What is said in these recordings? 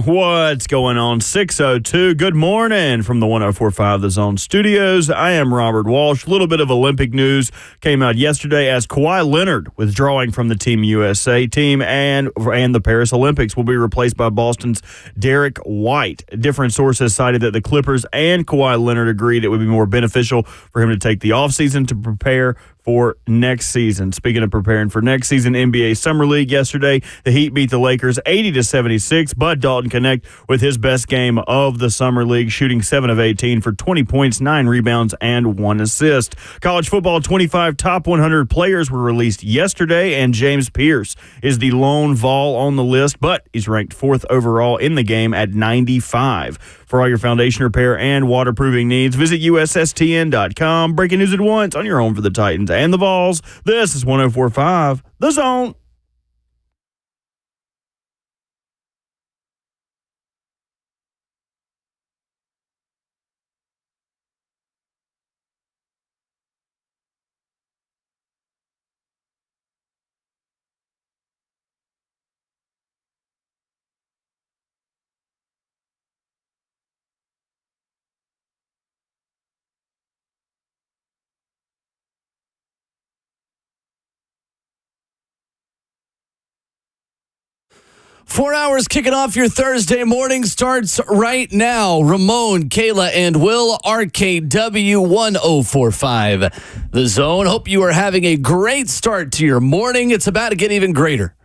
What's going on? 6:02. Good morning from the 104.5 The Zone Studios. I am Robert Walsh. A little bit of Olympic news came out yesterday as Kawhi Leonard withdrawing from the Team USA team and the Paris Olympics will be replaced by Boston's Derek White. Different sources cited that the Clippers and Kawhi Leonard agreed it would be more beneficial for him to take the offseason to prepare for next season. Speaking of preparing for next season, NBA Summer League yesterday, the Heat beat the Lakers 80-76. Bud Dalton connect with his best game of the Summer League, shooting 7 of 18 for 20 points, 9 rebounds, and 1 assist. College football 25 top 100 players were released yesterday, and James Pierce is the lone Vol on the list, but he's ranked 4th overall in the game at 95. For all your foundation repair and waterproofing needs, visit USSTN.com. Breaking news at once on your home for the Titans and the Vols. This is 104.5 The Zone. Four hours kicking off your Thursday morning starts right now. Ramon, Kayla, and Will, RKW 104.5 The Zone. Hope you are having a great start to your morning. It's about to get even greater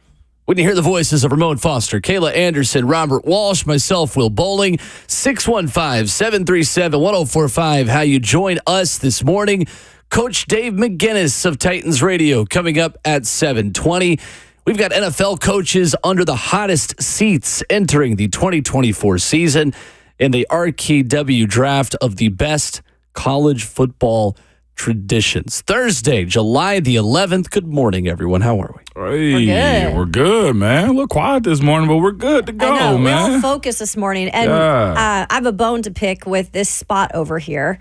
when you hear the voices of Ramon Foster, Kayla Anderson, Robert Walsh, myself, Will Bowling. 615-737-1045. How you join us this morning. Coach Dave McGinnis of Titans Radio coming up at 7:20. We've got NFL coaches under the hottest seats entering the 2024 season in the RKW Draft of the best college football traditions. Thursday, July the 11th. Good morning, everyone. How are we? Hey, we're good, man. A little quiet this morning, but we're good to go, I know, man. We're all focused this morning. And I have a bone to pick with this spot over here.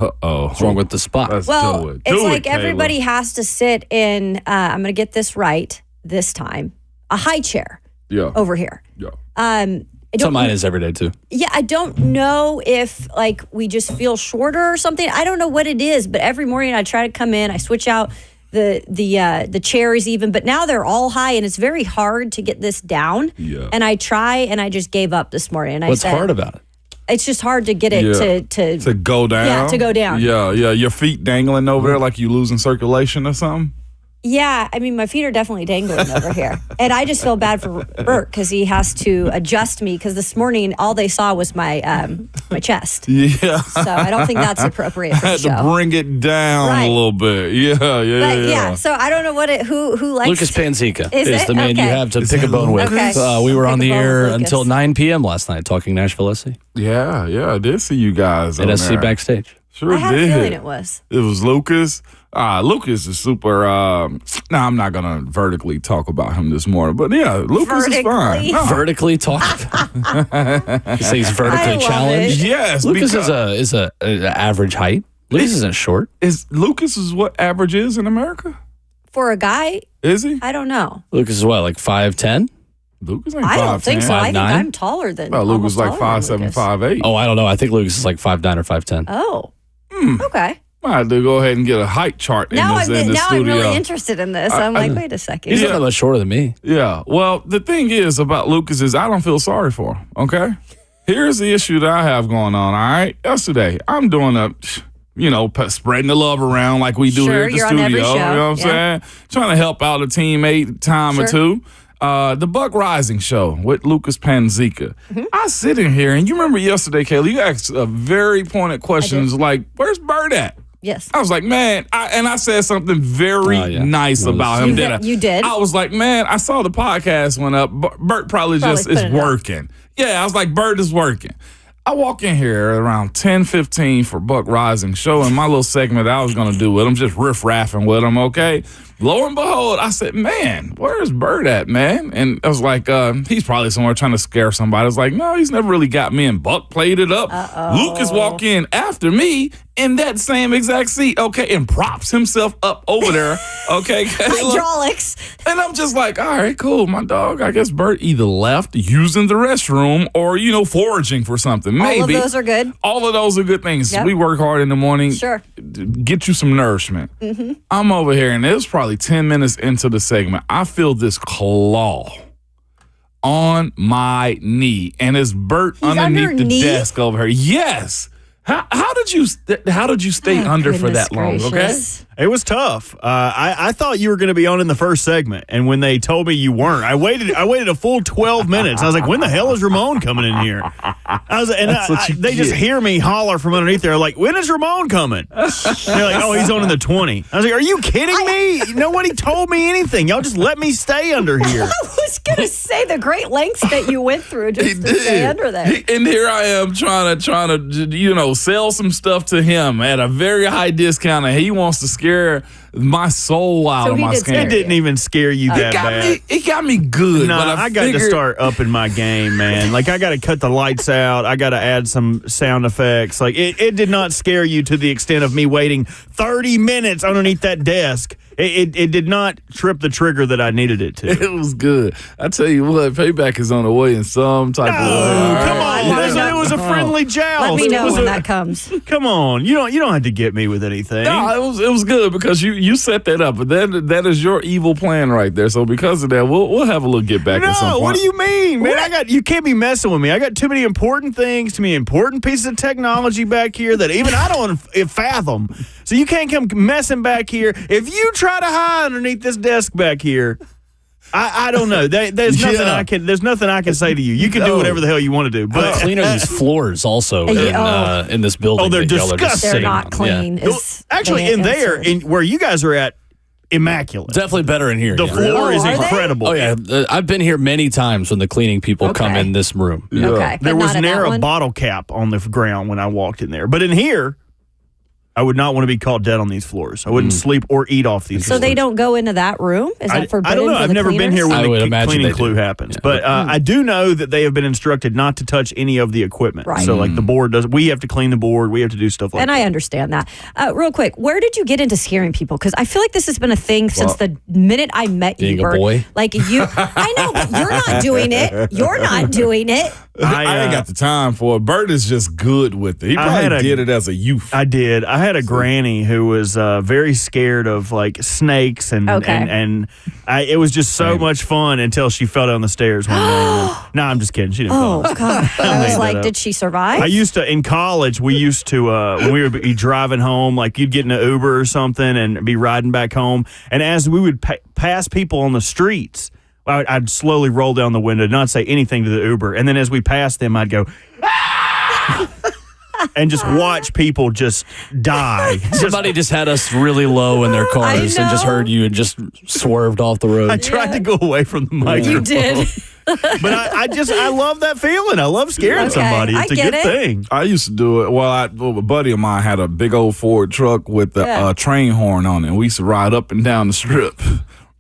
Uh-oh. What's wrong with the spot? Let's Well, do it. it's Do like it, Kayla. everybody has to sit in, I'm going to get this right this time, a high chair over here. Yeah. So mine is every day, too. Yeah, I don't know if like we just feel shorter or something. I don't know what it is, but every morning I try to come in, I switch out the chairs even, but now they're all high and it's very hard to get this down. Yeah. And I try and I just gave up this morning. And What's I said, hard about it? It's just hard to get it To go down? Yeah, to go down. Yeah. Your feet dangling over there like you losing circulation or something? Yeah, I mean, my feet are definitely dangling over here. And I just feel bad for Bert because he has to adjust me because this morning all they saw was my my chest. Yeah. So I don't think that's appropriate for I the had to show. bring it down Right. a little bit. But Yeah. so I don't know who likes Lucas Panzica Is is it? the man you Okay. have to pick a bone with. Okay. We were Pick on a the bone with air Lucas. until 9 p.m. last night talking Nashville SC Yeah, I did see you guys at on SC there. backstage. Sure I had did. a feeling it was. It was Lucas. Lucas is super. Now, I'm not going to vertically talk about him this morning, but yeah, Lucas is fine. Vertically? No. Vertically talk. You say he's I vertically love challenged. it. Yes. Lucas because is a average height. Lucas isn't short. Lucas is what average is in America? For a guy, Is he? I don't know. Lucas is what, like 5'10"? Lucas ain't 5'10". I don't think so. I think 5'9"? I'm taller than. Well, Lucas almost like taller than 5'7", Lucas. 5'8". Oh, I don't know. I think Lucas is like 5'9" or 5'10". Oh. Okay. I had to go ahead and get a height chart in Now this I'm in the now studio. I'm really interested in this. I'm like, wait a second. He's not that much shorter than me. Yeah. Well, the thing is about Lucas is I don't feel sorry for him. Okay. Here's the issue that I have going on. All right. Yesterday, I'm doing spreading the love around like we do Sure, here at the you're studio. on every show. You know what I'm saying? Trying to help out a teammate time or two. The Buck Rising Show with Lucas Panzica. I sit in here, and you remember yesterday, Kayla, you asked very pointed questions like, where's Bird at? Yes. I was like, man, I said something very nice about him. You did. I was like, man, I saw the podcast went up. Bert probably just is put it up. working. Yeah, I was like, Bert is working. I walk in here around 10:15 for Buck Rising Show, and my little segment that I was going to do with him, just riff-raffing with him, okay? Lo and behold, I said, man, where's Bird at, man? And I was like, he's probably somewhere trying to scare somebody. I was like, no, he's never really got me, and Buck played it up. Lucas walked in after me, in that same exact seat, okay, and props himself up over there, okay? Hydraulics. And I'm just like, all right, cool. My dog, I guess Bert either left using the restroom or, foraging for something. Maybe. All of those are good. All of those are good things. Yep. We work hard in the morning. Sure. Get you some nourishment. I'm over here, and it was probably 10 minutes into the segment. I feel this claw on my knee, and it's Bert underneath the desk over here. Yes. How did you stay under for that long? Gracious. Okay. It was tough. I thought you were going to be on in the first segment, and when they told me you weren't, I waited a full 12 minutes. I was like, when the hell is Ramon coming in here? They just hear me holler from underneath there, like, when is Ramon coming? They're like, oh, he's on in the 20. I was like, are you kidding me? Nobody told me anything. Y'all just let me stay under here. I was going to say the great lengths that you went through just to stay under there. And here I am trying to sell some stuff to him at a very high discount, and he wants to scare my soul out of my skin. It didn't even scare you that bad. It got me good. No, but I got to start upping my game, man. Like, I got to cut the lights out. I got to add some sound effects. Like, it did not scare you to the extent of me waiting 30 minutes underneath that desk. It did not trip the trigger that I needed it to. It was good. I tell you what, payback is on the way in some type of way. Come on. It was a friendly joust. Let me know when that comes. Come on. You don't have to get me with anything. No, it was good because you set that up, but that is your evil plan right there. So because of that, we'll have a little get back at some point. What do you mean, man? You can't be messing with me. I got too many important things, too many important pieces of technology back here that even I don't fathom. So you can't come messing back here. If you try to hide underneath this desk back here, I don't know. There's nothing I can say to you. You can do whatever the hell you want to do. But how clean are these floors also in this building? Oh, they're disgusting. They're not clean. Yeah. Actually, in where you guys are at, immaculate. Definitely better in here. The floor is incredible. Oh, yeah. I've been here many times when the cleaning people come in this room. Yeah. Okay. There was near a bottle cap on the ground when I walked in there. But in here, I would not want to be caught dead on these floors. I wouldn't sleep or eat off these floors. So they don't go into that room? Is that forbidden? I don't know. For I've the never been here when the cleaning clue happens. Yeah. But I do know that they have been instructed not to touch any of the equipment. Right. So, like, the board does. We have to clean the board. We have to do stuff like that. And I understand that. Real quick, where did you get into scaring people? Because I feel like this has been a thing since the minute I met you, being a Bert. boy? Like, I know, but you're not doing it. You're not doing it. I ain't got the time for it. Bert is just good with it. He probably did it as a youth. I did. I had a granny who was very scared of like snakes and it was just so much fun until she fell down the stairs one day. No, I'm just kidding. She didn't fall. Oh, God. I was like, did she survive? I used to, in college, we used to, when we would be driving home, like you'd get in an Uber or something and be riding back home. And as we would pass people on the streets, I'd slowly roll down the window, not say anything to the Uber. And then as we passed them, I'd go, and just watch people just die. Somebody just had us really low in their cars and just heard you and just swerved off the road. I tried to go away from the microphone. You did. But I love that feeling. I love scaring somebody. It's a good thing. I used to do it. A buddy of mine had a big old Ford truck with a train horn on it. And we used to ride up and down the strip.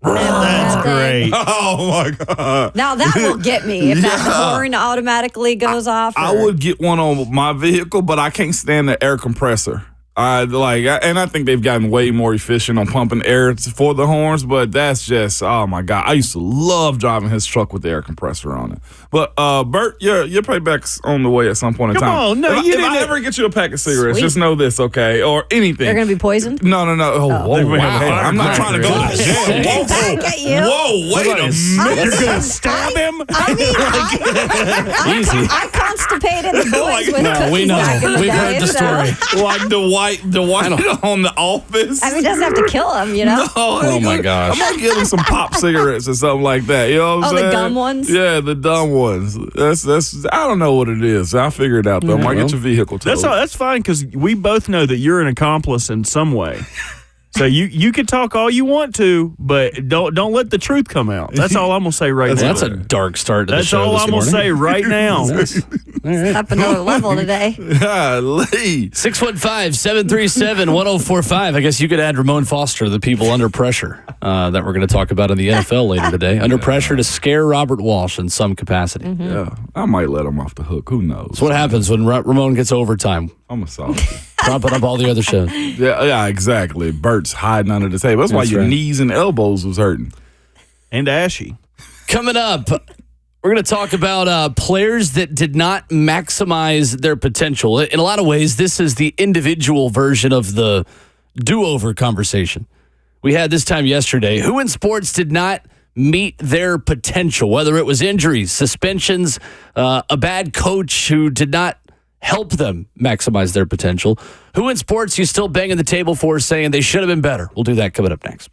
That's great. Oh, my God. Now that will get me if that horn automatically goes off. I would get one on my vehicle, but I can't stand the air compressor. And I think they've gotten way more efficient on pumping air for the horns, but that's just, oh my God. I used to love driving his truck with the air compressor on it. But Bert, your payback's on the way at some point in time. Come on, no, if I ever get you a pack of cigarettes, Sweet. just know this, okay? Or anything. They're going to be poisoned? No. Oh, whoa, wow. I'm not trying to go to jail. Back at you. Whoa, wait a minute. You're going to stab him? Easy. I constipated the boys with cookies we know. back in the We've day, heard the story. Like the white on the Office. I mean, it doesn't have to kill them, you know? No, Oh, my gosh. I'm going to give him some pop cigarettes or something like that. You know what I'm saying? The gum ones? Yeah, the dumb ones. That's. I don't know what it is. I'll figure it out, though. I might get your vehicle towed. That's fine because we both know that you're an accomplice in some way. So you can talk all you want to, but don't let the truth come out. That's all I'm gonna say right now. That's a dark start to the show. That's all I'm gonna say right now. Up another level today. Golly. 615-737-1045. I guess you could add Ramon Foster, the people under pressure that we're going to talk about in the NFL later today. Under pressure to scare Robert Walsh in some capacity. Yeah, I might let him off the hook. Who knows? So what happens when Ramon gets overtime? I'm a solid. propping up all the other shows. Yeah, exactly. Bert's hiding under the table. That's why That's your right. knees and elbows was hurting. And ashy. Coming up, we're going to talk about players that did not maximize their potential. In a lot of ways, this is the individual version of the do-over conversation we had this time yesterday. Who in sports did not meet their potential, whether it was injuries, suspensions, a bad coach who did not help them maximize their potential? Who in sports you still banging the table for, saying they should have been better? We'll do that coming up next.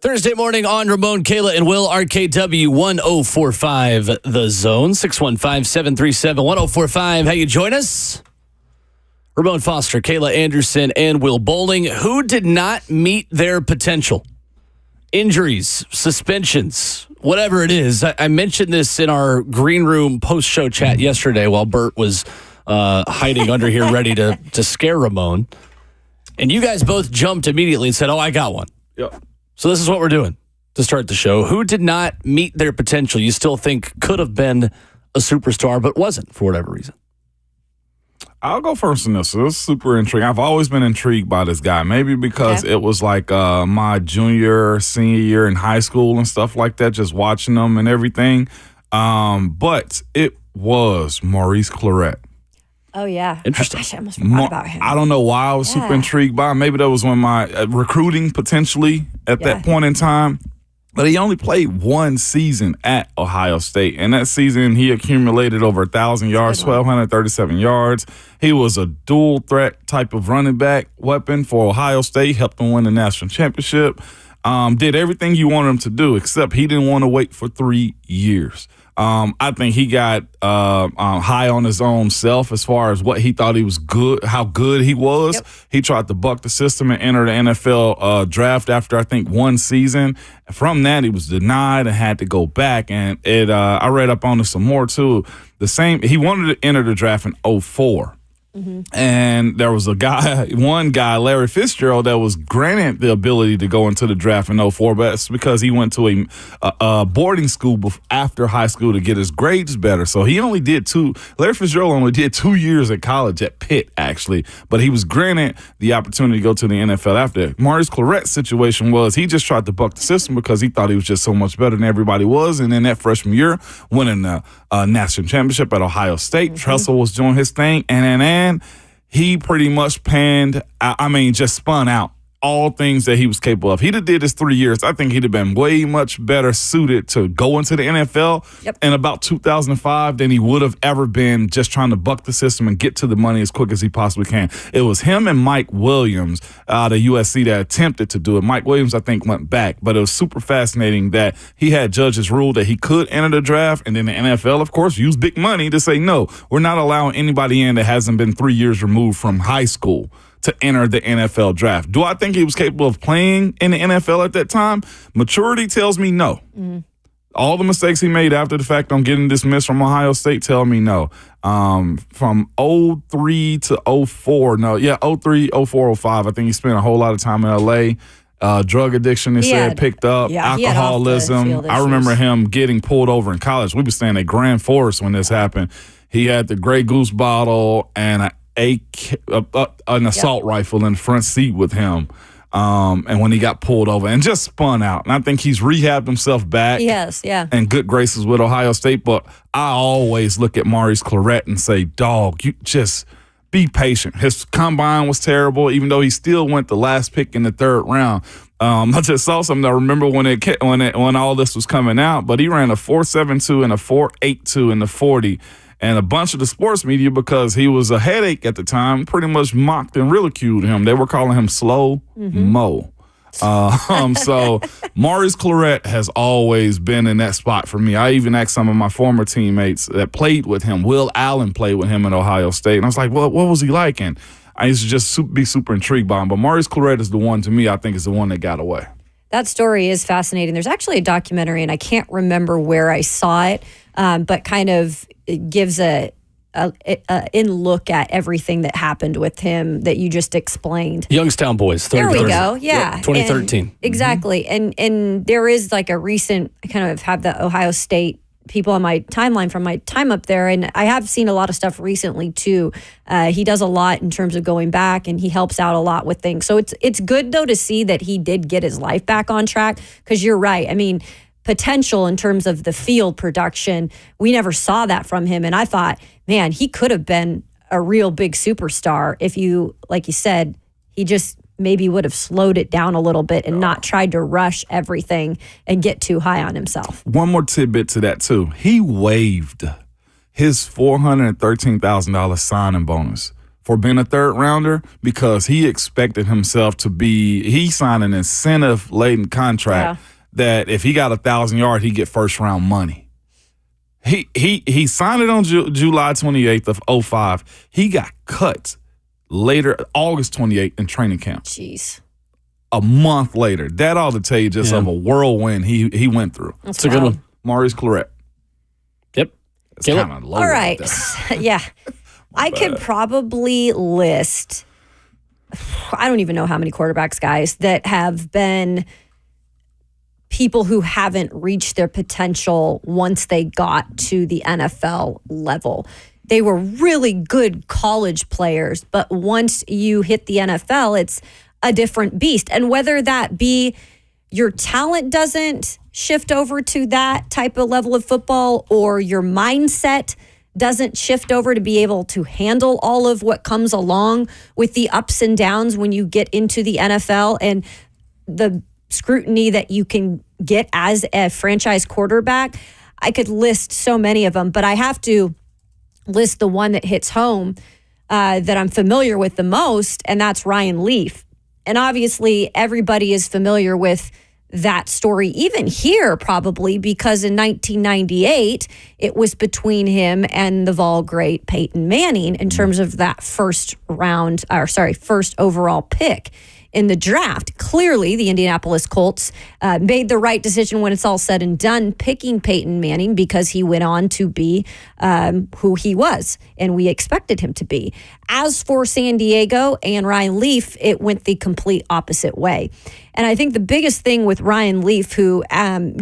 Thursday morning on Ramon, Kayla, and Will, RKW 1045 The Zone, 615-737-1045. How you join us? Ramon Foster, Kayla Anderson, and Will Bowling, who did not meet their potential. Injuries, suspensions, whatever it is. I mentioned this in our green room post-show chat yesterday while Bert was hiding under here ready to scare Ramon. And you guys both jumped immediately and said, I got one. Yep. So this is what we're doing to start the show. Who did not meet their potential you still think could have been a superstar but wasn't for whatever reason? I'll go first in this. So it's super intriguing. I've always been intrigued by this guy. Maybe because it was like my junior, senior year in high school and stuff like that, just watching them and everything. But it was Maurice Clarett. Oh, yeah. Interesting. Gosh, I almost forgot about him. I don't know why I was super intrigued by him. Maybe that was when my recruiting potentially at that point in time. But he only played one season at Ohio State. And that season, he accumulated over 1,000 yards, 1,237 yards. He was a dual threat type of running back weapon for Ohio State, helped them win the national championship. Did everything you wanted him to do, except he didn't want to wait for 3 years. I think he got high on his own self as far as what he thought he was good, how good he was. Yep. He tried to buck the system and enter the NFL draft after, I think, one season. From that, he was denied and had to go back. And I read up on it some more, too. He wanted to enter the draft in 2004. Mm-hmm. And there was one guy, Larry Fitzgerald, that was granted the ability to go into the draft in 2004, but it's because he went to a boarding school after high school to get his grades better. So he only did Larry Fitzgerald only did 2 years at college at Pitt, actually, but he was granted the opportunity to go to the NFL after. Maurice Clarett's situation was he just tried to buck the system because he thought he was just so much better than everybody was. And then that freshman year, winning the national championship at Ohio State, mm-hmm. Tressel was doing his thing, and he pretty much just spun out all things that he was capable of. He'd have did his 3 years. I think he'd have been way much better suited to go into the NFL in about 2005 than he would have ever been just trying to buck the system and get to the money as quick as he possibly can. It was him and Mike Williams out of USC that attempted to do it. Mike Williams, I think, went back, but it was super fascinating that he had judges rule that he could enter the draft, and then the NFL, of course, used big money to say, no, we're not allowing anybody in that hasn't been 3 years removed from high school to enter the NFL draft. Do I think he was capable of playing in the NFL at that time? Maturity tells me no. Mm-hmm. All the mistakes he made after the fact on getting dismissed from Ohio State tell me no. From 03 to 04, no. Yeah, 03, 04, 05, I think he spent a whole lot of time in L.A., drug addiction, they said, picked up, alcoholism. I remember him getting pulled over in college. We were staying at Grand Forest when this happened. He had the Grey Goose bottle and an assault rifle in the front seat with him. And when he got pulled over and just spun out. And I think he's rehabbed himself back. Yes, yeah. And good graces with Ohio State. But I always look at Maurice Clarett and say, dog, you just be patient. His combine was terrible, even though he still went the last pick in the third round. I just saw something I remember when all this was coming out, but he ran a 4.72 and a 4.82 in the 40. And a bunch of the sports media, because he was a headache at the time, pretty much mocked and ridiculed him. They were calling him Slow Mo. So Maurice Clarett has always been in that spot for me. I even asked some of my former teammates that played with him. Will Allen played with him at Ohio State. And I was like, well, what was he like? And I used to just be super intrigued by him. But Maurice Clarett is the one, to me, I think is the one that got away. That story is fascinating. There's actually a documentary, and I can't remember where I saw it, but kind of gives a in look at everything that happened with him that you just explained. Youngstown Boys. There we go. Yeah. 2013. And exactly. And there is like a recent, I kind of have the Ohio State people on my timeline from my time up there. And I have seen a lot of stuff recently too. He does a lot in terms of going back, and he helps out a lot with things. So it's good though to see that he did get his life back on track, because you're right. I mean, potential in terms of the field production, we never saw that from him. And I thought, man, he could have been a real big superstar if you, like you said, he just maybe would have slowed it down a little bit and not tried to rush everything and get too high on himself. One more tidbit to that too. He waived his $413,000 signing bonus for being a third rounder because he expected himself to be. He signed an incentive laden contract that if he got 1,000 yards, he'd get first round money. He signed it on July 28th of 2005. He got cut later, August 28th in training camp. Jeez. A month later. That ought to tell you just of a whirlwind he went through. That's a good one. Maurice Claret. Yep. It's kind of low. All right. Yeah. I bad. could probably list, I don't even know how many quarterbacks, guys, that have been people who haven't reached their potential once they got to the NFL level. They were really good college players, but once you hit the NFL, it's a different beast. And whether that be your talent doesn't shift over to that type of level of football or your mindset doesn't shift over to be able to handle all of what comes along with the ups and downs when you get into the NFL and the scrutiny that you can get as a franchise quarterback. I could list so many of them, but I have to list the one that hits home that I'm familiar with the most, and that's Ryan Leaf. And obviously, everybody is familiar with that story, even here probably, because in 1998, it was between him and the Vol great Peyton Manning in terms of that first overall pick in the draft. Clearly, the Indianapolis Colts made the right decision when it's all said and done, picking Peyton Manning because he went on to be who he was, and we expected him to be. As for San Diego and Ryan Leaf, it went the complete opposite way. And I think the biggest thing with Ryan Leaf, who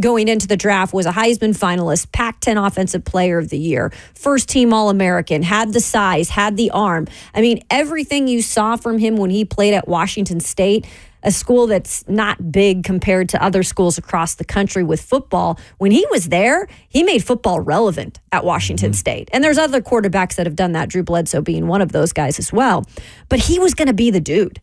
going into the draft was a Heisman finalist, Pac-10 Offensive Player of the Year, first-team All-American, had the size, had the arm. I mean, everything you saw from him when he played at Washington State, a school that's not big compared to other schools across the country with football. When he was there, he made football relevant at Washington State. And there's other quarterbacks that have done that, Drew Bledsoe being one of those guys as well. But he was going to be the dude.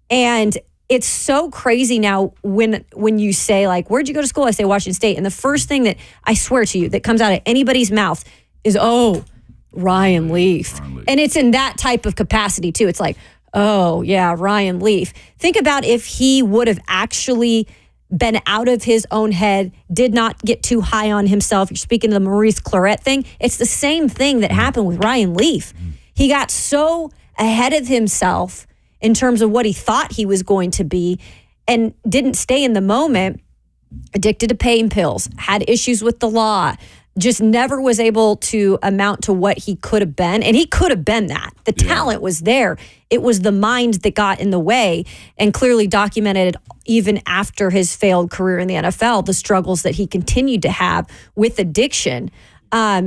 And it's so crazy now when you say, like, where'd you go to school? I say Washington State. And the first thing that I swear to you that comes out of anybody's mouth is, oh, Ryan Leaf. And it's in that type of capacity, too. It's like, oh, yeah, Ryan Leaf. Think about if he would have actually been out of his own head, did not get too high on himself. You're speaking of the Maurice Claret thing. It's the same thing that happened with Ryan Leaf. He got so ahead of himself in terms of what he thought he was going to be and didn't stay in the moment, addicted to pain pills, had issues with the law, just never was able to amount to what he could have been. And he could have been that. The talent was there. It was the mind that got in the way, and clearly documented even after his failed career in the NFL, the struggles that he continued to have with addiction.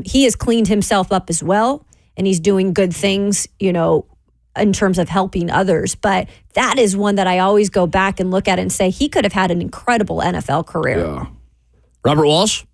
He has cleaned himself up as well, and he's doing good things, in terms of helping others. But that is one that I always go back and look at and say he could have had an incredible NFL career. Yeah. Robert Walsh?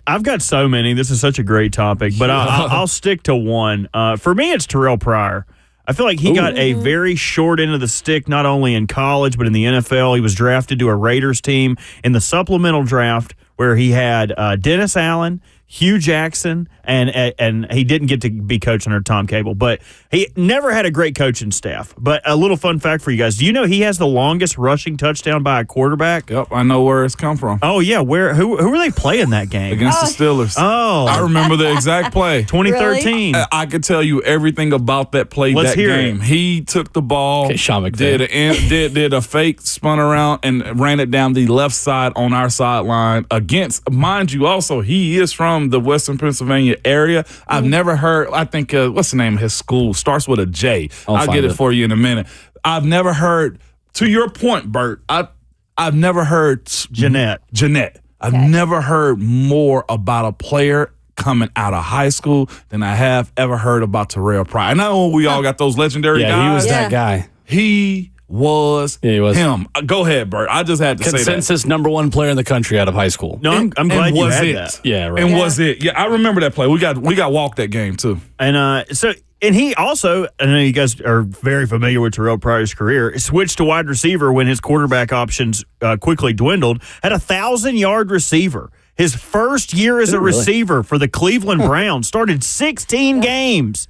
I've got so many. This is such a great topic, but I'll stick to one. For me, it's Terrell Pryor. I feel like he got a very short end of the stick, not only in college, but in the NFL. He was drafted to a Raiders team in the supplemental draft where he had Dennis Allen, Hugh Jackson, and he didn't get to be coached under Tom Cable, but he never had a great coaching staff. But a little fun fact for you guys. Do you know he has the longest rushing touchdown by a quarterback? Yep, I know where it's come from. Oh, yeah. Who were they playing that game? Against the Steelers. Oh. I remember the exact play. 2013. Really? I could tell you everything about that play, Let's that hear game. it. He took the ball, Okay, Sean McVay. did a fake, spun around, and ran it down the left side on our sideline against, mind you, also, he is from the Western Pennsylvania area. I've never heard, I think, what's the name of his school? Starts with a J. I'll get it for you in a minute. I've never heard, to your point, Bert, I've never heard Jeanette. I've never heard more about a player coming out of high school than I have ever heard about Terrell Pryor. I know we all got those legendary guys. Yeah, he was that guy. He was him. Go ahead, Bert. I just had to say that. Consensus number one player in the country out of high school. No, I'm glad you had it. that. Yeah, right. And was it? Yeah, I remember that play. We got walked that game too. And he also, I know you guys are very familiar with Terrell Pryor's career, switched to wide receiver when his quarterback options quickly dwindled, had a 1,000-yard receiver. His first year as a receiver for the Cleveland Browns, started 16 games.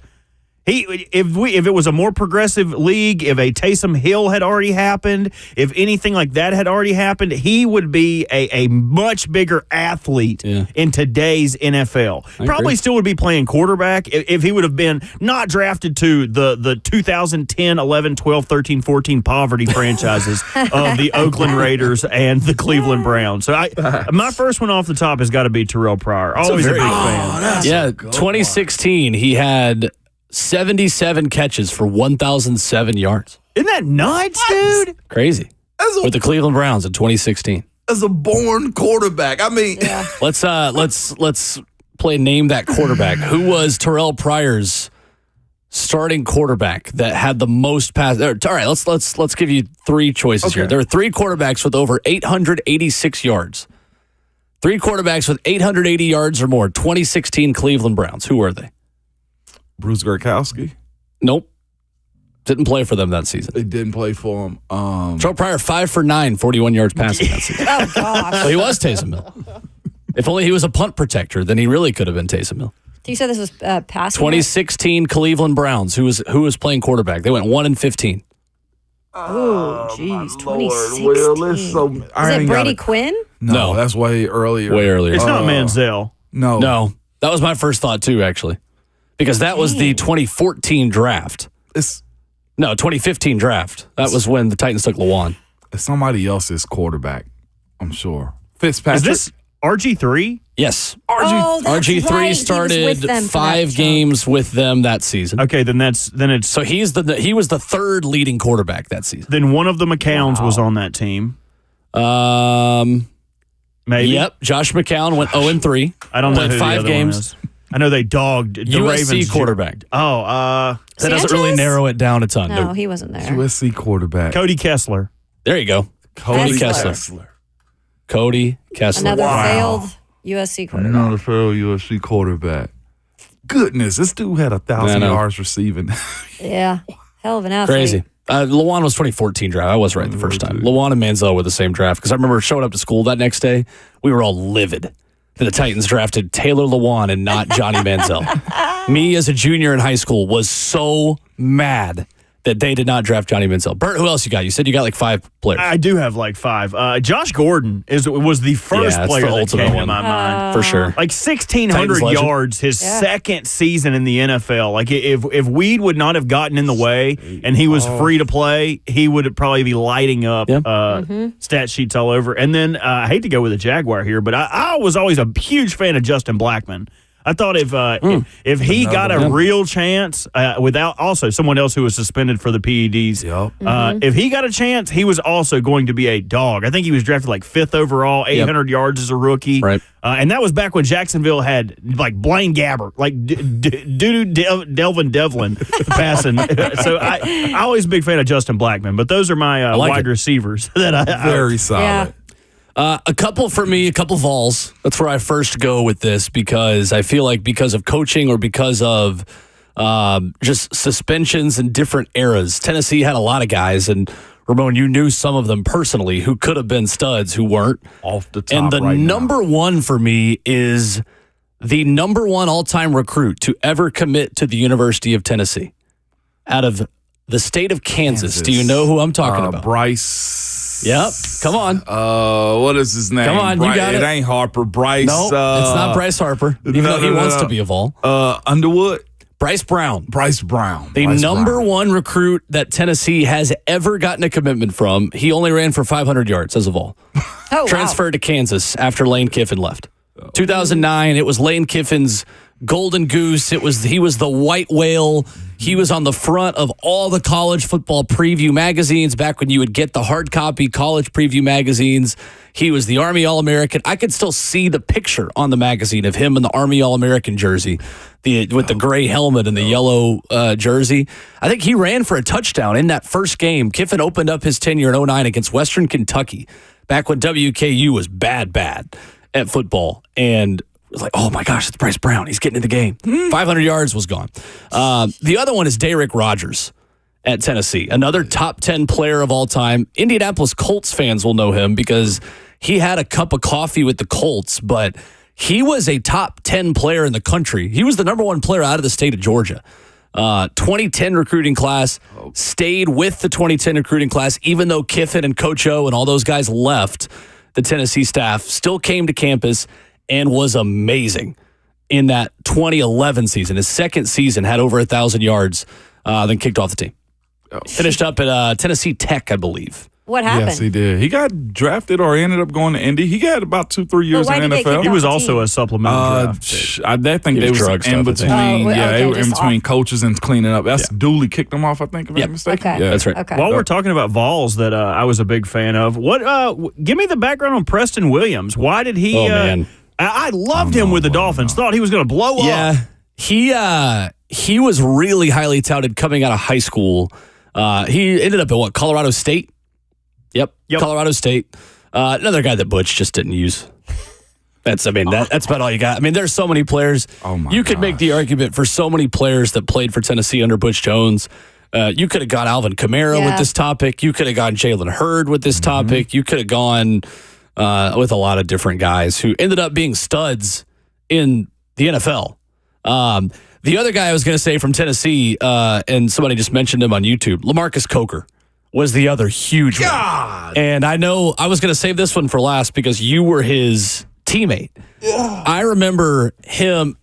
If it was a more progressive league, if a Taysom Hill had already happened, if anything like that had already happened, he would be a much bigger athlete in today's NFL. Probably still would be playing quarterback if he would have been not drafted to the 2010, 11, 12, 13, 14 poverty franchises of the Oakland Raiders and the Cleveland Browns. So my first one off the top has got to be Terrell Pryor. Always a big fan. 2016, he had 77 catches for 1,007 yards. Isn't that nuts, dude? Crazy. With the Cleveland Browns in 2016. As a born quarterback. I mean, Let's play Name That Quarterback. Who was Terrell Pryor's starting quarterback that had the most pass? All right, let's give you three choices here. There are three quarterbacks with over 886 yards. Three quarterbacks with 880 yards or more. 2016 Cleveland Browns. Who are they? Bruce Gronkowski. Nope. Didn't play for them that season. They didn't play for him. Terrell Pryor, 5 for 9, 41 yards passing that season. Oh, gosh. So he was Taysom Hill. If only he was a punt protector, then he really could have been Taysom Hill. You said this was passing? 2016 Cleveland Browns. Who was playing quarterback? They went 1-15. Oh, jeez. 2016. Well, Is it Brady Quinn? No, that's way earlier. Way earlier. It's not Manziel. No. That was my first thought too, actually, because that was the 2014 draft. It's 2015 draft. That was when the Titans took Lawan. It's somebody else's quarterback, I'm sure. Fitzpatrick. Is this RG3? Yes. Oh, that's RG3 right. He was started with them for 5 that games with them that season. Okay, then it's So he was the third leading quarterback that season. then one of the McCowns was on that team. Maybe. Yep. Josh McCown went 0-3. I don't know Played who 5 the other games. one is. I know they dogged the USC Ravens quarterback. Oh, That doesn't really Sanchez? narrow it down a ton. No, Nope. he wasn't there. USC quarterback. Cody Kessler. There you go. Cody Kessler. Kessler. Cody Kessler. Another failed USC quarterback. Another failed USC quarterback. Goodness, this dude had 1,000 know. yards receiving. Yeah. Hell of an athlete. Crazy. Lawan was 2014 draft. I was right the first time. Lawan and Manziel were the same draft because I remember showing up to school that next day. We were all livid that the Titans drafted Taylor Lawan and not Johnny Manziel. Me as a junior in high school was so mad that they did not draft Johnny Manziel. Bert, who else you got? You said you got like 5 players. I do have like 5. Josh Gordon was the first that's player the that ultimate came to one. my mind. For sure. Like 1,600 Titans legend. yards his second season in the NFL. Like if Weed would not have gotten in the way and he was free to play, he would probably be lighting up stat sheets all over. And then I hate to go with a Jaguar here, but I was always a huge fan of Justin Blackmon. I thought if he got a real chance without also someone else who was suspended for the PEDs, if he got a chance, he was also going to be a dog. I think he was drafted like 5th overall, 800 yards as a rookie. Right. And that was back when Jacksonville had like Blaine Gabbert, like Delvin Devlin passing. So I always a big fan of Justin Blackmon, but those are my wide receivers that I Very solid. Yeah. A couple for me, a couple Vols. That's where I first go with this because I feel like because of coaching or because of just suspensions in different eras, Tennessee had a lot of guys, and Ramon, you knew some of them personally who could have been studs who weren't. Off the top And the right number one for me is the number one all-time recruit to ever commit to the University of Tennessee out of the state of Kansas. Do you know who I'm talking about? Bryce. Yep. Come on. What is his name? Come on, you got it. It ain't Harper. Bryce. No, it's not Bryce Harper, even though he wants to be a Vol. Underwood. Bryce Brown. Bryce Brown. The number one recruit that Tennessee has ever gotten a commitment from. He only ran for 500 yards as a Vol. Oh, Transferred to Kansas after Lane Kiffin left. 2009, it was Lane Kiffin's golden goose. He was the white whale. He was on the front of all the college football preview magazines back when you would get the hard copy college preview magazines. He was the Army All-American. I could still see the picture on the magazine of him in the Army All-American jersey, with the gray helmet and the yellow jersey. I think he ran for a touchdown in that first game. Kiffin opened up his tenure in 2009 against Western Kentucky, back when WKU was bad at football. And it was like, oh my gosh, it's Bryce Brown. He's getting in the game. 500 yards was gone. The other one is Derrick Rogers at Tennessee, another top 10 player of all time. Indianapolis Colts fans will know him because he had a cup of coffee with the Colts, but he was a top 10 player in the country. He was the number one player out of the state of Georgia 2010 recruiting class, stayed with the 2010 recruiting class, even though Kiffin and Coach O and all those guys left the Tennessee staff, still came to campus and was amazing in that 2011 season. His second season, had over 1,000 yards, then kicked off the team. Finished up at Tennessee Tech, I believe. What happened? Yes, he did. He got drafted or ended up going to Indy. He got about 2-3 years why in did the they kick NFL. He was the also team? a supplemental draft. I think He they was was drug in stuff, I think. between. Oh, They okay, were in just between off. coaches and cleaning up. That's Dooley kicked him off, I think, if I'm Yep. not mistaken. Okay. Yeah. That's right. Okay. While we're talking about Vols that I was a big fan of, give me the background on Preston Williams. Why did he? Oh, man. I loved him with the Dolphins. Thought he was going to blow up. Yeah, he was really highly touted coming out of high school. He ended up at Colorado State? Yep. Colorado State. Another guy that Butch just didn't use. That's about all you got. I mean, there's so many players. Oh my you could make the argument for so many players that played for Tennessee under Butch Jones. You could have gone Alvin Kamara with this topic. You could have gone Jalen Hurd with this topic. You could have gone with a lot of different guys who ended up being studs in the NFL. The other guy I was going to say from Tennessee, and somebody just mentioned him on YouTube, LaMarcus Coker was the other huge one. And I know I was going to save this one for last because you were his teammate. I remember him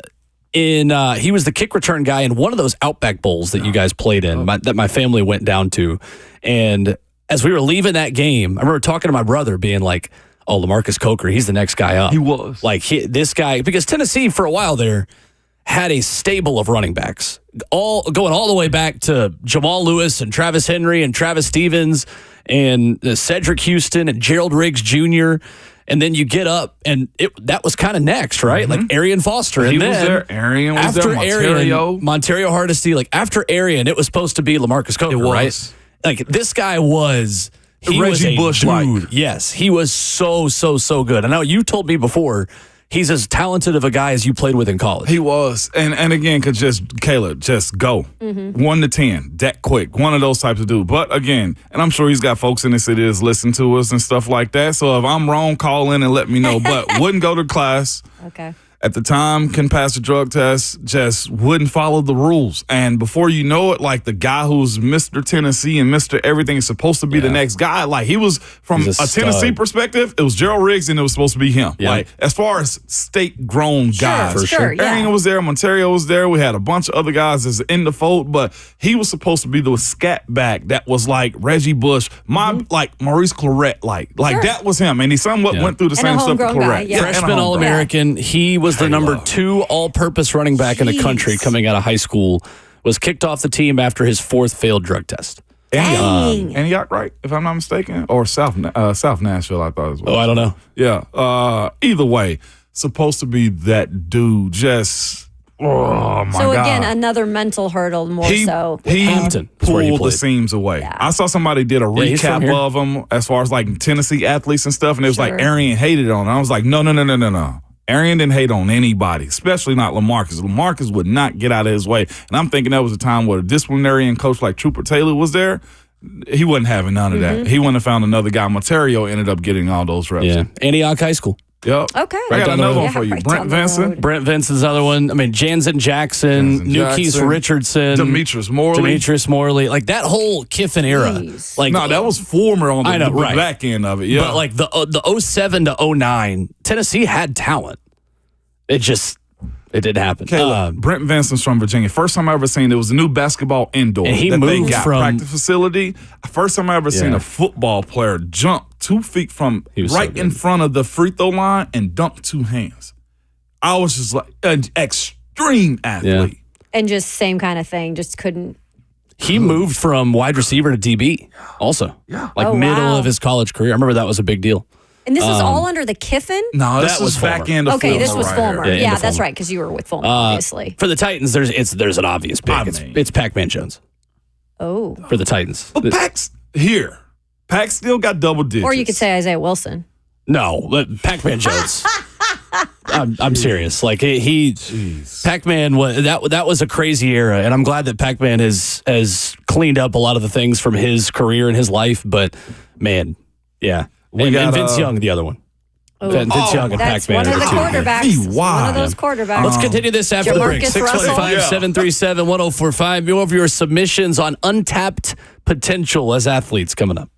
he was the kick return guy in one of those Outback Bowls that you guys played in, that my family went down to. And as we were leaving that game, I remember talking to my brother being like, oh, LaMarcus Coker, he's the next guy up. He was. Like this guy, because Tennessee for a while there had a stable of running backs, going all the way back to Jamal Lewis and Travis Henry and Travis Stevens and Cedric Houston and Gerald Riggs Jr. And then you get up, and that was kind of next, right? Like Arian Foster. He and was then there. Arian was after there. Monterio Hardesty. Like after Arian, it was supposed to be LaMarcus Coker, right? Like this guy was. He was Reggie a Bush-like. dude. Yes, he was so good. I know you told me before he's as talented of a guy as you played with in college. He was. And again, could Caleb, just go. 1 to 10, that quick. One of those types of dudes. But again, and I'm sure he's got folks in the city that's listen to us and stuff like that. So if I'm wrong, call in and let me know. But wouldn't go to class. Okay. At the time, couldn't pass the drug test, just wouldn't follow the rules. And before you know it, like the guy who's Mr. Tennessee and Mr. Everything is supposed to be the next guy. Like he was, from He's a Tennessee perspective, it was Gerald Riggs and it was supposed to be him. Yeah. Like as far as state-grown guys. For sure. Yeah. Arian was there, Monterio was there. We had a bunch of other guys that's in the fold, but he was supposed to be the scat back that was like Reggie Bush, like Maurice Claret, like that was him. And he somewhat went through the And a same stuff with homegrown guy, Claret. yeah. and a Freshman homegrown. All-American. He was the number 2 all-purpose running back in the country coming out of high school. Was kicked off the team after his 4th failed drug test. Dang. Antioch, right? If I'm not mistaken, or South Nashville, I thought as well. Oh, I don't know. Yeah. Either way, supposed to be that dude. Just oh my So god. again, another mental hurdle more so. He Hampton is where he pulled the played. seams away. Yeah. I saw somebody did a he's from recap here. of him as far as like Tennessee athletes and stuff, and it was like Sure. Arian hated on him. I was like, no. Arian didn't hate on anybody, especially not LaMarcus. LaMarcus would not get out of his way. And I'm thinking that was a time where a disciplinarian coach like Trooper Taylor was there. He wasn't having none of that. He wouldn't have found another guy. Monterio ended up getting all those reps. Yeah. Antioch High School. Yep. Okay. I Right got down the another road. one for you. right Brent down the Vincent. road. Brent Vincent's another one. I mean, Jansen Jackson, Newkeith Richardson, Demetrius Morley. Like that whole Kiffin era. Jeez. Like No, that was former on I know, the right. back end of it. Yeah. But like the 07 to 09, Tennessee had talent. It didn't happen. Brent Vincent's from Virginia. First time I ever seen it was a new basketball indoor And he that they moved got from- practice facility. First time I ever seen Yeah. a football player jump 2 feet from He was so right in good. front of the free throw line and dunk 2 hands. I was just like an extreme athlete. And just same kind of thing. Just couldn't. He moved from wide receiver to DB also. Yeah. Like Oh, middle wow. of his college career. I remember that was a big deal. And this was all under the Kiffin? No, this That was was back Fulmer. end of Okay, this Fulmer was right Fulmer. here. Yeah, Yeah, into that's Fulmer. right, because you were with Fulmer, obviously. For the Titans, there's an obvious pick. I mean- It's Pac-Man Jones Oh. for the Titans. But Pac's here. Pac still got double digits. Or you could say Isaiah Wilson. No, but Pac-Man Jones. I'm serious. Like he Pac-Man was that was a crazy era, and I'm glad that Pac-Man has cleaned up a lot of the things from his career and his life. But man, yeah, We and got, Vince Young, the other one. Vince Young and That's Pac-Man. one of the are the two. quarterbacks. Why? One of those quarterbacks. Let's continue this after the break. Jamarcus Russell. 615-737-1045. More of your submissions on untapped potential as athletes coming up.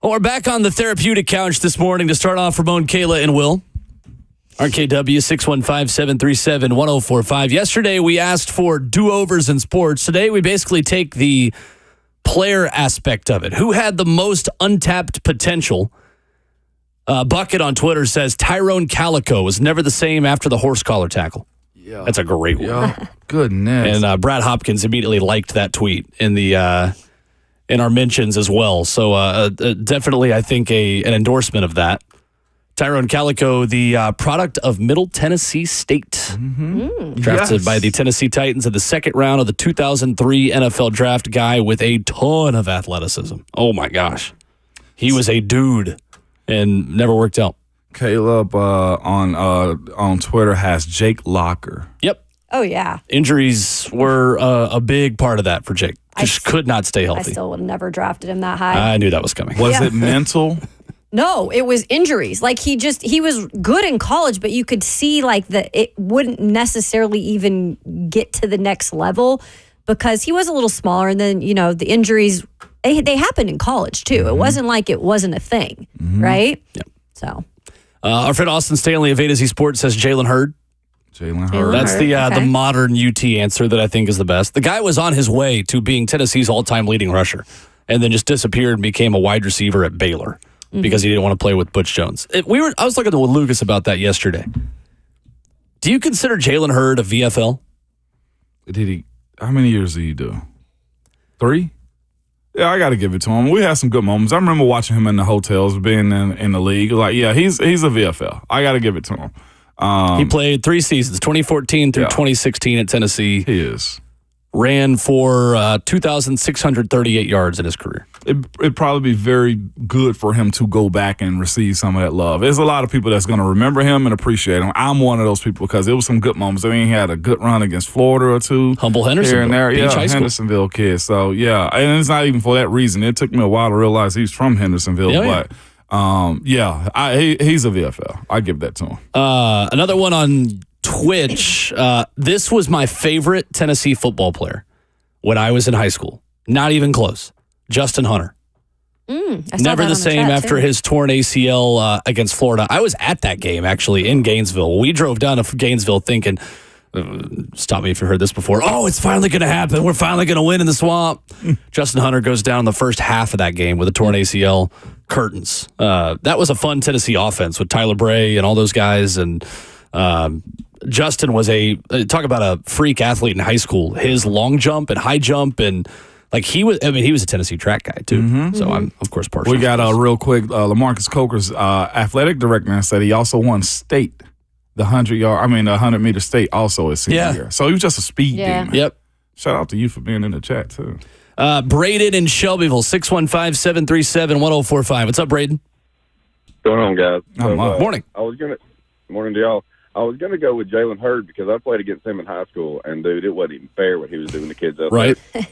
Well, we're back on the therapeutic couch this morning to start off. Ramon, Kayla, and Will. RKW 615-737-1045. Yesterday, we asked for do-overs in sports. Today, we basically take the player aspect of it. Who had the most untapped potential? Bucket on Twitter says Tyrone Calico was never the same after the horse collar tackle. Yeah. That's a great one. Yeah. Goodness. And Brad Hopkins immediately liked that tweet in our mentions as well. So definitely, I think, an endorsement of that. Tyrone Calico, the product of Middle Tennessee State. Drafted by the Tennessee Titans in the second round of the 2003 NFL Draft. Guy with a ton of athleticism. Oh, my gosh. He was a dude and never worked out. Caleb on Twitter has Jake Locker. Yep. Oh, yeah. Injuries were a big part of that for Jake. Just could not stay I healthy. still would have never drafted him that high. I knew that was coming. Was it mental? No, it was injuries. Like he was good in college, but you could see like it wouldn't necessarily even get to the next level because he was a little smaller. And then, the injuries, they happened in college too. It wasn't like it wasn't a thing, right? Yep. So. Our friend Austin Stanley of A to Z Sports says Jalen Hurd. Jalen Hurd. That's the Okay. modern UT answer that I think is the best. The guy was on his way to being Tennessee's all-time leading rusher and then just disappeared and became a wide receiver at Baylor because he didn't want to play with Butch Jones. I was talking to Lucas about that yesterday. Do you consider Jalen Hurd a VFL? How many years did he do? 3? Yeah, I got to give it to him. We had some good moments. I remember watching him in the hotels, being in the league. Like, yeah, he's a VFL. I got to give it to him. He played 3 seasons, 2014 through 2016 at Tennessee. He is. Ran for 2,638 yards in his career. It'd probably be very good for him to go back and receive some of that love. There's a lot of people that's going to remember him and appreciate him. I'm one of those people because it was some good moments. I mean, he had a good run against Florida or two. Humble Hendersonville. Here and there. Beach Yeah, High School. Hendersonville kid. So, yeah. And it's not even for that reason. It took me a while to realize he's from Hendersonville. Yeah, He's a VFL. I give that to him. Another one on Twitch. This was my favorite Tennessee football player when I was in high school. Not even close. Justin Hunter. I saw Never that the on same chat, after too. his torn ACL against Florida. I was at that game, actually, in Gainesville. We drove down to Gainesville thinking, stop me if you heard this before, oh, it's finally going to happen. We're finally going to win in the swamp. Justin Hunter goes down in the first half of that game with a torn ACL. Curtains. That was a fun Tennessee offense with Tyler Bray and all those guys. And Justin was talk about a freak athlete in high school. His long jump and high jump and he was a Tennessee track guy too. So I'm of course partial. We got real quick. LaMarcus Coker's athletic director said he also won state, the 100-meter state also his senior year. So he was just a speed demon. Yep. Shout out to you for being in the chat too. Braden in Shelbyville, 615-737-1045. What's up, Braden? What's going on, guys? Morning. Morning to y'all. I was gonna go with Jalen Hurd because I played against him in high school, and dude, it wasn't even fair what he was doing to kids up Right. there.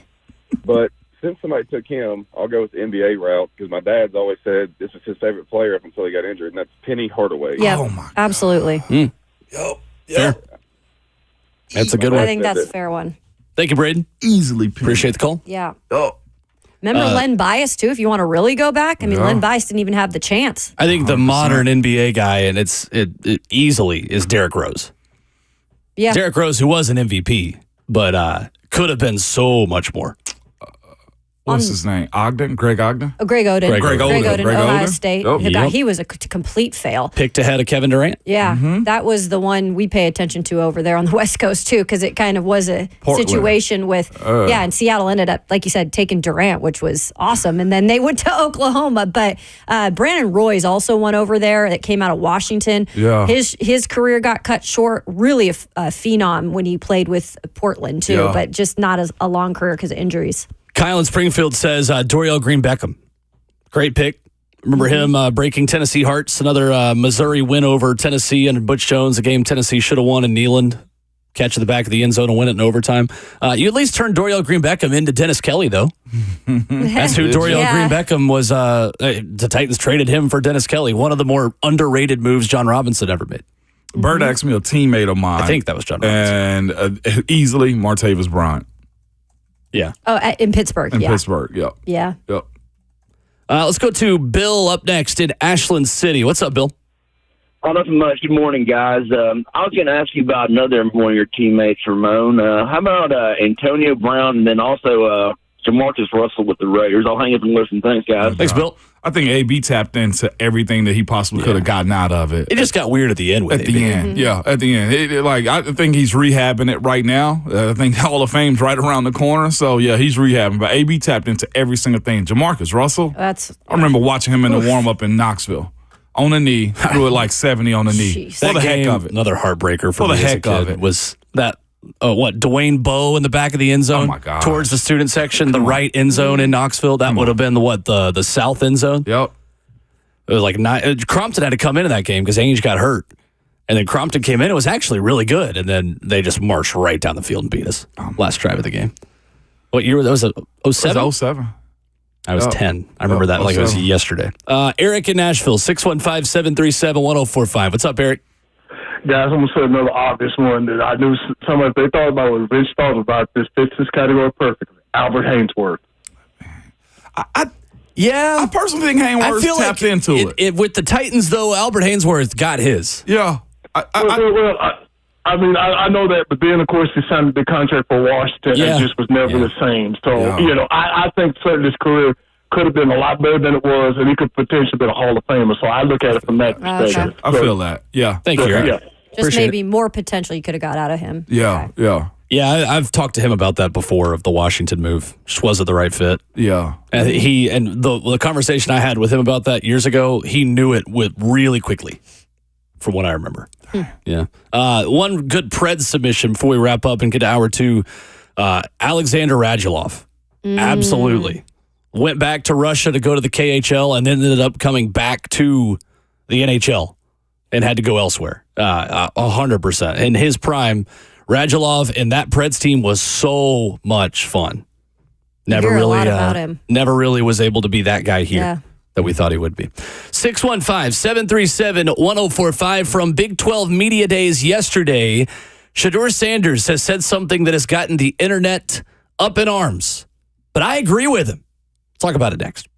But since somebody took him, I'll go with the NBA route because my dad's always said this was his favorite player up until he got injured, and that's Penny Hardaway. Yeah, Oh, my God. absolutely. Fair. That's a good I one. think that's a fair one. Thank you, Braden. Easily. Appreciate the call. Yeah. Oh. Remember Len Bias, too, if you want to really go back? I mean, Len Bias didn't even have the chance. I think the modern NBA guy, and it easily is Derrick Rose. Yeah. Derrick Rose, who was an MVP, but could have been so much more. What's his name? Ogden? Greg Ogden? Oh, Greg Oden. Greg Oden, Greg Ohio Oden? State. Oh, He was a complete fail. Picked ahead of Kevin Durant. Yeah, that was the one we pay attention to over there on the West Coast, too, because it kind of was a Portland. situation with, and Seattle ended up, like you said, taking Durant, which was awesome. And then they went to Oklahoma. But Brandon Roy's also one over there that came out of Washington. Yeah. His career got cut short. Really a phenom when he played with Portland, too, Yeah. but just not a long career because of injuries. Kyle in Springfield says Dorial Green Beckham. Great pick. Remember him breaking Tennessee hearts. Another Missouri win over Tennessee under Butch Jones, a game Tennessee should have won in Neyland. Catch at the back of the end zone and win it in overtime. You at least turned Dorial Green Beckham into Dennis Kelly, though. That's who Dorial Yeah. Green Beckham was. The Titans traded him for Dennis Kelly. One of the more underrated moves John Robinson ever made. Bird asked me a teammate of mine. I think that was John Robinson. And easily Martavis Bryant Yeah. Oh, in Pittsburgh. in yeah. Pittsburgh. Yep. Yeah. Yep. Let's go to Bill up next in Ashland City. What's up, Bill? Oh, nothing much. Good morning, guys. I was going to ask you about another one of your teammates, Ramon. How about Antonio Brown and then also Jamarcus Russell with the Raiders? I'll hang up and listen. Thanks, guys. Thanks, Bill. I think AB tapped into everything that he possibly could have gotten out of it. It just got weird at the end with At the end, yeah, at the end. I think he's rehabbing it right now. I think Hall of Fame's right around the corner. So, yeah, he's rehabbing. But AB tapped into every single thing. Jamarcus Russell, I remember watching him in the warm-up in Knoxville. On the knee, threw it like 70 on the knee. Jeez. For the heck of it. Another heartbreaker for the me as a heck of kid it. was that, Dwayne Bowe in the back of the end zone Oh, my gosh. towards the student section, the right end zone in Knoxville. That would have been the south end zone. Yep. It was like Crompton had to come into that game because Ainge got hurt. And then Crompton came in. It was actually really good. And then they just marched right down the field and beat us. Last drive of the game. What year was that? Was it 07? It was 07. I was 10. I remember that like it was yesterday. Eric in Nashville, 615-737-1045. What's up, Eric? Guys, I'm going to say another obvious one that I knew somebody, if they thought about what Rich thought about this, fits this category perfectly. Albert Hainsworth. I personally think Haynesworth tapped into it. With the Titans, though, Albert Hainsworth got his. Yeah. I mean, I know that, but then, of course, he signed a big contract for Washington and just was never the same. So, I think certainly his career could have been a lot better than it was, and he could potentially be a Hall of Famer. So I look at it from that perspective. I feel that. Yeah. Thank you, Eric. Yeah. Just maybe more potential you could have got out of him. Yeah. Okay. Yeah. Yeah, I've talked to him about that before of the Washington move. Just wasn't the right fit. Yeah. And the conversation I had with him about that years ago, he knew it really quickly, from what I remember. Yeah. One good Preds submission before we wrap up and get to hour two. Alexander Radulov. Absolutely. Went back to Russia to go to the KHL and then ended up coming back to the NHL and had to go elsewhere. 100%. In his prime, Radulov and that Preds team was so much fun. Never hear a really lot about him. Never really was able to be that guy here. Yeah. That we thought he would be. 615-737-1045 from Big 12 Media Days yesterday. Shedeur Sanders has said something that has gotten the internet up in arms. But I agree with him. Let's talk about it next.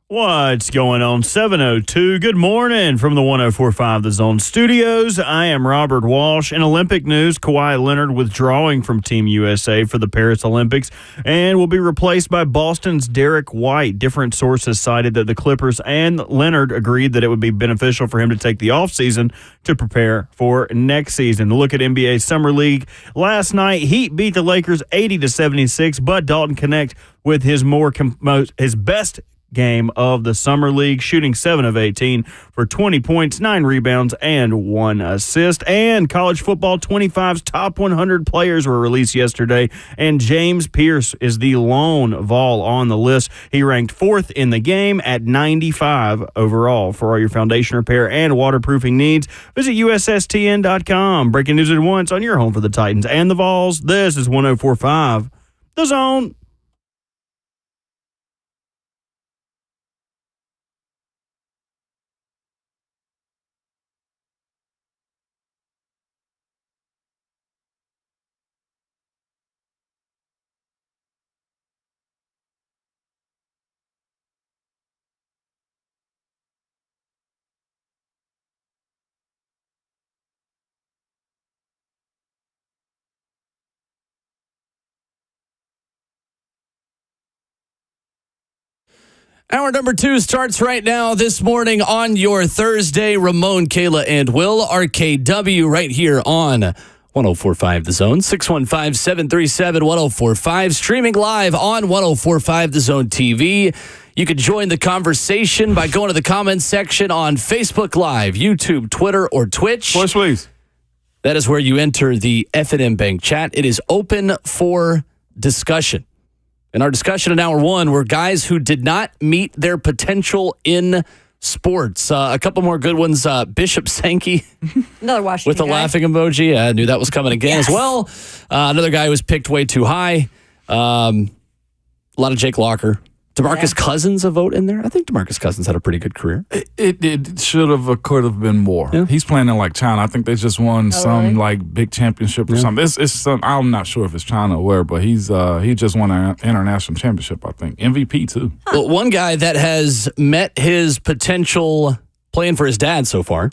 What's going on? 7:02. Good morning from the 104.5 The Zone Studios. I am Robert Walsh. In Olympic news, Kawhi Leonard withdrawing from Team USA for the Paris Olympics and will be replaced by Boston's Derek White. Different sources cited that the Clippers and Leonard agreed that it would be beneficial for him to take the offseason to prepare for next season. Look at NBA Summer League. Last night, Heat beat the Lakers 80-76. Bud Dalton connect with his best game of the Summer League, shooting 7 of 18 for 20 points, 9 rebounds, and 1 assist. And college football 25's top 100 players were released yesterday, and James Pierce is the lone Vol on the list. He ranked 4th in the game at 95 overall. For all your foundation repair and waterproofing needs, visit USSTN.com. Breaking news at once on your home for the Titans and the Vols. This is 104.5 The Zone. Hour number 2 starts right now this morning on your Thursday. Ramon, Kayla, and Will, RKW, right here on 104.5 The Zone, 615-737-1045, streaming live on 104.5 The Zone TV. You can join the conversation by going to the comments section on Facebook Live, YouTube, Twitter, or Twitch. Please. That is where you enter the F&M Bank chat. It is open for discussion. In our discussion in hour 1 were guys who did not meet their potential in sports. A couple more good ones. Bishop Sankey. Another Washington with a guy. laughing emoji. I knew that was coming again as well. Another guy who was picked way too high. A lot of Jake Locker. DeMarcus Cousins a vote in there? I think DeMarcus Cousins had a pretty good career. It should have, could have been more. Yeah. He's playing in like China. I think they just won some really? like big championship or something. It's some. I'm not sure if it's China or where, but he just won an international championship. I think MVP too. Well, one guy that has met his potential playing for his dad so far,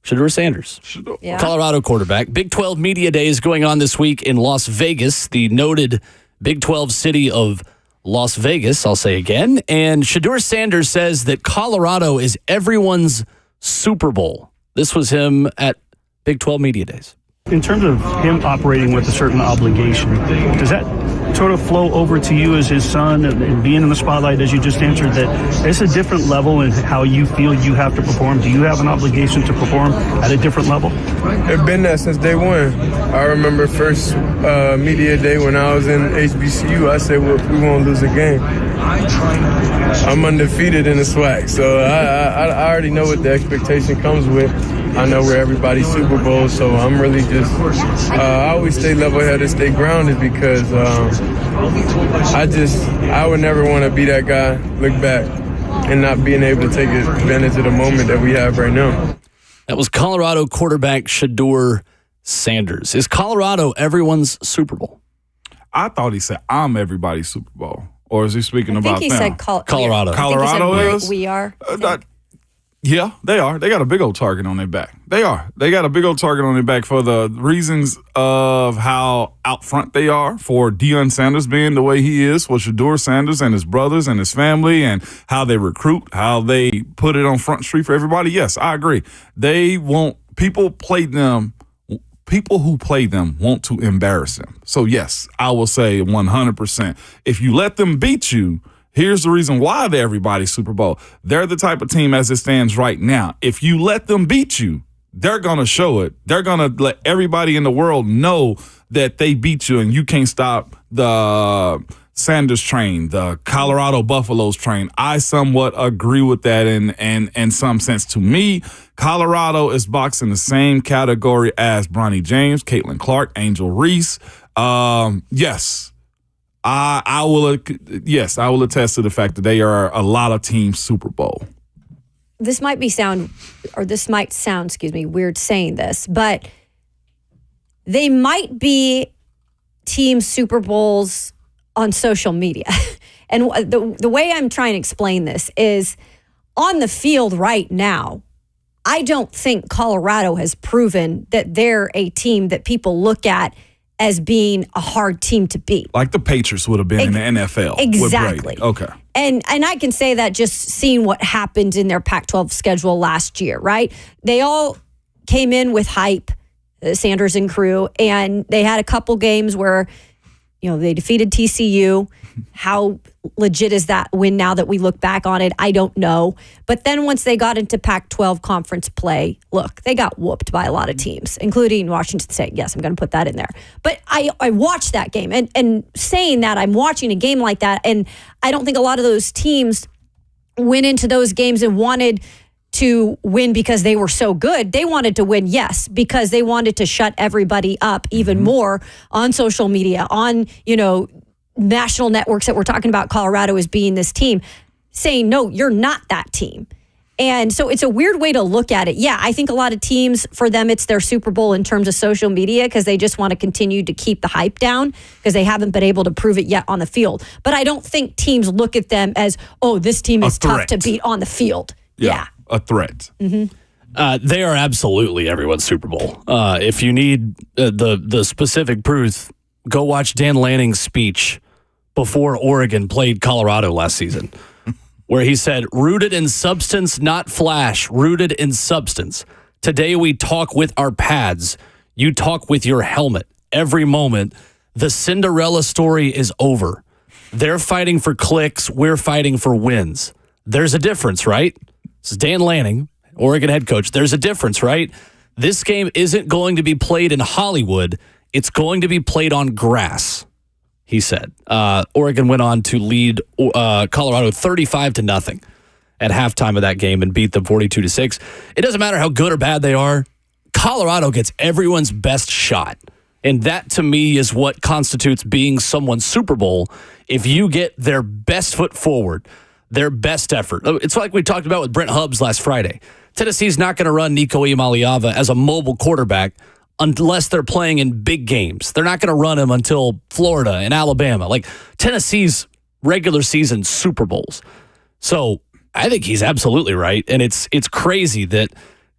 Shedeur Sanders. Yeah. Colorado quarterback. Big 12 Media Days going on this week in Las Vegas, the noted Big 12 city of Las Vegas, I'll say again. And Shedeur Sanders says that Colorado is everyone's Super Bowl. This was him at Big 12 Media Days. In terms of him operating with a certain obligation, does that sort of flow over to you as his son and being in the spotlight, as you just answered, that it's a different level in how you feel you have to perform? Do you have an obligation to perform at a different level? It's been that since day one. I remember first media day when I was in HBCU, I said, well, we won't lose a game. I'm undefeated in the SWAC, so I already know what the expectation comes with. I know where everybody's Super Bowl, so I'm really just, I always stay level-headed, stay grounded, because I would never want to be that guy, look back, and not being able to take advantage of the moment that we have right now. That was Colorado quarterback Shedeur Sanders. Is Colorado everyone's Super Bowl? I thought he said, I'm everybody's Super Bowl. Or is he speaking about them? I think he said Colorado. Colorado is? We are. Yeah, they are. They got a big old target on their back. They are. They got a big old target on their back for the reasons of how out front they are, for Deion Sanders being the way he is, for Shedeur Sanders and his brothers and his family, and how they recruit, how they put it on Front Street for everybody. Yes, I agree. They want people who play them want to embarrass them. So, yes, I will say 100%. If you let them beat you, here's the reason why they're everybody's Super Bowl. They're the type of team as it stands right now. If you let them beat you, they're going to show it. They're going to let everybody in the world know that they beat you and you can't stop the Sanders train, the Colorado Buffaloes train. I somewhat agree with that in some sense. To me, Colorado is boxed in the same category as Bronny James, Caitlin Clark, Angel Reese. Yes. I will attest to the fact that they are a lot of teams Super Bowl. This might sound weird saying this, but they might be team Super Bowls on social media. And the way I'm trying to explain this is on the field right now, I don't think Colorado has proven that they're a team that people look at as being a hard team to beat. Like the Patriots would have been in the NFL. Exactly. With Brady. Okay. And I can say that just seeing what happened in their Pac-12 schedule last year, right? They all came in with hype, Sanders and crew, and they had a couple games where, they defeated TCU. How legit is that win now that we look back on it? I don't know. But then once they got into Pac-12 conference play, look, they got whooped by a lot of teams, including Washington State. Yes, I'm going to put that in there. But I watched that game, and saying that I'm watching a game like that, and I don't think a lot of those teams went into those games and wanted to win because they were so good. They wanted to win, yes, because they wanted to shut everybody up even more on social media, on, national networks that we're talking about Colorado as being this team, saying, no, you're not that team. And so it's a weird way to look at it. Yeah, I think a lot of teams, for them, it's their Super Bowl in terms of social media because they just want to continue to keep the hype down because they haven't been able to prove it yet on the field. But I don't think teams look at them as, oh, this team is tough to beat on the field. Yeah. A threat. They are absolutely everyone's Super Bowl. If you need the specific proof, go watch Dan Lanning's speech before Oregon played Colorado last season, where he said, rooted in substance, not flash, rooted in substance. Today we talk with our pads. You talk with your helmet. Every moment, the Cinderella story is over. They're fighting for clicks. We're fighting for wins. There's a difference, right? This is Dan Lanning, Oregon head coach. There's a difference, right? This game isn't going to be played in Hollywood. It's going to be played on grass, he said. Oregon went on to lead Colorado 35-0 at halftime of that game and beat them 42-6. It doesn't matter how good or bad they are. Colorado gets everyone's best shot. And that, to me, is what constitutes being someone's Super Bowl. If you get their best foot forward, their best effort. It's like we talked about with Brent Hubbs last Friday. Tennessee's not going to run Nico Iamaleava as a mobile quarterback unless they're playing in big games. They're not going to run him until Florida and Alabama. Like Tennessee's regular season Super Bowls. So I think he's absolutely right. And it's crazy that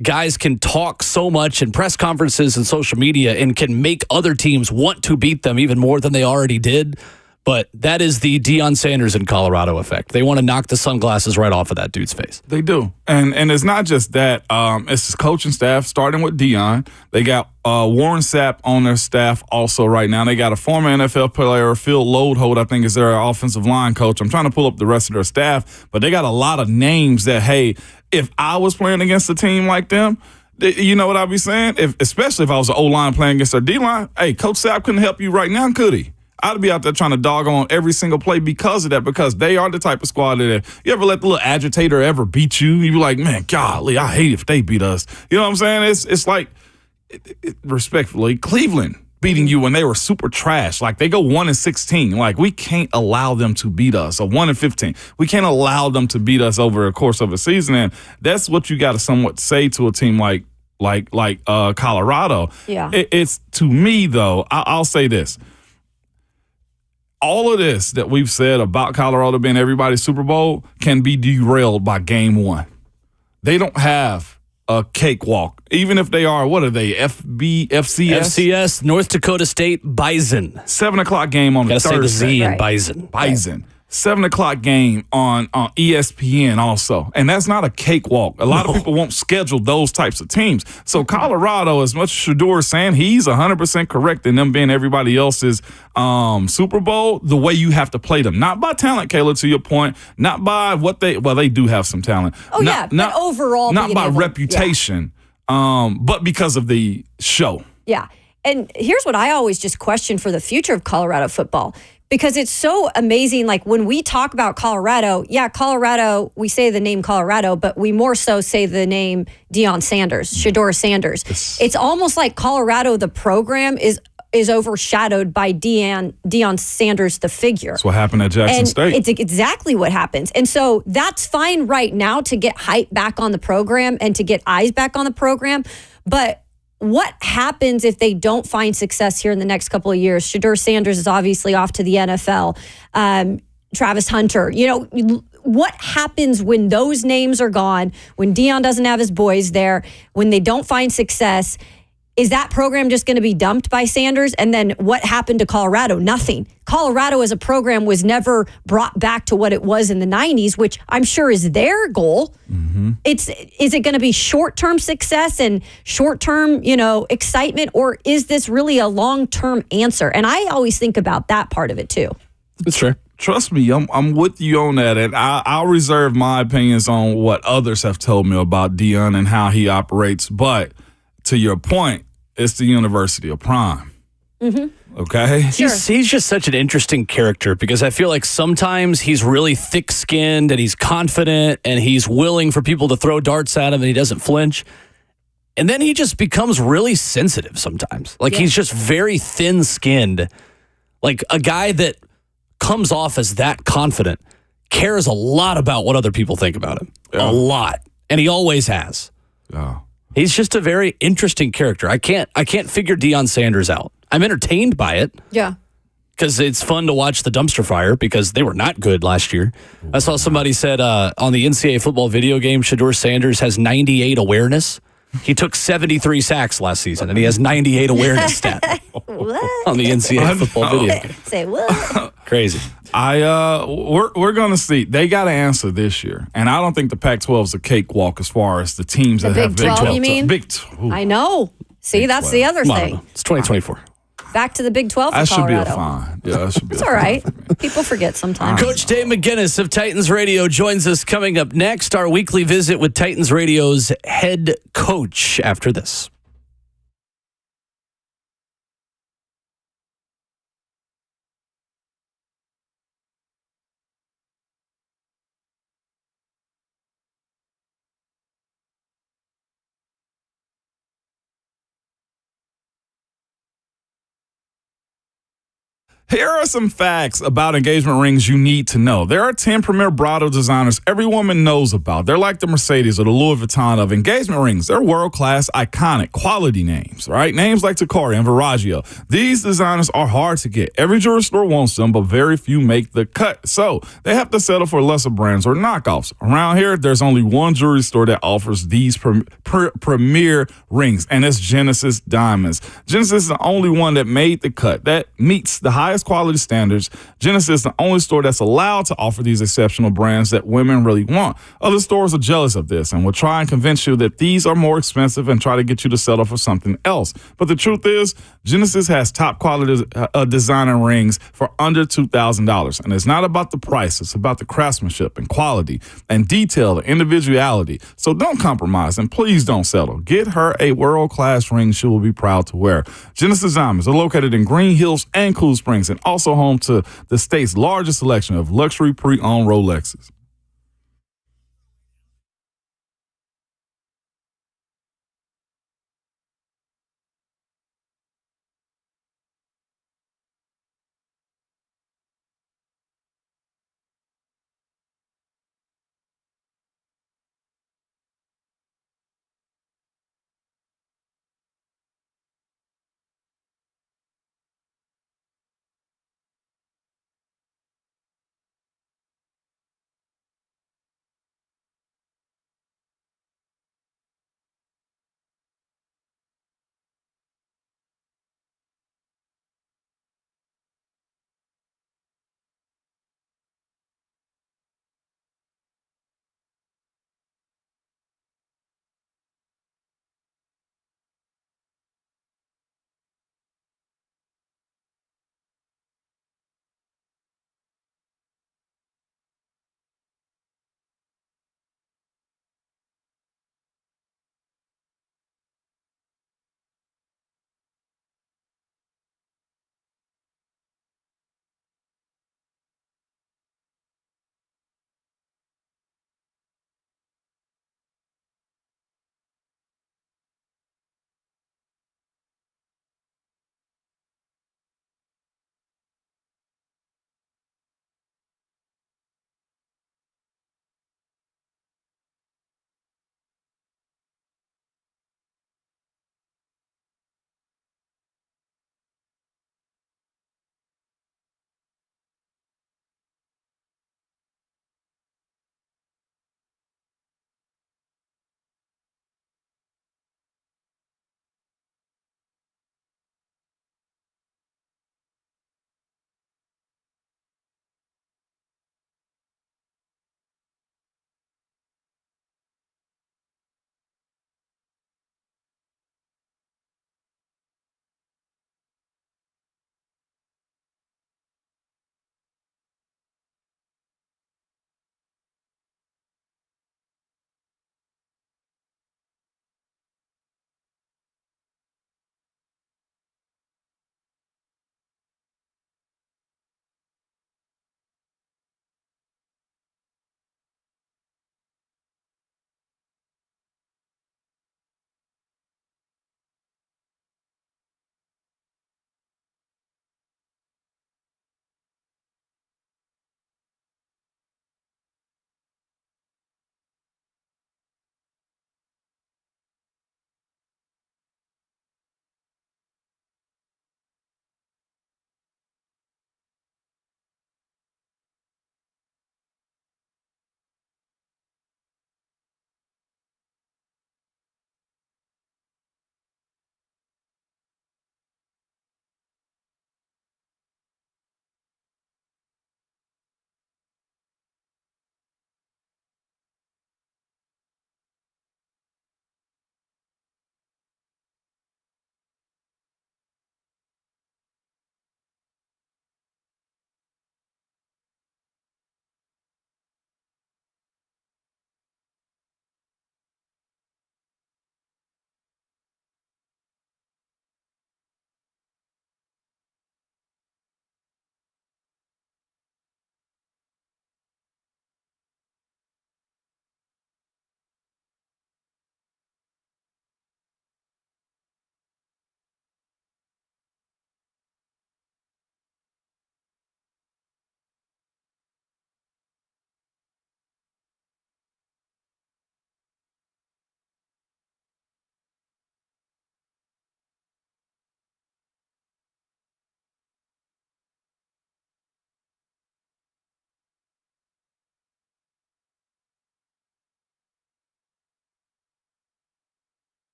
guys can talk so much in press conferences and social media and can make other teams want to beat them even more than they already did. But that is the Deion Sanders in Colorado effect. They want to knock the sunglasses right off of that dude's face. They do. And it's not just that. It's his coaching staff, starting with Deion. They got Warren Sapp on their staff also right now. They got a former NFL player, Phil Lodeholt, I think is their offensive line coach. I'm trying to pull up the rest of their staff. But they got a lot of names that, hey, if I was playing against a team like them, you know what I'd be saying? Especially if I was an O-line playing against their D-line, hey, Coach Sapp couldn't help you right now, could he? I'd be out there trying to dog on every single play because of that, because they are the type of squad that you ever let the little agitator ever beat you, you be like, man, golly, I hate if they beat us. You know what I'm saying? It's like, respectfully, Cleveland beating you when they were super trash. Like, they go 1-16. Like, we can't allow them to beat us. Or 1-15. We can't allow them to beat us over the course of a season. And that's what you got to somewhat say to a team like Colorado. Yeah. It's to me, though, I'll say this. All of this that we've said about Colorado being everybody's Super Bowl can be derailed by game one. They don't have a cakewalk. Even if they are, what are they, FCS? FCS, North Dakota State, Bison. 7 o'clock game on Thursday. Gotta say the Z in Bison. Bison. 7 o'clock game on ESPN also. And that's not a cakewalk. A lot of people won't schedule those types of teams. So Colorado, as much as Shedeur is saying, he's 100% correct in them being everybody else's Super Bowl, the way you have to play them. Not by talent, Kayla, to your point. Not by what they do have some talent. Oh, but overall. Not by reputation, but because of the show. Yeah. And here's what I always just question for the future of Colorado football. Because it's so amazing, like when we talk about Colorado, Colorado, we say the name Colorado, but we more so say the name Deion Sanders, Shedeur Sanders. It's almost like Colorado, the program, is overshadowed by Deion Sanders, the figure. That's what happened at Jackson State. It's exactly what happens. And so that's fine right now to get hype back on the program and to get eyes back on the program. But what happens if they don't find success here in the next couple of years? Shedeur Sanders is obviously off to the NFL. Travis Hunter. What happens when those names are gone, when Deion doesn't have his boys there, when they don't find success? Is that program just going to be dumped by Sanders? And then what happened to Colorado? Nothing. Colorado as a program was never brought back to what it was in the 90s, which I'm sure is their goal. Mm-hmm. Is it going to be short-term success and short-term, excitement, or is this really a long-term answer? And I always think about that part of it too. That's true. Trust me, I'm with you on that, and I'll reserve my opinions on what others have told me about Deion and how he operates. But to your point, it's the University of Prime. Mm-hmm. Okay? Sure. He's just such an interesting character because I feel like sometimes he's really thick-skinned and he's confident and he's willing for people to throw darts at him and he doesn't flinch. And then he just becomes really sensitive sometimes. He's just very thin-skinned. Like a guy that comes off as that confident cares a lot about what other people think about him. Yeah. A lot. And he always has. Yeah. He's just a very interesting character. I can't figure Deion Sanders out. I'm entertained by it. Yeah. Because it's fun to watch the dumpster fire because they were not good last year. I saw somebody said on the NCAA football video game, Shedeur Sanders has 98 awareness. He took 73 sacks last season, and he has 98 awareness stat on the NCAA football video game. Say what? Crazy. We're going to see. They got to answer this year, and I don't think the Pac-12 is a cakewalk as far as the teams that have Big 12. You mean? I know. See, that's the other thing. It's 2024. Back to the Big 12 for that Colorado. Should be a fine. Yeah, that should be. It's all right. People forget sometimes. Coach Dave McGinnis of Titans Radio joins us coming up next. Our weekly visit with Titans Radio's head coach after this. Here are some facts about engagement rings you need to know. There are 10 premier bridal designers every woman knows about. They're like the Mercedes or the Louis Vuitton of engagement rings. They're world-class, iconic, quality names, right? Names like Tacori and Verragio. These designers are hard to get. Every jewelry store wants them, but very few make the cut. So they have to settle for lesser brands or knockoffs. Around here, there's only one jewelry store that offers these premier rings, and it's Genesis Diamonds. Genesis is the only one that made the cut, that meets the highest quality standards. Genesis is the only store that's allowed to offer these exceptional brands that women really want. Other stores are jealous of this and will try and convince you that these are more expensive and try to get you to settle for something else. But the truth is, Genesis has top quality designer rings for under $2,000. And it's not about the price. It's about the craftsmanship and quality and detail and individuality. So don't compromise and please don't settle. Get her a world-class ring she will be proud to wear. Genesis Diamonds are located in Green Hills and Cool Springs and also home to the state's largest selection of luxury pre-owned Rolexes.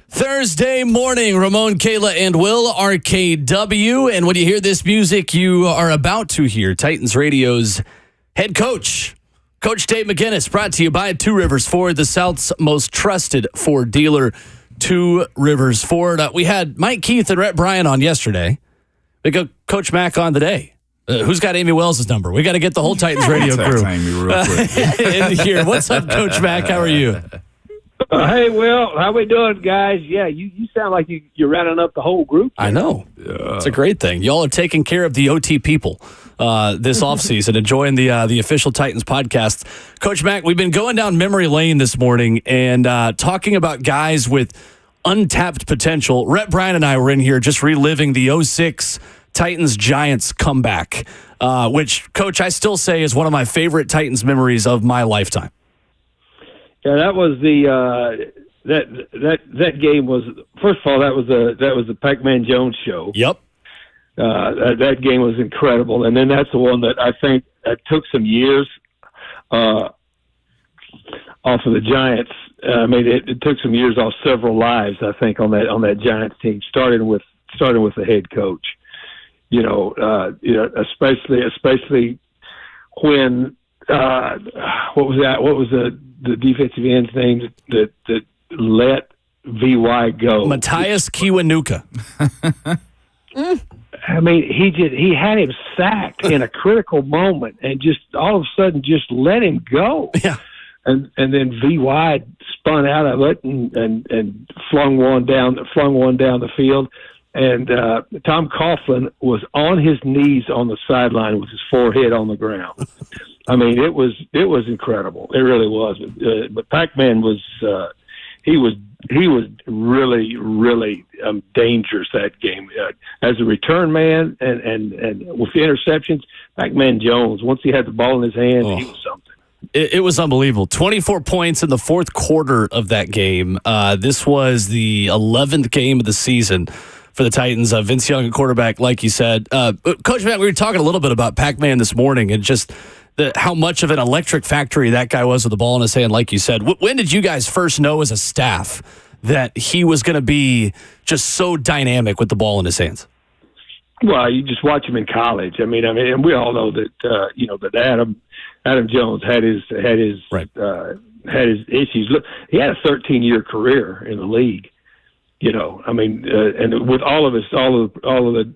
Thursday morning, Ramon, Kayla, and Will, RKW. And when you hear this music, you are about to hear Titans Radio's head coach, Coach Dave McGinnis, brought to you by Two Rivers Ford, the South's most trusted Ford dealer, Two Rivers Ford. We had Mike Keith and Rhett Bryan on yesterday. We got Coach Mack on today. Who's got Amy Wells' number? We got to get the whole Titans Radio crew Amy real quick. in here. What's up, Coach Mack? How are you? Hey, Will, how we doing, guys? Yeah, you sound like you're rounding up the whole group. I know. It's a great thing. Y'all are taking care of the OT people this offseason, enjoying the official Titans podcast. Coach Mack, we've been going down memory lane this morning and talking about guys with untapped potential. Rhett Bryan and I were in here just reliving the 06 Titans-Giants comeback, which, Coach, I still say is one of my favorite Titans memories of my lifetime. Yeah, that was that game was, first of all, that was the Pac-Man Jones show. Yep. That game was incredible, and then that's the one that I think took some years off of the Giants. I mean, it took some years off several lives, I think, on that Giants team, starting with the head coach. Especially when what was that? What was the defensive end's name that let VY go? Matthias Kiwanuka. I mean, he had him sacked in a critical moment, and just all of a sudden just let him go. Yeah. And then VY spun out of it and flung one down the field. And Tom Coughlin was on his knees on the sideline with his forehead on the ground. I mean, it was incredible. It really was. But Pac-Man was he was really, really dangerous that game as a return man and with the interceptions. Pac-Man Jones, once he had the ball in his hand, he was something. It was unbelievable. 24 points in the fourth quarter of that game. This was the 11th game of the season for the Titans. Vince Young, a quarterback, like you said. Coach Matt, we were talking a little bit about Pac-Man this morning and just how much of an electric factory that guy was with the ball in his hand, like you said. When did you guys first know as a staff that he was going to be just so dynamic with the ball in his hands? Well, you just watch him in college. I mean, and we all know that that Adam Jones had his issues. Look, he had a 13-year career in the league. I mean, and with all of the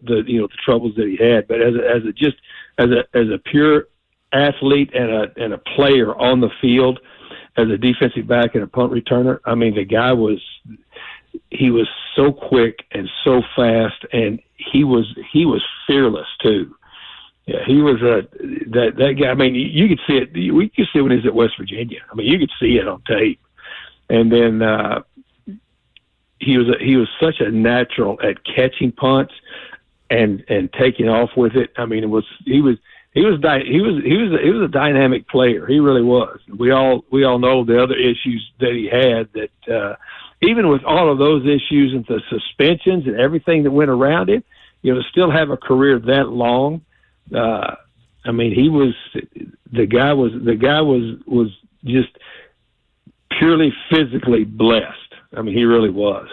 the troubles that he had, but as a pure athlete and a player on the field, as a defensive back and a punt returner, I mean, the guy was so quick and so fast, and he was fearless too. Yeah, he was that guy. I mean, you could see it. We could see it when he was at West Virginia. I mean, you could see it on tape. And then he was such a natural at catching punts and taking off with it. I mean, he was a dynamic player. He really was. We all know the other issues that he had. That even with all of those issues and the suspensions and everything that went around it, to still have a career that long. I mean, the guy was just purely physically blessed. I mean, he really was.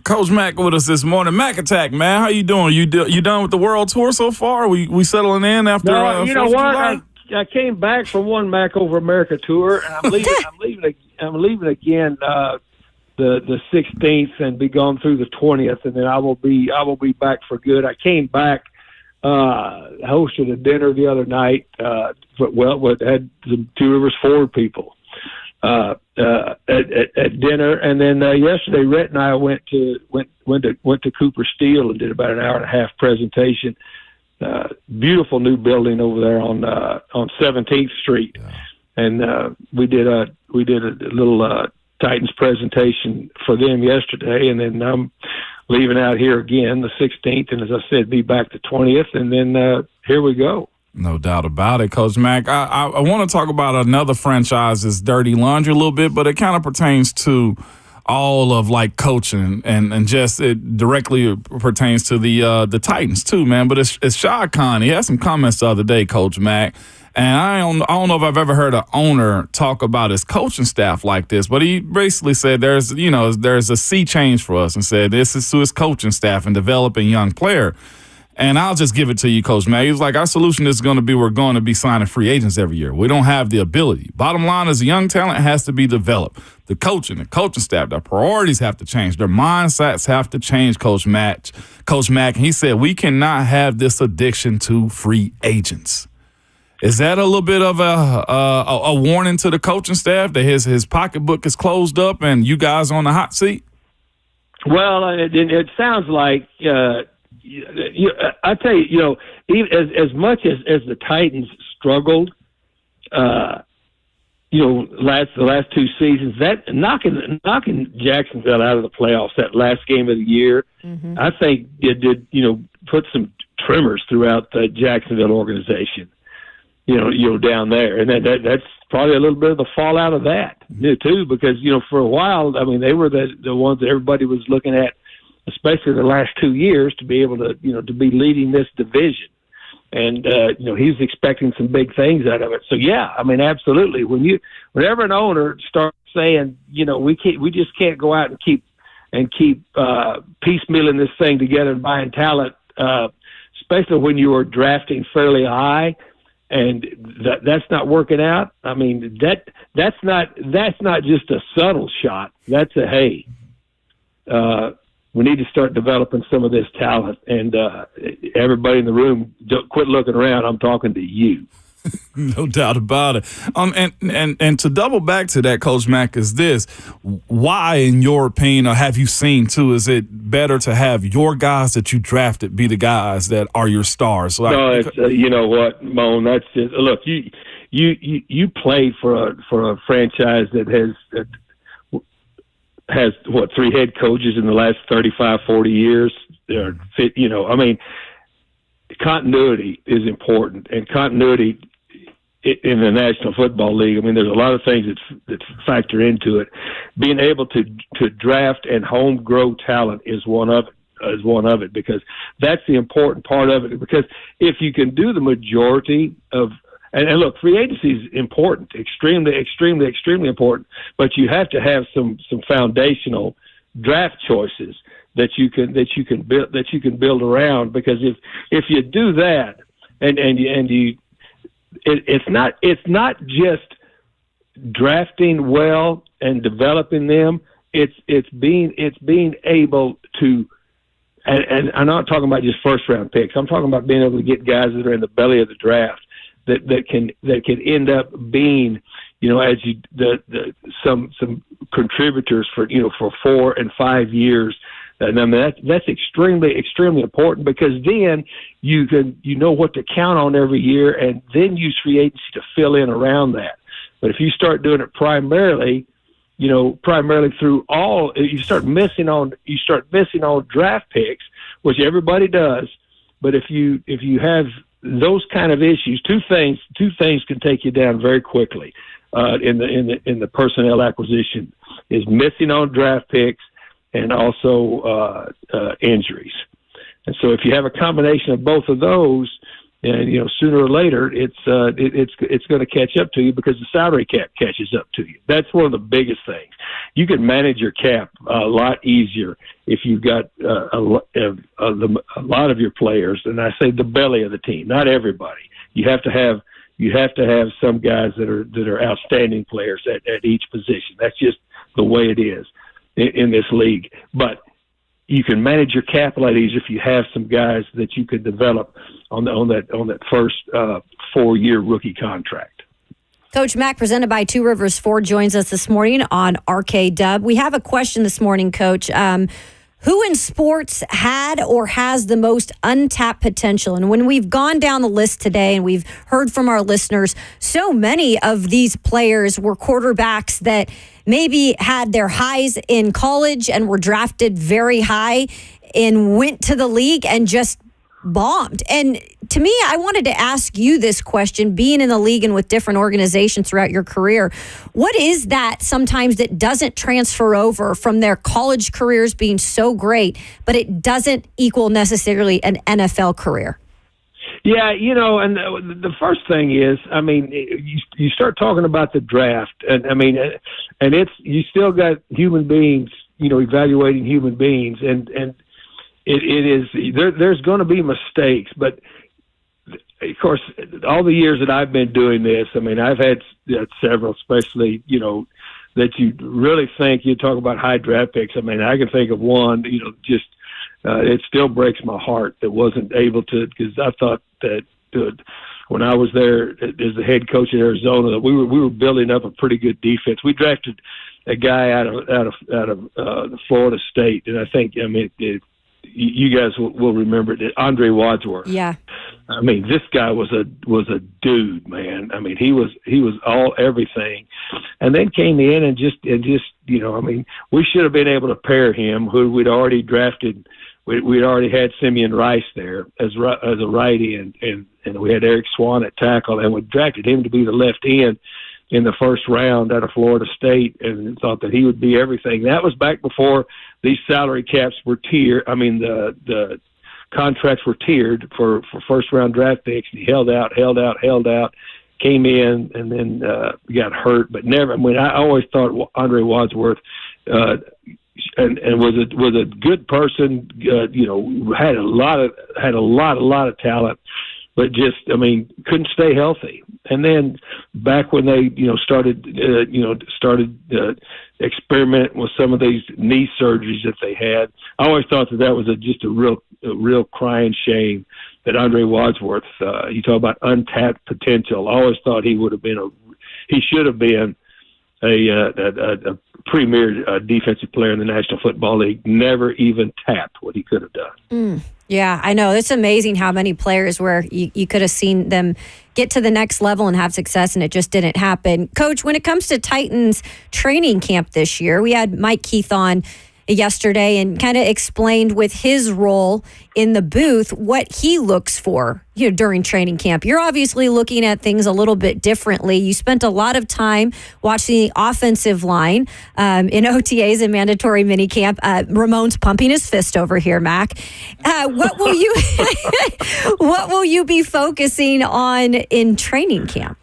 Coach Mack with us this morning. Mac Attack, man, how you doing? You done with the world tour so far? We settling in after? No, you know what? I came back from one Mac Over America tour, and I'm leaving again the 16th and be gone through the 20th, and then I will be back for good. I came back. Hosted a dinner the other night. Had some Two Rivers Ford people at dinner, and then yesterday, Rhett and I went to Cooper Steel and did about an hour and a half presentation. Beautiful new building over there on 17th Street, and we did a little Titans presentation for them yesterday, and then I'm leaving out here again the 16th, and as I said, be back the 20th, and then here we go. No doubt about it, Coach Mack. I want to talk about another franchise's dirty laundry a little bit, but it kind of pertains to all of like coaching and just it directly pertains to the Titans too, man. But it's Shad Khan. He had some comments the other day, Coach Mack. And I don't know if I've ever heard an owner talk about his coaching staff like this, but he basically said there's a sea change for us and said this is to his coaching staff and developing young player. And I'll just give it to you, Coach Mack. He was like, our solution is going to be we're going to be signing free agents every year. We don't have the ability. Bottom line is young talent has to be developed. The coaching staff, their priorities have to change. Their mindsets have to change, Coach Mack. And he said we cannot have this addiction to free agents. Is that a little bit of a warning to the coaching staff that his pocketbook is closed up and you guys on the hot seat? Well, it sounds like I tell you, even as much as the Titans struggled, the last two seasons, that knocking Jacksonville out of the playoffs, that last game of the year, I think it did put some tremors throughout the Jacksonville organization. Down there, and that's probably a little bit of the fallout of that too, because for a while, I mean, they were the ones that everybody was looking at, especially the last 2 years, to be able to to be leading this division, and he's expecting some big things out of it. So yeah, I mean, absolutely. Whenever an owner starts saying we just can't go out and keep piecemealing this thing together and buying talent, especially when you are drafting fairly high. And that's not working out. I mean, that's not just a subtle shot. That's a hey. We need to start developing some of this talent. And everybody in the room, don't quit looking around. I'm talking to you. No doubt about it. And to double back to that, Coach Mack, is this: why, in your opinion, or have you seen too, is it better to have your guys that you drafted be the guys that are your stars? So no, it's you know what, Moan. That's just look. You played for a franchise that has what, 3 head coaches in the last 35, 40 years. I mean, continuity is important, and continuity in the National Football League. I mean, there's a lot of things that factor into it. Being able to draft and home grow talent is one of it, because that's the important part of it. Because if you can do the majority of, and look, free agency is important, extremely, extremely, extremely important, but you have to have some foundational draft choices that you can build around, because if you do that it's not just drafting well and developing them, it's being able to, and I'm not talking about just first round picks. I'm talking about being able to get guys that are in the belly of the draft that can end up being some contributors for 4 and 5 years. And I mean, that's extremely, extremely important, because then you know what to count on every year, and then use free agency to fill in around that. But if you start doing it primarily through you start missing on draft picks, which everybody does. But if you have those kind of issues, two things can take you down very quickly in the personnel acquisition: is missing on draft picks, and also injuries. And so if you have a combination of both of those, and sooner or later it's going to catch up to you, because the salary cap catches up to you. That's one of the biggest things. You can manage your cap a lot easier if you've got a lot of your players, and I say the belly of the team, not everybody. You have to have some guys that are outstanding players at each position. That's just the way it is in this league. But you can manage your cap a lot easier if you have some guys that you could develop on that first 4-year rookie contract. Coach Mack, presented by Two Rivers Ford, joins us this morning on RKW. We have a question this morning, Coach. Who in sports had or has the most untapped potential? And when we've gone down the list today and we've heard from our listeners, so many of these players were quarterbacks that maybe had their highs in college and were drafted very high and went to the league and just bombed. And to me, I wanted to ask you this question, being in the league and with different organizations throughout your career. What is that sometimes that doesn't transfer over from their college careers being so great, but it doesn't equal necessarily an NFL career? Yeah, and the first thing is, I mean, you start talking about the draft, and I mean, and you still got human beings, evaluating human beings, and it is there's going to be mistakes, but of course, all the years that I've been doing this, I mean, I've had several, especially that you really think you talk about high draft picks. I mean, I can think of one, just. It still breaks my heart that wasn't able to, because I thought that when I was there as the head coach at Arizona, that we were building up a pretty good defense. We drafted a guy out of Florida State, and I think you guys will remember it, Andre Wadsworth. Yeah. I mean, this guy was a dude, man. I mean, he was all everything, and then came in and just I mean, we should have been able to pair him, who we'd already drafted. We'd already had Simeon Rice there as a right end, and we had Eric Swan at tackle, and we drafted him to be the left end in the first round out of Florida State, and thought that he would be everything. That was back before these salary caps were tiered. I mean, the contracts were tiered for first round draft picks, and he held out, came in, and then got hurt, but never. I mean, I always thought Andre Wadsworth and was a good person. Had a lot of talent, but just, I mean, couldn't stay healthy. And then back when they started experimenting with some of these knee surgeries that they had, I always thought that was just a real crying shame that Andre Wadsworth. You talk about untapped potential. I always thought he should have been a premier defensive player in the National Football League. Never even tapped what he could have done. Yeah, I know. It's amazing how many players where you could have seen them get to the next level and have success, and it just didn't happen. Coach, when it comes to Titans training camp this year, we had Mike Keith on yesterday and kind of explained with his role in the booth what he looks for during training camp. You're obviously looking at things a little bit differently. You spent a lot of time watching the offensive line in OTAs and mandatory minicamp. Ramon's pumping his fist over here, Mac. What will you be focusing on in training camp?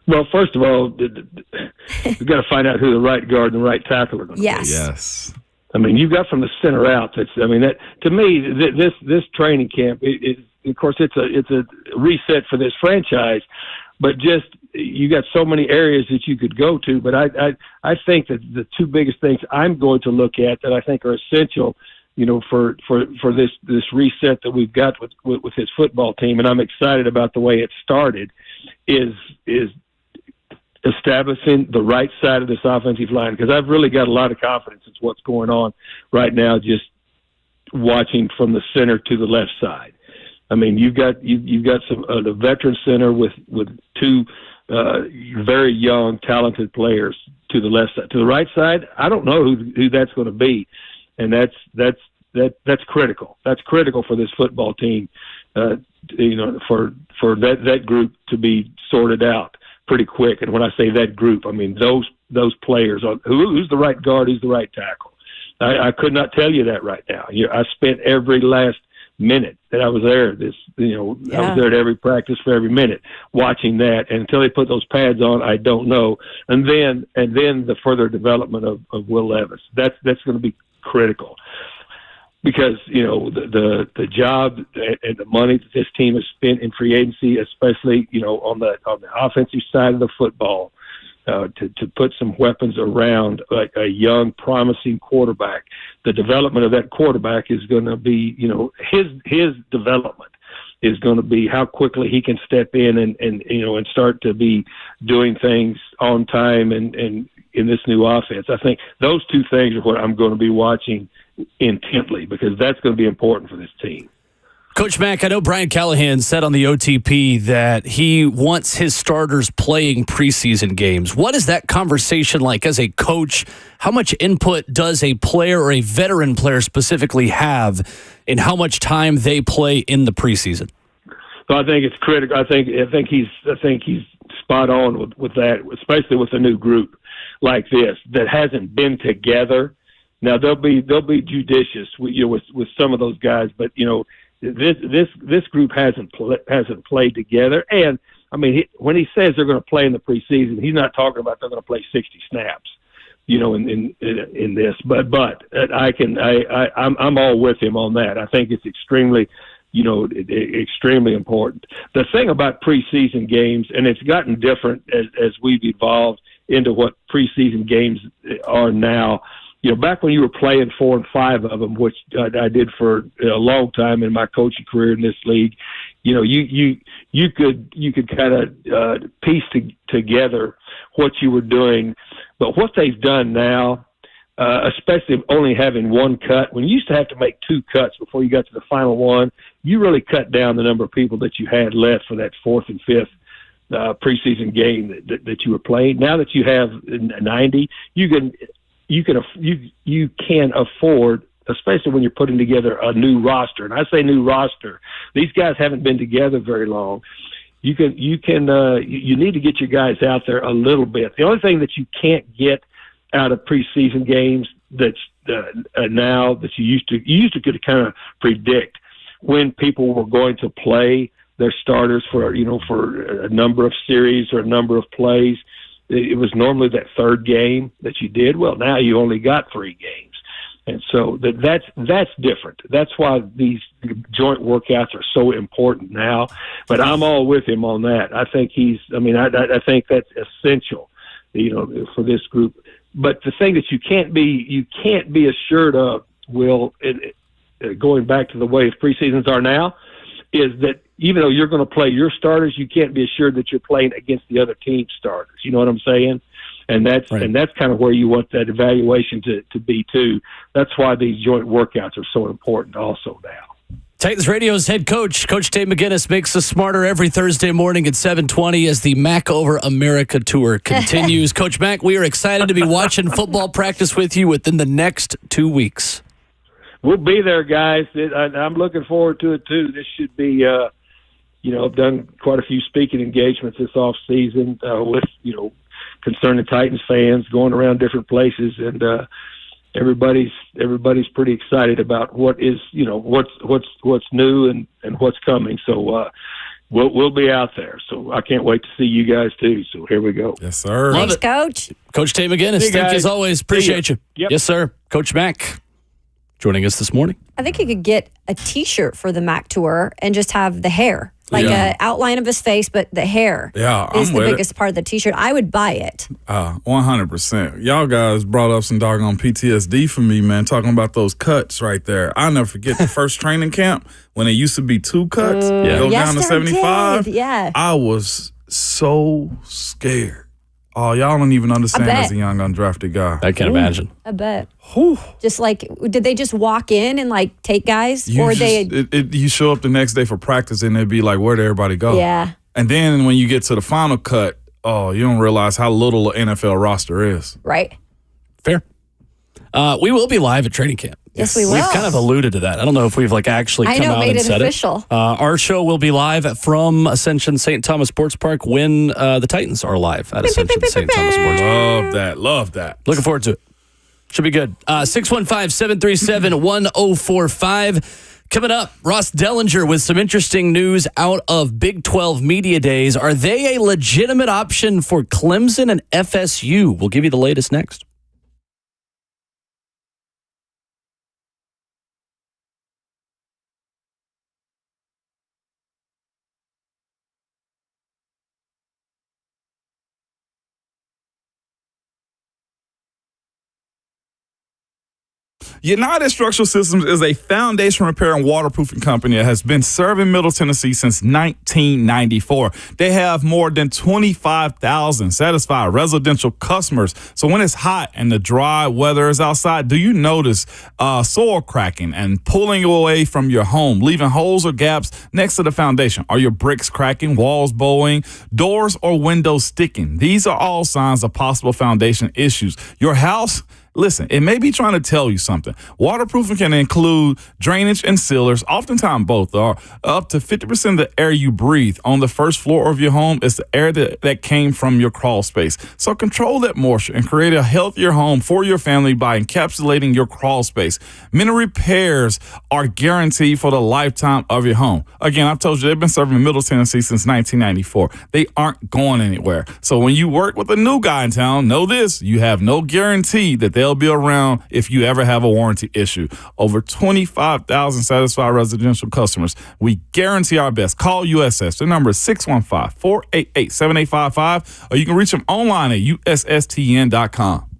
Well, first of all, we've got to find out who the right guard and the right tackle are going to be. Yes. I mean, you've got from the center out. That to me, this training camp, of course, it's a reset for this franchise, but just you got so many areas that you could go to. But I think that the two biggest things I'm going to look at that I think are essential, for this reset that we've got with his football team, and I'm excited about the way it started, is establishing the right side of this offensive line, because I've really got a lot of confidence in what's going on right now, just watching from the center to the left side. I mean, you've got the veteran center with two very young, talented players to the left side. To the right side, I don't know who that's going to be, and that's critical. That's critical for this football team, for that group to be sorted out pretty quick. And when I say that group, I mean those players. Who's the right guard? Who's the right tackle? I could not tell you that right now. I spent every last minute that I was there. I was there at every practice for every minute watching that. And until they put those pads on, I don't know. And then the further development of Will Levis. That's going to be critical. Because the job and the money that this team has spent in free agency, especially on the offensive side of the football, to put some weapons around a young, promising quarterback. The development of that quarterback is going to be, his development is going to be how quickly he can step in and start to be doing things on time and in this new offense. I think those two things are what I'm going to be watching intently, because that's going to be important for this team. Coach Mack, I know Brian Callahan said on the OTP that he wants his starters playing preseason games. What is that conversation like as a coach? How much input does a player or a veteran player specifically have in how much time they play in the preseason? So I think it's critical. I think he's spot on with that, especially with a new group like this that hasn't been together. Now they'll be judicious with some of those guys, but this group hasn't played together. And I mean, when he says they're going to play in the preseason, he's not talking about they're going to play 60 snaps, in this. But I'm all with him on that. I think it's extremely important. The thing about preseason games, and it's gotten different as we've evolved into what preseason games are now. Back when you were playing 4 and 5 of them, which I did for a long time in my coaching career in this league, you could kind of piece together what you were doing. But what they've done now, especially only having one cut, when you used to have to make 2 cuts before you got to the final one, you really cut down the number of people that you had left for that 4th and 5th preseason game that you were playing. Now that you have 90, you can afford, especially when you're putting together a new roster. And I say new roster, these guys haven't been together very long. You need to get your guys out there a little bit. The only thing that you can't get out of preseason games that's now that you used to could kind of predict when people were going to play their starters for a number of series or a number of plays. It was normally that 3rd game that you did. Well, now you only got 3 games. And so that's different. That's why these joint workouts are so important now. But I'm all with him on that. I think I think that's essential, for this group. But the thing that you can't be assured of, Will, going back to the way preseasons are now, is that even though you're going to play your starters, you can't be assured that you're playing against the other team's starters. You know what I'm saying? And that's right. And that's kind of where you want that evaluation to be too. That's why these joint workouts are so important also now. Titans Radio's head coach, Coach Dave McGinnis, makes us smarter every Thursday morning at 7:20 as the Mac Over America Tour continues. Coach Mac, we are excited to be watching football practice with you within the next 2 weeks. We'll be there, guys. I'm looking forward to it too. This should be, I've done quite a few speaking engagements this off season with, concerning Titans fans, going around different places, and everybody's pretty excited about what is, what's new and what's coming. So we'll be out there. So I can't wait to see you guys too. So here we go. Yes, sir. Thanks, Coach. Coach Dave McGinnis, thank you as always. Appreciate you. Yep. Yes, sir. Coach Mac joining us this morning. I think he could get a T-shirt for the Mac Tour and just have the hair, like an outline of his face, but the hair is the biggest part of the T-shirt. I would buy it. 100%. Y'all guys brought up some doggone PTSD for me, man, talking about those cuts right there. I'll never forget the first training camp when it used to be 2 cuts, go down to 75. Yeah. I was so scared. Oh, y'all don't even understand as a young undrafted guy. I can imagine. I bet. Just like, did they just walk in and like take guys, you show up the next day for practice and they'd be like, where'd everybody go? Yeah. And then when you get to the final cut, you don't realize how little an NFL roster is. Right. Fair. We will be live at training camp. Yes, we will. We've kind of alluded to that. I don't know if we've actually come out and said official. it. Our show will be live from Ascension St. Thomas Sports Park when the Titans are live at Ascension St. Thomas Sports Park. Love that. Looking forward to it. Should be good. 615-737-1045. Coming up, Ross Dellinger with some interesting news out of Big 12 Media Days. Are they a legitimate option for Clemson and FSU? We'll give you the latest next. United Structural Systems is a foundation repair and waterproofing company that has been serving Middle Tennessee since 1994. They have more than 25,000 satisfied residential customers. So when it's hot and the dry weather is outside, do you notice soil cracking and pulling away from your home, leaving holes or gaps next to the foundation? Are your bricks cracking, walls bowing, doors or windows sticking? These are all signs of possible foundation issues. Your house, listen, it may be trying to tell you something. Waterproofing can include drainage and sealers. Oftentimes both are. Up to 50% of the air you breathe on the first floor of your home is the air that came from your crawl space. So control that moisture and create a healthier home for your family by encapsulating your crawl space. Many repairs are guaranteed for the lifetime of your home. Again, I've told you they've been serving Middle Tennessee since 1994. They aren't going anywhere. So when you work with a new guy in town, know this, you have no guarantee that they'll be around if you ever have a warranty issue. Over 25,000 satisfied residential customers. We guarantee our best. Call USS. The number is 615-488-7855, or you can reach them online at ussTN.com.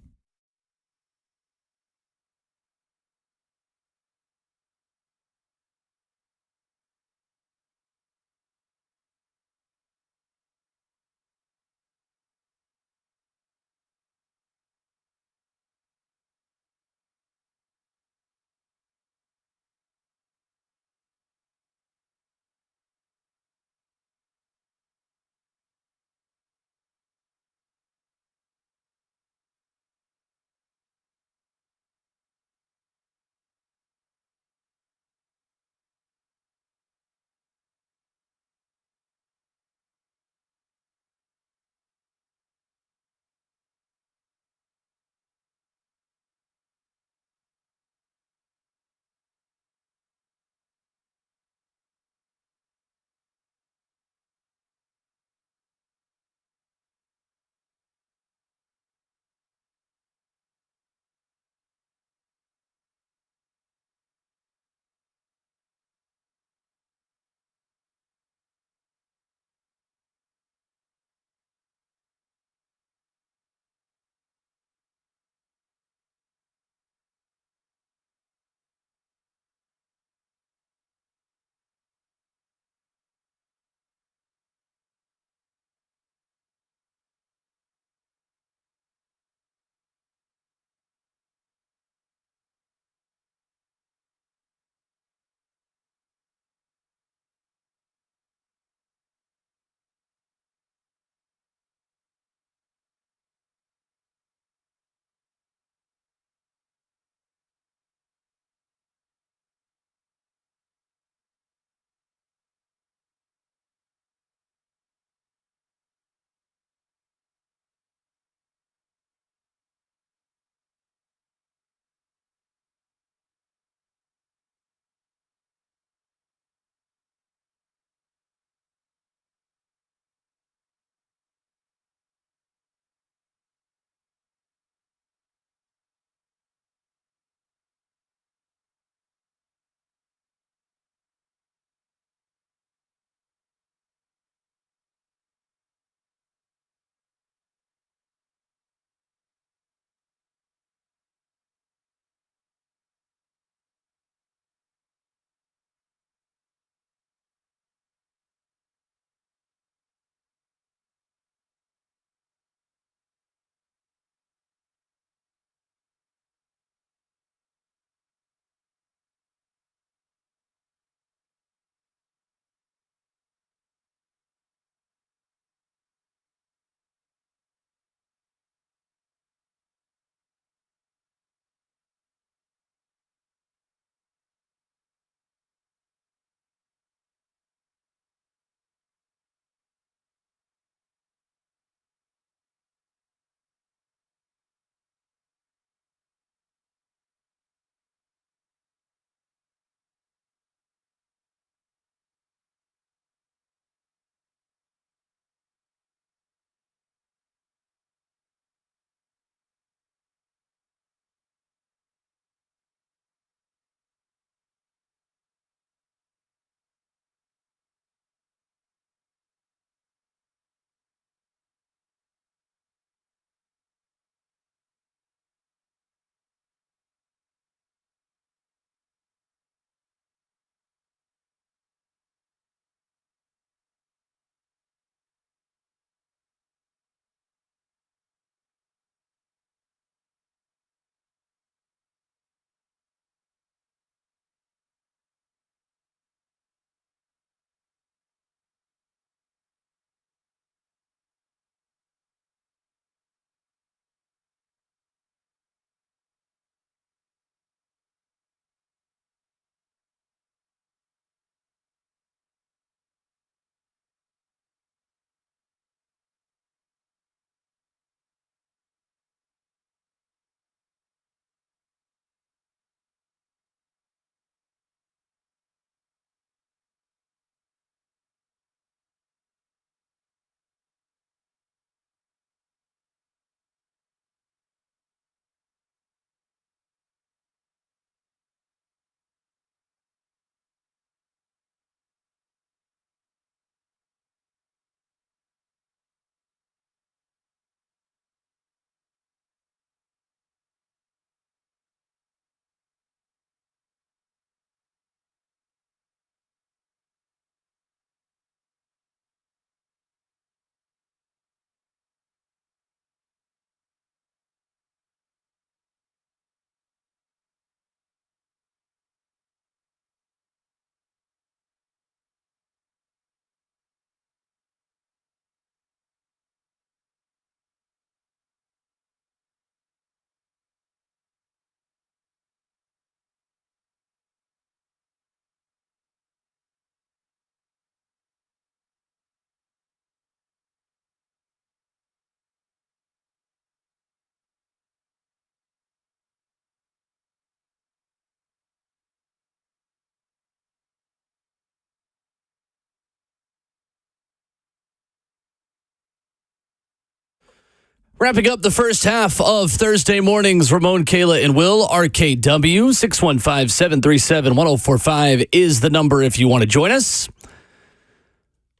Wrapping up the first half of Thursday mornings, Ramon, Kayla, and Will, RKW, 615-737-1045 is the number if you want to join us.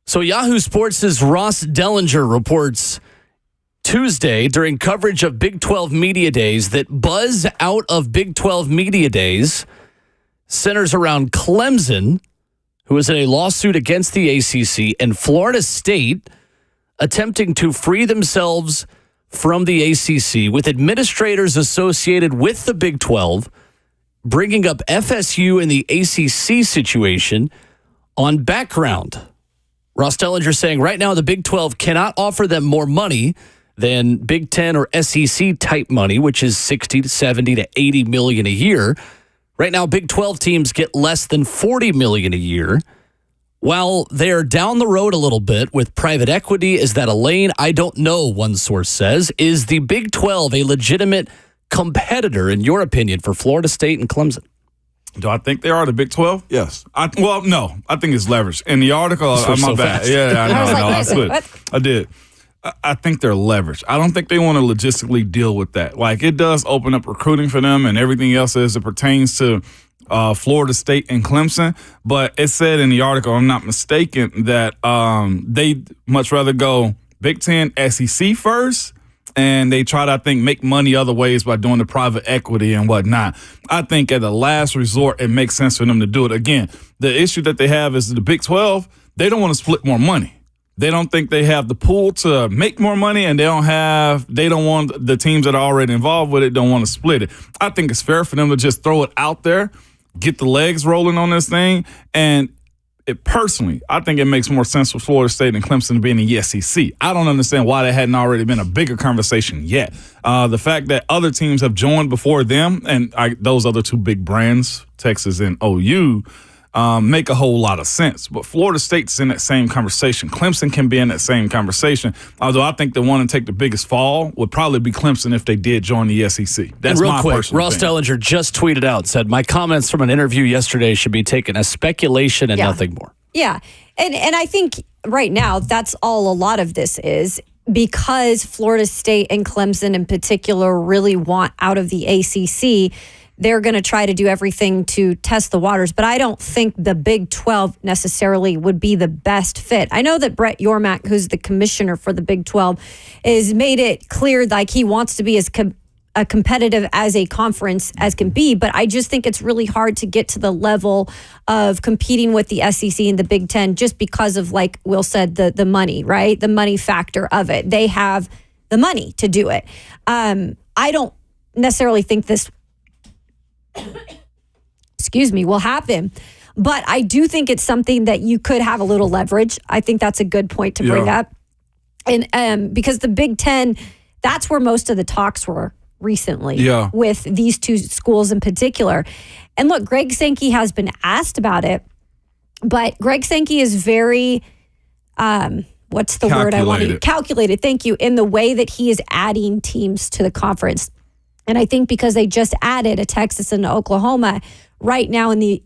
So Yahoo Sports' Ross Dellinger reports Tuesday during coverage of Big 12 Media Days that buzz out of Big 12 Media Days centers around Clemson, who is in a lawsuit against the ACC, and Florida State attempting to free themselves from the ACC, with administrators associated with the Big 12 bringing up FSU and the ACC situation on background. Ross Dellinger saying right now the Big 12 cannot offer them more money than Big 10 or SEC type money, which is 60 to 70 to 80 million a year. Right now, Big 12 teams get less than 40 million a year. While they're down the road a little bit with private equity, is that a lane? I don't know, one source says. Is the Big 12 a legitimate competitor, in your opinion, for Florida State and Clemson? Do I think they are the Big 12? Yes. No. I think it's leverage. In the article, my bad. Fast. Yeah, I know. What? I did. I think they're leveraged. I don't think they want to logistically deal with that. Like, it does open up recruiting for them and everything else as it pertains to Florida State and Clemson, but it said in the article, I'm not mistaken, that they much rather go Big Ten, SEC first, and they try to, I think, make money other ways by doing the private equity and whatnot. I think at the last resort, it makes sense for them to do it. Again, the issue that they have is the Big 12, they don't want to split more money. They don't think they have the pool to make more money, and they don't want the teams that are already involved with it don't want to split it. I think it's fair for them to just throw it out there, get the legs rolling on this thing, and personally, I think it makes more sense for Florida State and Clemson to be in the SEC. I don't understand why that hadn't already been a bigger conversation yet. The fact that other teams have joined before them, and those other two big brands, Texas and OU, make a whole lot of sense. But Florida State's in that same conversation. Clemson can be in that same conversation. Although I think the one to take the biggest fall would probably be Clemson if they did join the SEC. That's real my quick, personal Ross opinion. Dellinger just tweeted out, said, my comments from an interview yesterday should be taken as speculation and nothing more. Yeah. And I think right now that's all a lot of this is, because Florida State and Clemson in particular really want out of the ACC. They're going to try to do everything to test the waters, but I don't think the Big 12 necessarily would be the best fit. I know that Brett Yormark, who's the commissioner for the Big 12, has made it clear like he wants to be as competitive as a conference as can be, but I just think it's really hard to get to the level of competing with the SEC and the Big 10 just because of, like Will said, the money, right? The money factor of it. They have the money to do it. I don't necessarily think this will happen. But I do think it's something that you could have a little leverage. I think that's a good point to bring up. And because the Big Ten, that's where most of the talks were recently with these two schools in particular. And look, Greg Sankey has been asked about it, but Greg Sankey is very, what's the word I want to use? Calculated, thank you, in the way that he is adding teams to the conference. And I think because they just added a Texas and Oklahoma, right now in the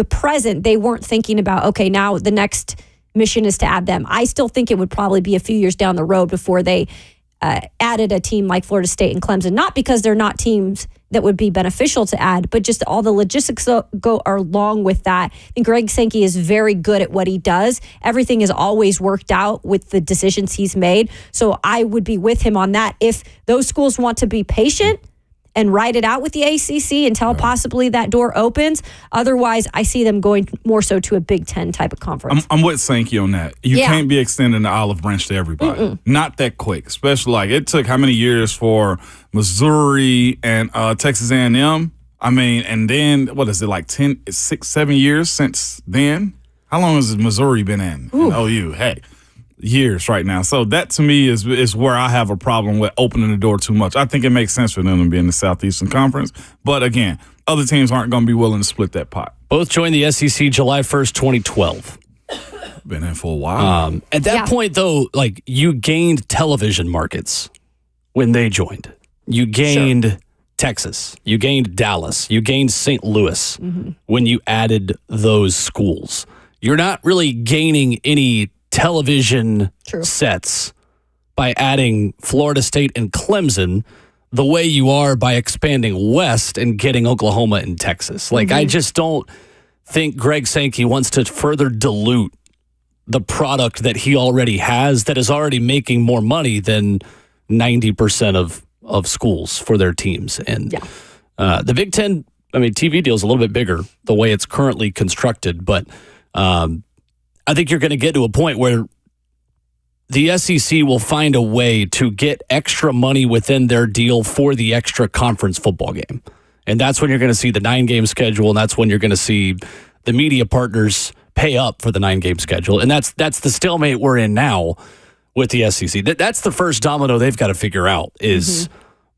present, they weren't thinking about, okay, now the next mission is to add them. I still think it would probably be a few years down the road before they added a team like Florida State and Clemson, not because they're not teams that would be beneficial to add, but just all the logistics go along with that. I think Greg Sankey is very good at what he does. Everything is always worked out with the decisions he's made. So I would be with him on that. If those schools want to be patient and ride it out with the ACC until possibly that door opens. Otherwise, I see them going more so to a Big Ten type of conference. I'm with Sankey on that. You can't be extending the olive branch to everybody. Not that quick, especially like it took how many years for Missouri and Texas A&M? I mean, and then what is it, like 6, 7 years since then? How long has Missouri been in OU? Hey. Years right now. So that to me is where I have a problem with opening the door too much. I think it makes sense for them to be in the Southeastern Conference. But again, other teams aren't going to be willing to split that pot. Both joined the SEC July 1st, 2012. Been in for a while. At that point, though, like you gained television markets when they joined. You gained Texas. You gained Dallas. You gained St. Louis when you added those schools. You're not really gaining any television sets by adding Florida State and Clemson the way you are by expanding west and getting Oklahoma and Texas. Like, I just don't think Greg Sankey wants to further dilute the product that he already has that is already making more money than 90% of schools for their teams. And the Big Ten, TV deal is a little bit bigger the way it's currently constructed, but I think you're going to get to a point where the SEC will find a way to get extra money within their deal for the extra conference football game. And that's when you're going to see the 9-game schedule, and that's when you're going to see the media partners pay up for the 9-game schedule. And that's the stalemate we're in now with the SEC. That's the first domino they've got to figure out is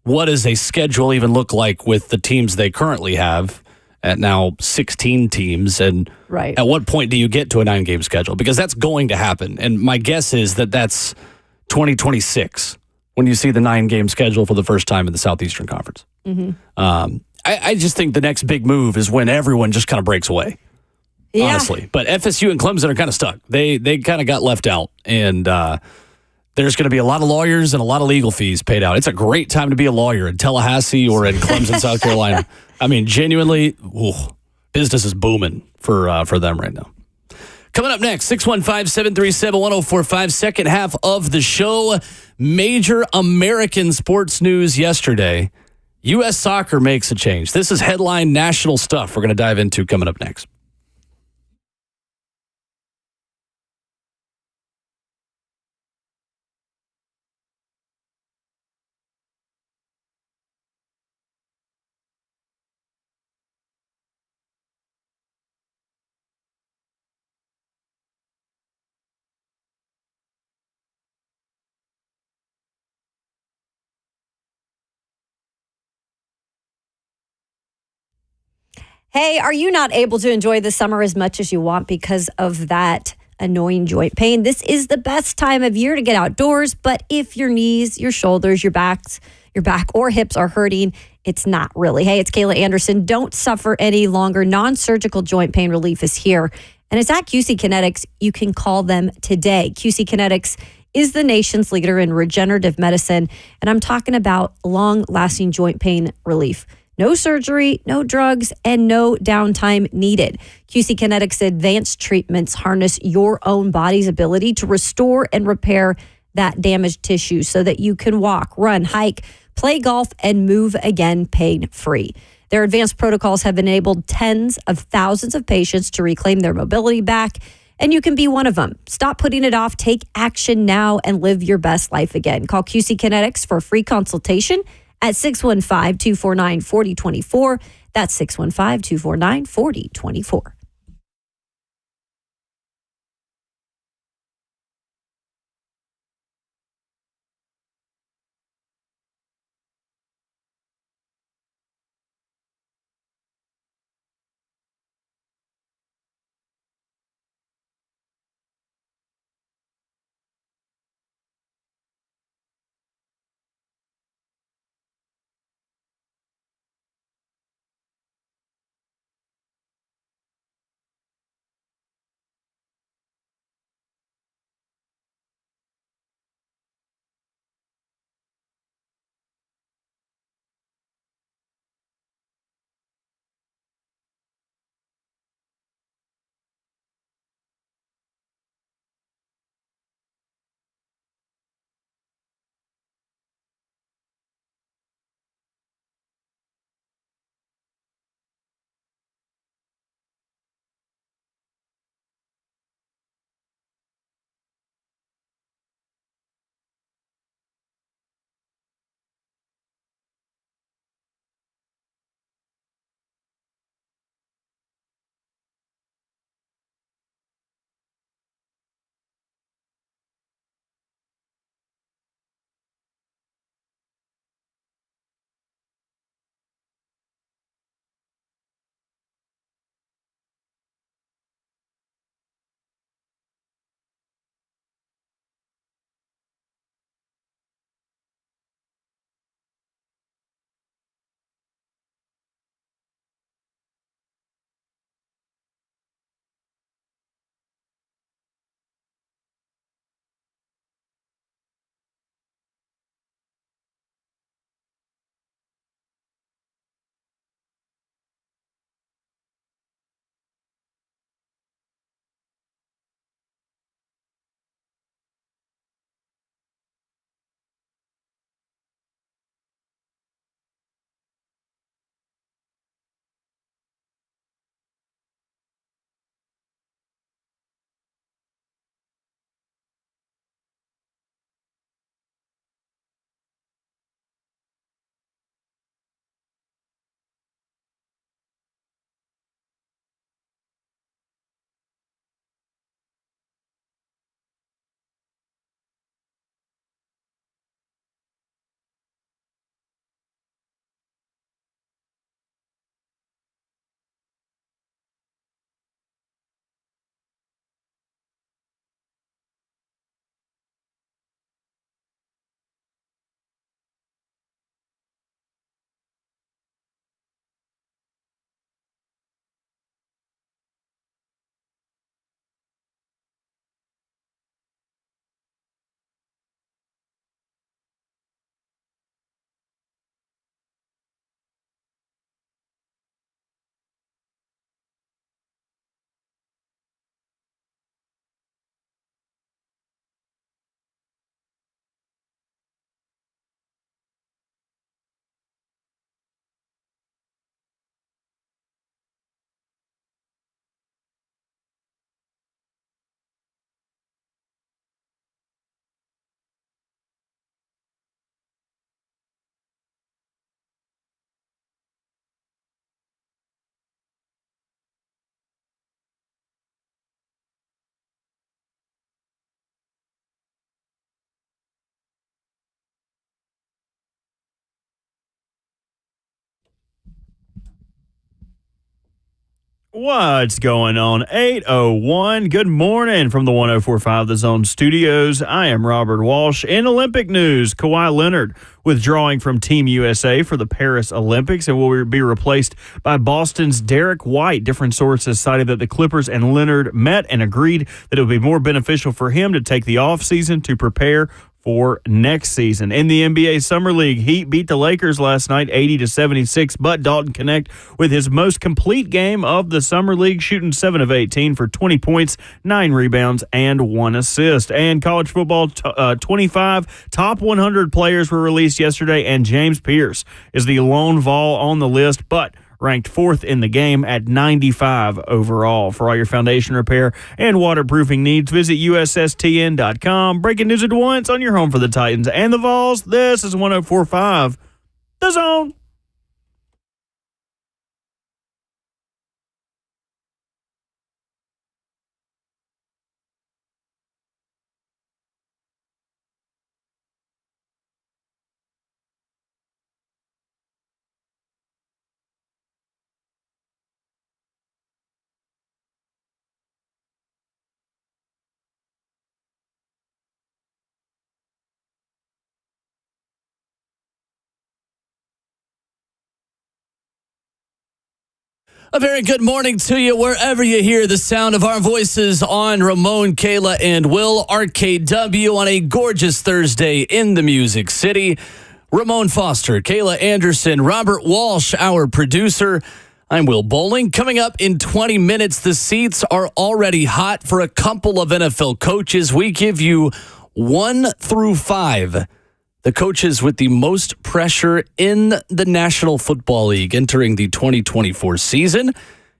what does a schedule even look like with the teams they currently have at now 16 teams, and at what point do you get to a 9-game schedule? Because that's going to happen. And my guess is that that's 2026 when you see the 9-game schedule for the first time in the Southeastern Conference. I just think the next big move is when everyone just kind of breaks away, honestly. But FSU and Clemson are kind of stuck. They kind of got left out, and there's going to be a lot of lawyers and a lot of legal fees paid out. It's a great time to be a lawyer in Tallahassee or in Clemson, South Carolina. Genuinely, business is booming for them right now. Coming up next, 615-737-1045, second half of the show. Major American sports news yesterday. U.S. soccer makes a change. This is headline national stuff we're going to dive into coming up next. Hey, are you not able to enjoy the summer as much as you want because of that annoying joint pain? This is the best time of year to get outdoors, but if your knees, your shoulders, your back or hips are hurting, it's not really. Hey, it's Kayla Anderson. Don't suffer any longer. Non-surgical joint pain relief is here, and it's at QC Kinetics. You can call them today. QC Kinetics is the nation's leader in regenerative medicine, and I'm talking about long-lasting joint pain relief. No surgery, no drugs, and no downtime needed. QC Kinetics advanced treatments harness your own body's ability to restore and repair that damaged tissue so that you can walk, run, hike, play golf, and move again pain-free. Their advanced protocols have enabled tens of thousands of patients to reclaim their mobility back, and you can be one of them. Stop putting it off. Take action now and live your best life again. Call QC Kinetics for a free consultation at 615-249-4024. That's 615-249-4024. What's going on? 8:01. Good morning from the 104.5 The Zone Studios. I am Robert Walsh. In Olympic news, Kawhi Leonard withdrawing from Team USA for the Paris Olympics and will be replaced by Boston's Derek White. Different sources cited that the Clippers and Leonard met and agreed that it would be more beneficial for him to take the offseason to prepare for next season. In the NBA Summer League, Heat beat the Lakers last night 80-76, but Dalton Connect with his most complete game of the Summer League, shooting 7 of 18 for 20 points, 9 rebounds, and 1 assist. And college football 25 top 100 players were released yesterday, and James Pierce is the lone Vol on the list, but ranked 4th in the game at 95 overall. For all your foundation repair and waterproofing needs, visit USSTN.com. Breaking news at once on your home for the Titans and the Vols. This is 104.5 The Zone. A very good morning to you wherever you hear the sound of our voices on Ramon, Kayla, and Will. RKW on a gorgeous Thursday in the Music City. Ramon Foster, Kayla Anderson, Robert Walsh, our producer. I'm Will Bowling. Coming up in 20 minutes, the seats are already hot for a couple of NFL coaches. We give you 1 through 5. The coaches with the most pressure in the National Football League entering the 2024 season.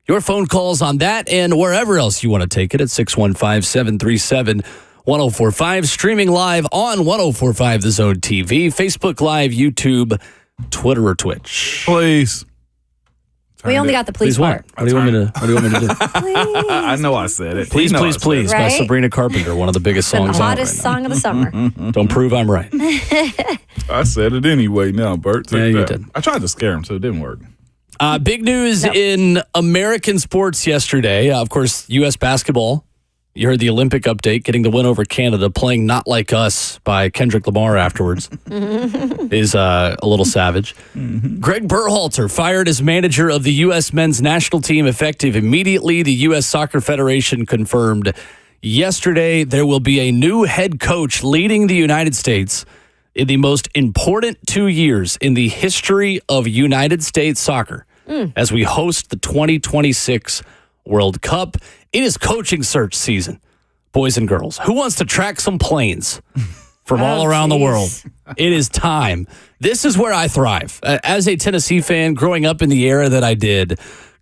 Your phone calls on that and wherever else you want to take it at 615-737-1045. Streaming live on 1045 The Zone TV, Facebook Live, YouTube, Twitter, or Twitch. Please. We only got the please part. What do you want me to do? Please. I know I said it. Please, please, please. By Right? Sabrina Carpenter, one of the biggest The songs out hottest right now. song of the summer. Don't prove I'm right. I said it anyway now, Bert. Take Yeah, you that. did. I tried to scare him, so it didn't work. Big news in American sports yesterday. Of course, U.S. basketball. You heard the Olympic update, getting the win over Canada, playing Not Like Us by Kendrick Lamar afterwards is a little savage. Greg Berhalter fired as manager of the U.S. men's national team effective immediately. The U.S. Soccer Federation confirmed yesterday there will be a new head coach leading the United States in the most important 2 years in the history of United States soccer as we host the 2026 World Cup. It is coaching search season, boys and girls. Who wants to track some planes from all around the world? It is time. This is where I thrive. As a Tennessee fan, growing up in the era that I did,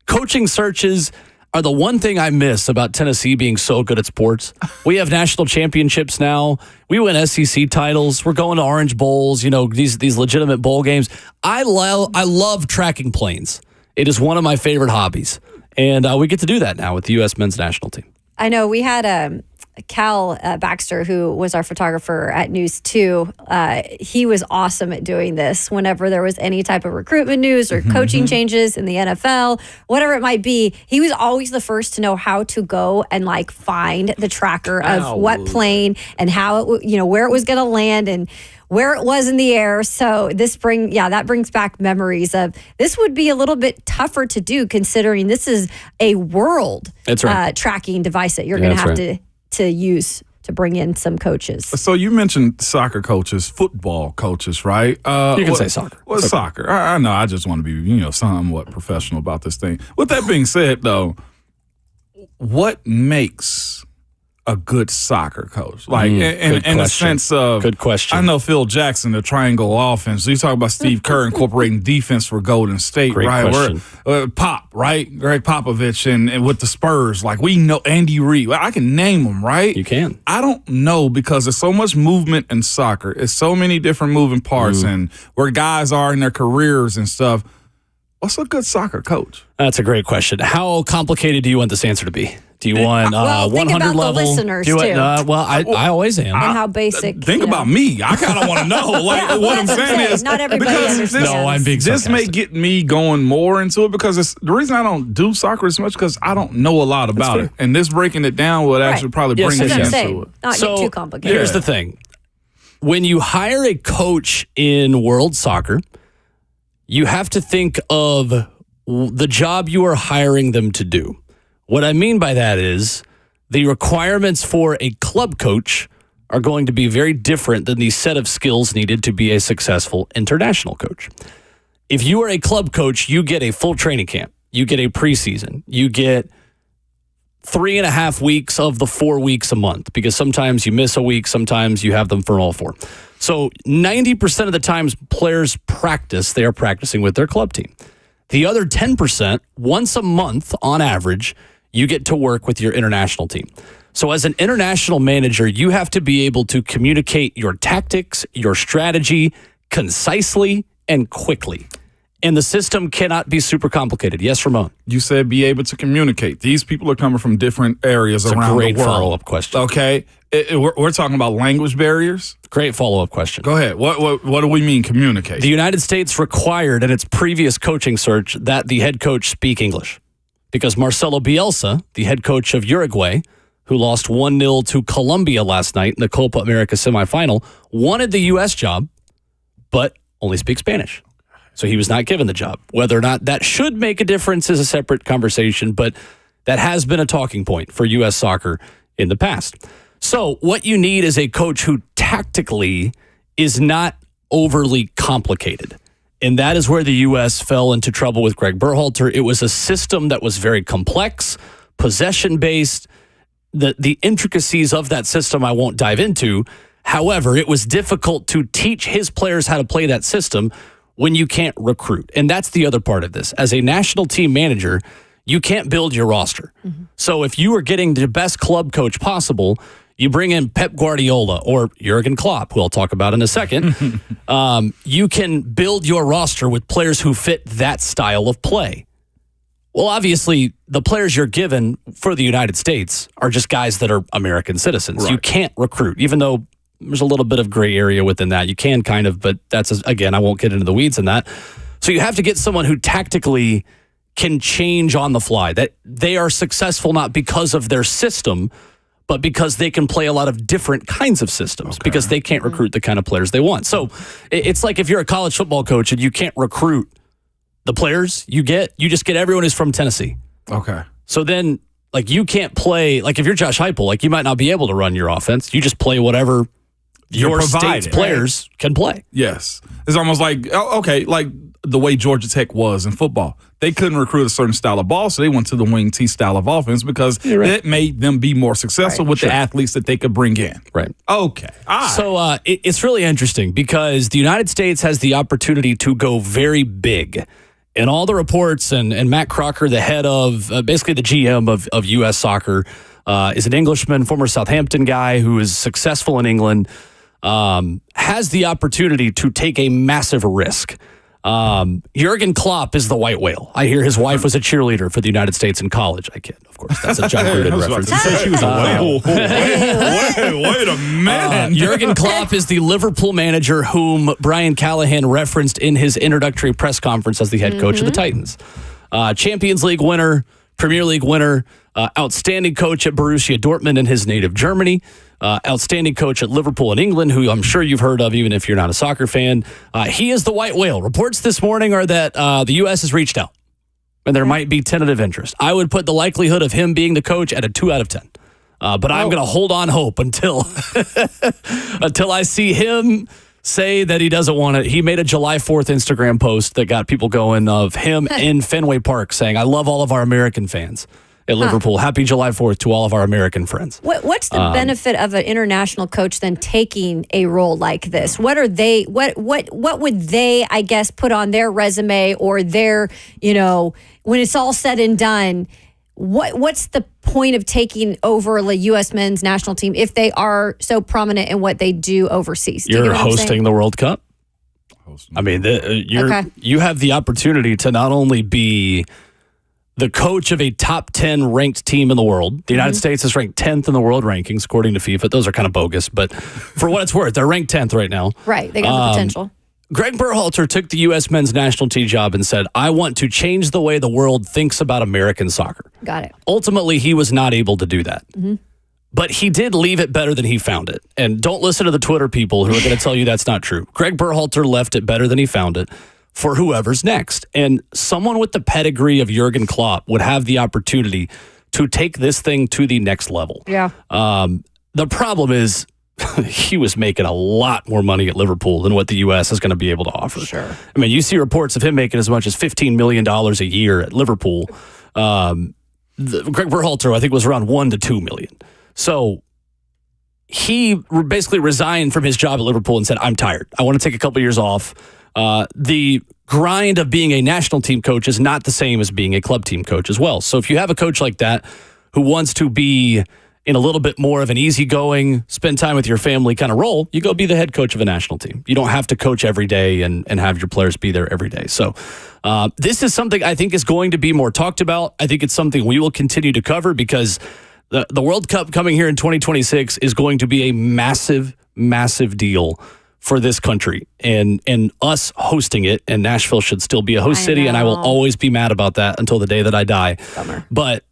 coaching searches are the one thing I miss about Tennessee being so good at sports. We have national championships now. We win SEC titles. We're going to Orange Bowls, these legitimate bowl games. I love tracking planes. It is one of my favorite hobbies. And we get to do that now with the U.S. men's national team. I know we had Cal Baxter, who was our photographer at News 2. He was awesome at doing this whenever there was any type of recruitment news or coaching changes in the NFL, whatever it might be. He was always the first to know how to go and find the tracker of what plane and how it, where it was going to land and where it was in the air. So that brings back memories of this would be a little bit tougher to do considering this is a world tracking device that you're going to have to use to bring in some coaches. So you mentioned soccer coaches, football coaches, right? You can say soccer. Well, soccer. I know. I just want to be, somewhat professional about this thing. With that being said, though, what makes a good soccer coach? In the sense of, good question. I know Phil Jackson, the triangle offense. You talk about Steve Kerr incorporating defense for Golden State, Great right? question. Pop, right? Greg Popovich and with the Spurs, we know Andy Reid. I can name them, right? You can. I don't know because there's so much movement in soccer. It's so many different moving parts and where guys are in their careers and stuff. What's a good soccer coach? That's a great question. How complicated do you want this answer to be? Do you want Well, think 100 about the level? listeners, Do it, too. I always am. And how basic. Think about me. I kind of want to know. Like Yeah, what I'm that's what I'm saying saying. is Not everybody because understands. No, I'm being This may sarcastic. get me going more into it because the reason I don't do soccer as much because I don't know a lot about fair. it, and this breaking it down would actually probably Yes, bring yes, me That's what I'm into saying. it. Not So get too complicated. here's the thing. When you hire a coach in world soccer, you have to think of the job you are hiring them to do. What I mean by that is the requirements for a club coach are going to be very different than the set of skills needed to be a successful international coach. If you are a club coach, you get a full training camp. You get a preseason. You get 3.5 weeks of the 4 weeks a month because sometimes you miss a week, sometimes you have them for all 4. So 90% of the times players practice, they are practicing with their club team. The other 10%, once a month on average, you get to work with your international team. So as an international manager, you have to be able to communicate your tactics, your strategy concisely and quickly. And the system cannot be super complicated. Yes, Ramon? You said be able to communicate. These people are coming from different areas It's a around great the world. follow-up question. Okay, we're talking about language barriers. Great follow-up question. Go ahead. What do we mean communicate? The United States required in its previous coaching search that the head coach speak English because Marcelo Bielsa, the head coach of Uruguay, who lost 1-0 to Colombia last night in the Copa America semifinal, wanted the U.S. job, but only speaks Spanish. So he was not given the job. Whether or not that should make a difference is a separate conversation, but that has been a talking point for U.S. soccer in the past. So what you need is a coach who tactically is not overly complicated. And that is where the U.S. fell into trouble with Greg Berhalter. It was a system that was very complex, possession-based. The intricacies of that system I won't dive into. However, it was difficult to teach his players how to play that system when you can't recruit. And that's the other part of this. As a national team manager, you can't build your roster. Mm-hmm. So if you are getting the best club coach possible, you bring in Pep Guardiola or Jurgen Klopp, who I'll talk about in a second. You can build your roster with players who fit that style of play. Well, obviously, the players you're given for the United States are just guys that are American citizens. Right. You can't recruit, even though there's a little bit of gray area within that. You can kind of, but that's, again, I won't get into the weeds in that. So you have to get someone who tactically can change on the fly, that they are successful not because of their system, but because they can play a lot of different kinds of systems because they can't recruit the kind of players they want. So it's like if you're a college football coach and you can't recruit the players you just get everyone who's from Tennessee. Okay. So then, like, you can't play, like, if you're Josh Heupel, like, you might not be able to run your offense. You just play whatever your state's players can play. Yes. It's almost like, like the way Georgia Tech was in football. They couldn't recruit a certain style of ball, so they went to the wing T style of offense because it made them be more successful with the athletes that they could bring in. Right. Okay. All right. So it's really interesting because the United States has the opportunity to go very big. And all the reports, and Matt Crocker, the head of, basically the GM of U.S. soccer, is an Englishman, former Southampton guy who is successful in England, has the opportunity to take a massive risk. Jurgen Klopp is the white whale. I hear his wife was a cheerleader for the United States in college. I kid, of course. That's a John Gruden reference. You said she was a whale. Wait a minute. Jurgen Klopp is the Liverpool manager whom Brian Callahan referenced in his introductory press conference as the head coach of the Titans. Champions League winner, Premier League winner, outstanding coach at Borussia Dortmund in his native Germany, outstanding coach at Liverpool in England, who I'm sure you've heard of even if you're not a soccer fan. He is the white whale. Reports this morning are that the U.S. has reached out, and there might be tentative interest. I would put the likelihood of him being the coach at a 2 out of 10. But I'm going to hold on hope until I see him say that he doesn't want it. He made a July 4th Instagram post that got people going of him in Fenway Park saying, I love all of our American fans at Liverpool. Happy July 4th to all of our American friends. What's the benefit of an international coach then taking a role like this? What are they? What would they, I guess, put on their resume or their, when it's all said and done? What's the point of taking over the U.S. men's national team if they are so prominent in what they do overseas? Do You're hosting the World Cup. I mean, you have the opportunity to not only be the coach of a top 10 ranked team in the world. The United States is ranked 10th in the world rankings, according to FIFA. Those are kind of bogus, but for what it's worth, they're ranked 10th right now. Right. They got the potential. Greg Berhalter took the U.S. men's national team job and said, I want to change the way the world thinks about American soccer. Got it. Ultimately, he was not able to do that. But he did leave it better than he found it. And don't listen to the Twitter people who are going to tell you that's not true. Greg Berhalter left it better than he found it for whoever's next. And someone with the pedigree of Jurgen Klopp would have the opportunity to take this thing to the next level. Yeah. The problem is, he was making a lot more money at Liverpool than what the U.S. is going to be able to offer. Sure. I mean, you see reports of him making as much as $15 million a year at Liverpool. Greg Berhalter, I think, was around $1 to $2 million. So he basically resigned from his job at Liverpool and said, I'm tired. I want to take a couple years off. The grind of being a national team coach is not the same as being a club team coach as well. So if you have a coach like that who wants to be in a little bit more of an easygoing, spend time with your family kind of role, you go be the head coach of a national team. You don't have to coach every day and have your players be there every day. So this is something I think is going to be more talked about. I think it's something we will continue to cover because the World Cup coming here in 2026 is going to be a massive, massive deal for this country and us hosting it. And Nashville should still be a host city, and I will always be mad about that until the day that I die. Bummer. But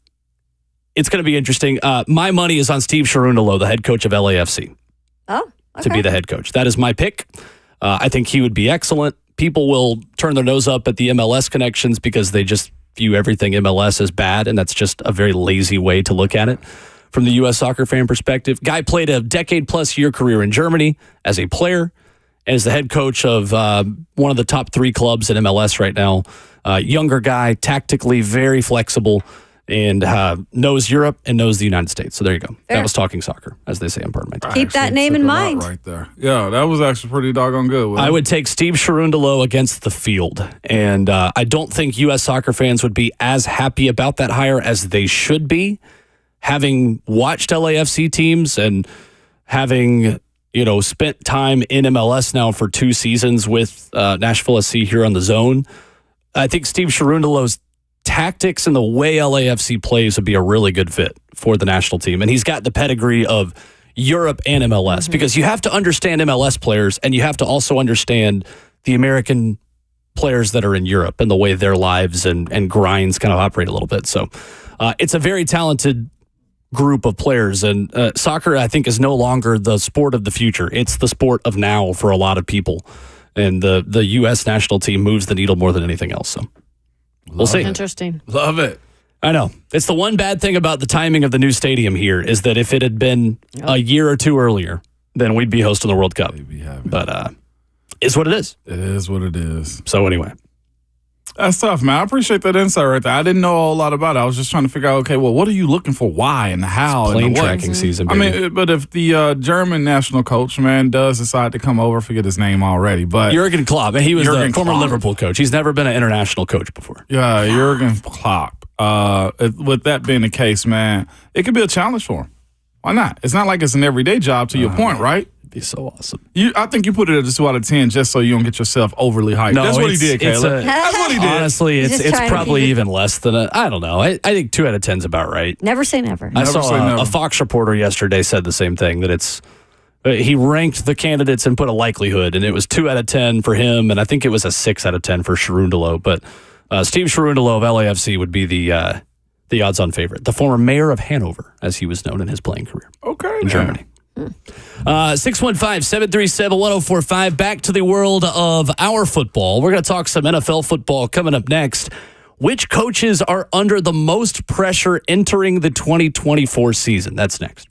it's going to be interesting. My money is on Steve Cherundolo, the head coach of LAFC, to be the head coach. That is my pick. I think he would be excellent. People will turn their nose up at the MLS connections because they just view everything MLS as bad, and that's just a very lazy way to look at it from the U.S. soccer fan perspective. Guy played a decade-plus year career in Germany as a player and is the head coach of one of the top 3 clubs in MLS right now. Younger guy, tactically very flexible, and knows Europe and knows the United States. So there you go. Fair. That was talking soccer, as they say on Pardon My Take. Keep that name in mind. Right there. Yeah, that was actually pretty doggone good. I would take Steve Cherundolo against the field. And I don't think U.S. soccer fans would be as happy about that hire as they should be. Having watched LAFC teams and having, spent time in MLS now for 2 seasons with Nashville SC here on the Zone, I think Steve Cherundolo's tactics and the way LAFC plays would be a really good fit for the national team. And he's got the pedigree of Europe and MLS because you have to understand MLS players and you have to also understand the American players that are in Europe and the way their lives and grinds kind of operate a little bit. So it's a very talented group of players, and soccer, I think, is no longer the sport of the future. It's the sport of now for a lot of people. And the U.S. national team moves the needle more than anything else. So we'll see. Interesting. Love it. I know. It's the one bad thing about the timing of the new stadium here is that if it had been a year or 2 earlier, then we'd be hosting the World Cup. But it's what it is. It is what it is. So anyway. That's tough, man. I appreciate that insight right there. I didn't know a whole lot about it. I was just trying to figure out, okay, well, what are you looking for? Why and how? It's plane and tracking season, baby. I mean, but if the German national coach, man, does decide to come over, forget his name already, but Jurgen Klopp, and he was Jurgen the former Klopp. Liverpool coach. He's never been an international coach before. Yeah, Jurgen Klopp. With that being the case, man, it could be a challenge for him. Why not? It's not like it's an everyday job to your point, right? It'd be so awesome. I think you put it at a 2 out of 10 just so you don't get yourself overly hyped. No, That's what he did, it's Caleb. That's what he did. Honestly, He's just it's trying to probably be- even less than I don't know. I think 2 out of 10 is about right. Never say never. I Never say saw never. a Fox reporter yesterday said the same thing, that it's he ranked the candidates and put a likelihood, and it was 2 out of 10 for him, and I think it was a 6 out of 10 for Cherundolo. But Steve Cherundolo of LAFC would be the odds-on favorite, the former mayor of Hanover, as he was known in his playing career. Okay, in Germany. 615-737-1045. Back to the world of our football. We're going to talk some NFL football coming up next. Which coaches are under the most pressure entering the 2024 season? That's next.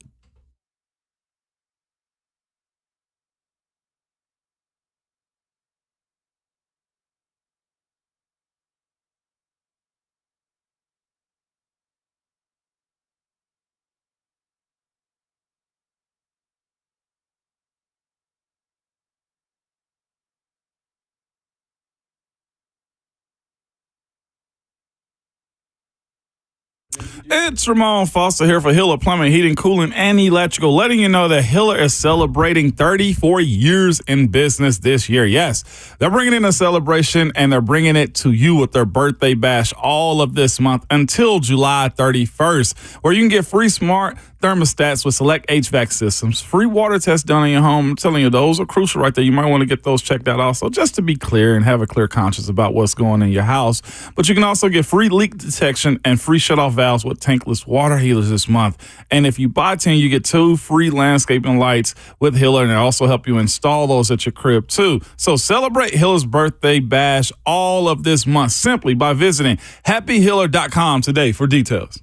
It's Ramon Foster here for Hiller Plumbing, Heating, Cooling, and Electrical, letting you know that Hiller is celebrating 34 years in business this year. Yes, they're bringing in a celebration, and they're bringing it to you with their birthday bash all of this month until July 31st, where you can get free smart thermostats with select HVAC systems, free water tests done in your home. I'm telling you, those are crucial right there. You might want to get those checked out also, just to be clear and have a clear conscience about what's going in your house. But you can also get free leak detection and free shutoff valves with tankless water heaters this month. And if you buy 10, you get 2 free landscaping lights with Hiller, and they also help you install those at your crib too. So celebrate Hiller's birthday bash all of this month simply by visiting happyhiller.com today for details.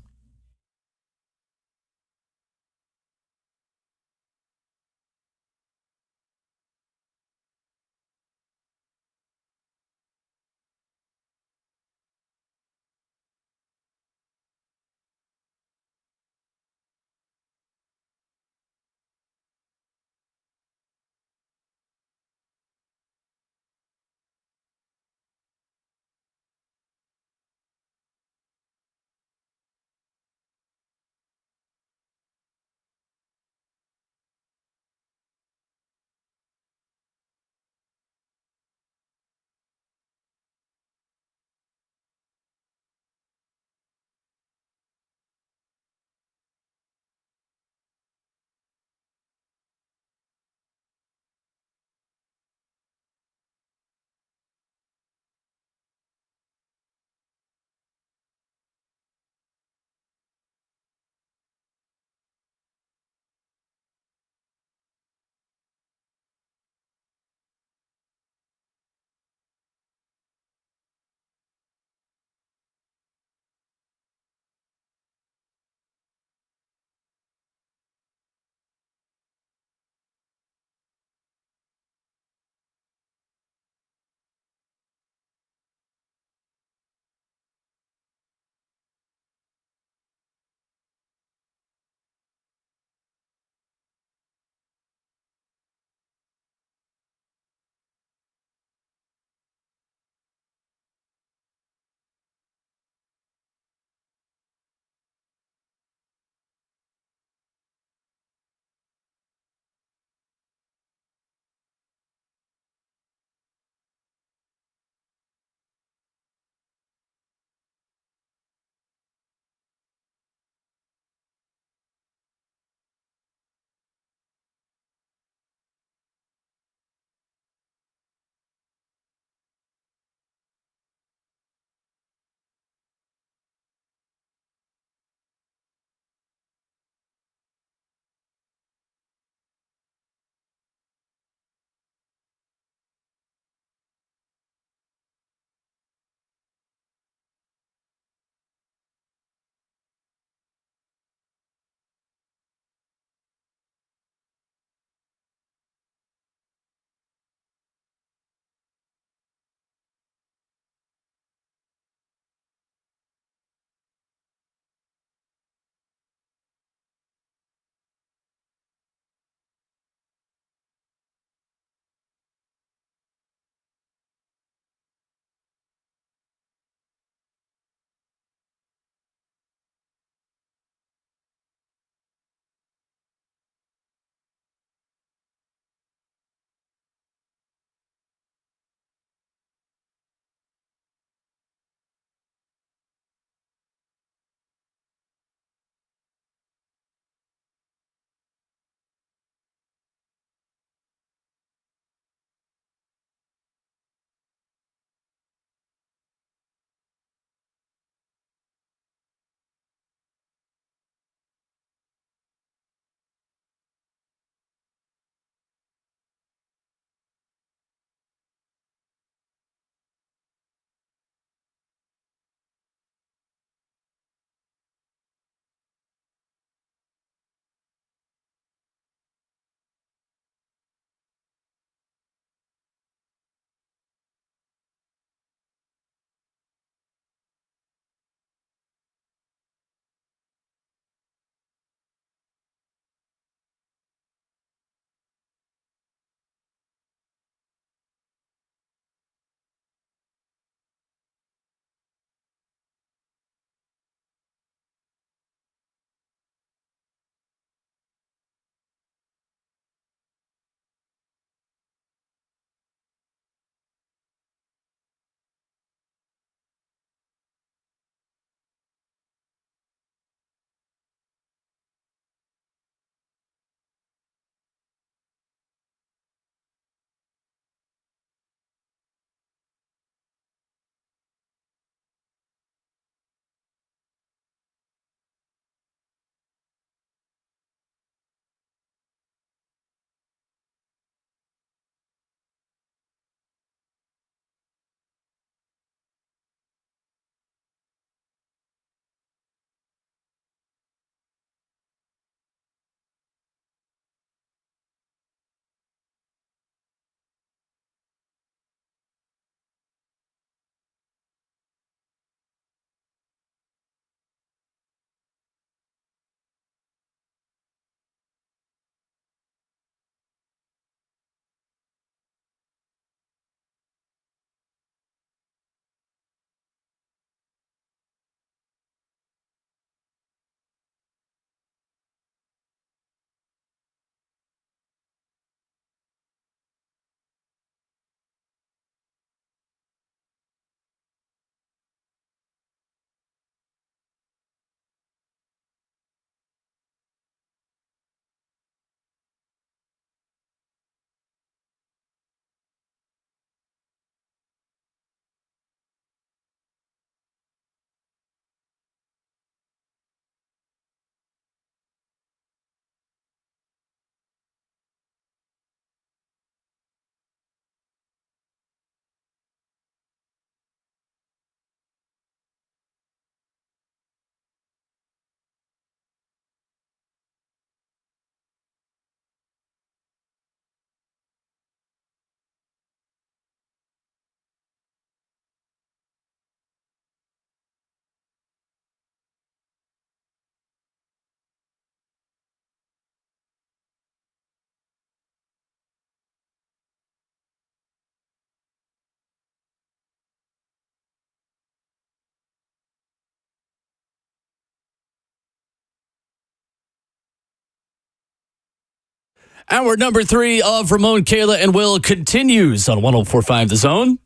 Hour number 3 of Ramon, Kayla, and Will continues on 104.5 The Zone.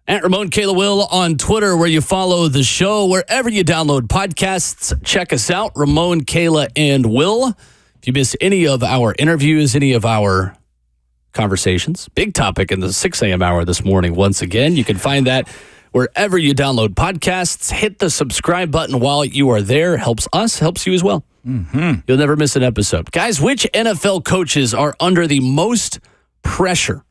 At Ramon, Kayla, Will on Twitter, where you follow the show. Wherever you download podcasts, check us out, Ramon, Kayla, and Will. If you miss any of our interviews, any of our conversations, big topic in the 6 a.m. hour this morning, once again, you can find that wherever you download podcasts. Hit the subscribe button while you are there. Helps us, helps you as well. Mm-hmm. You'll never miss an episode. Guys, which NFL coaches are under the most pressure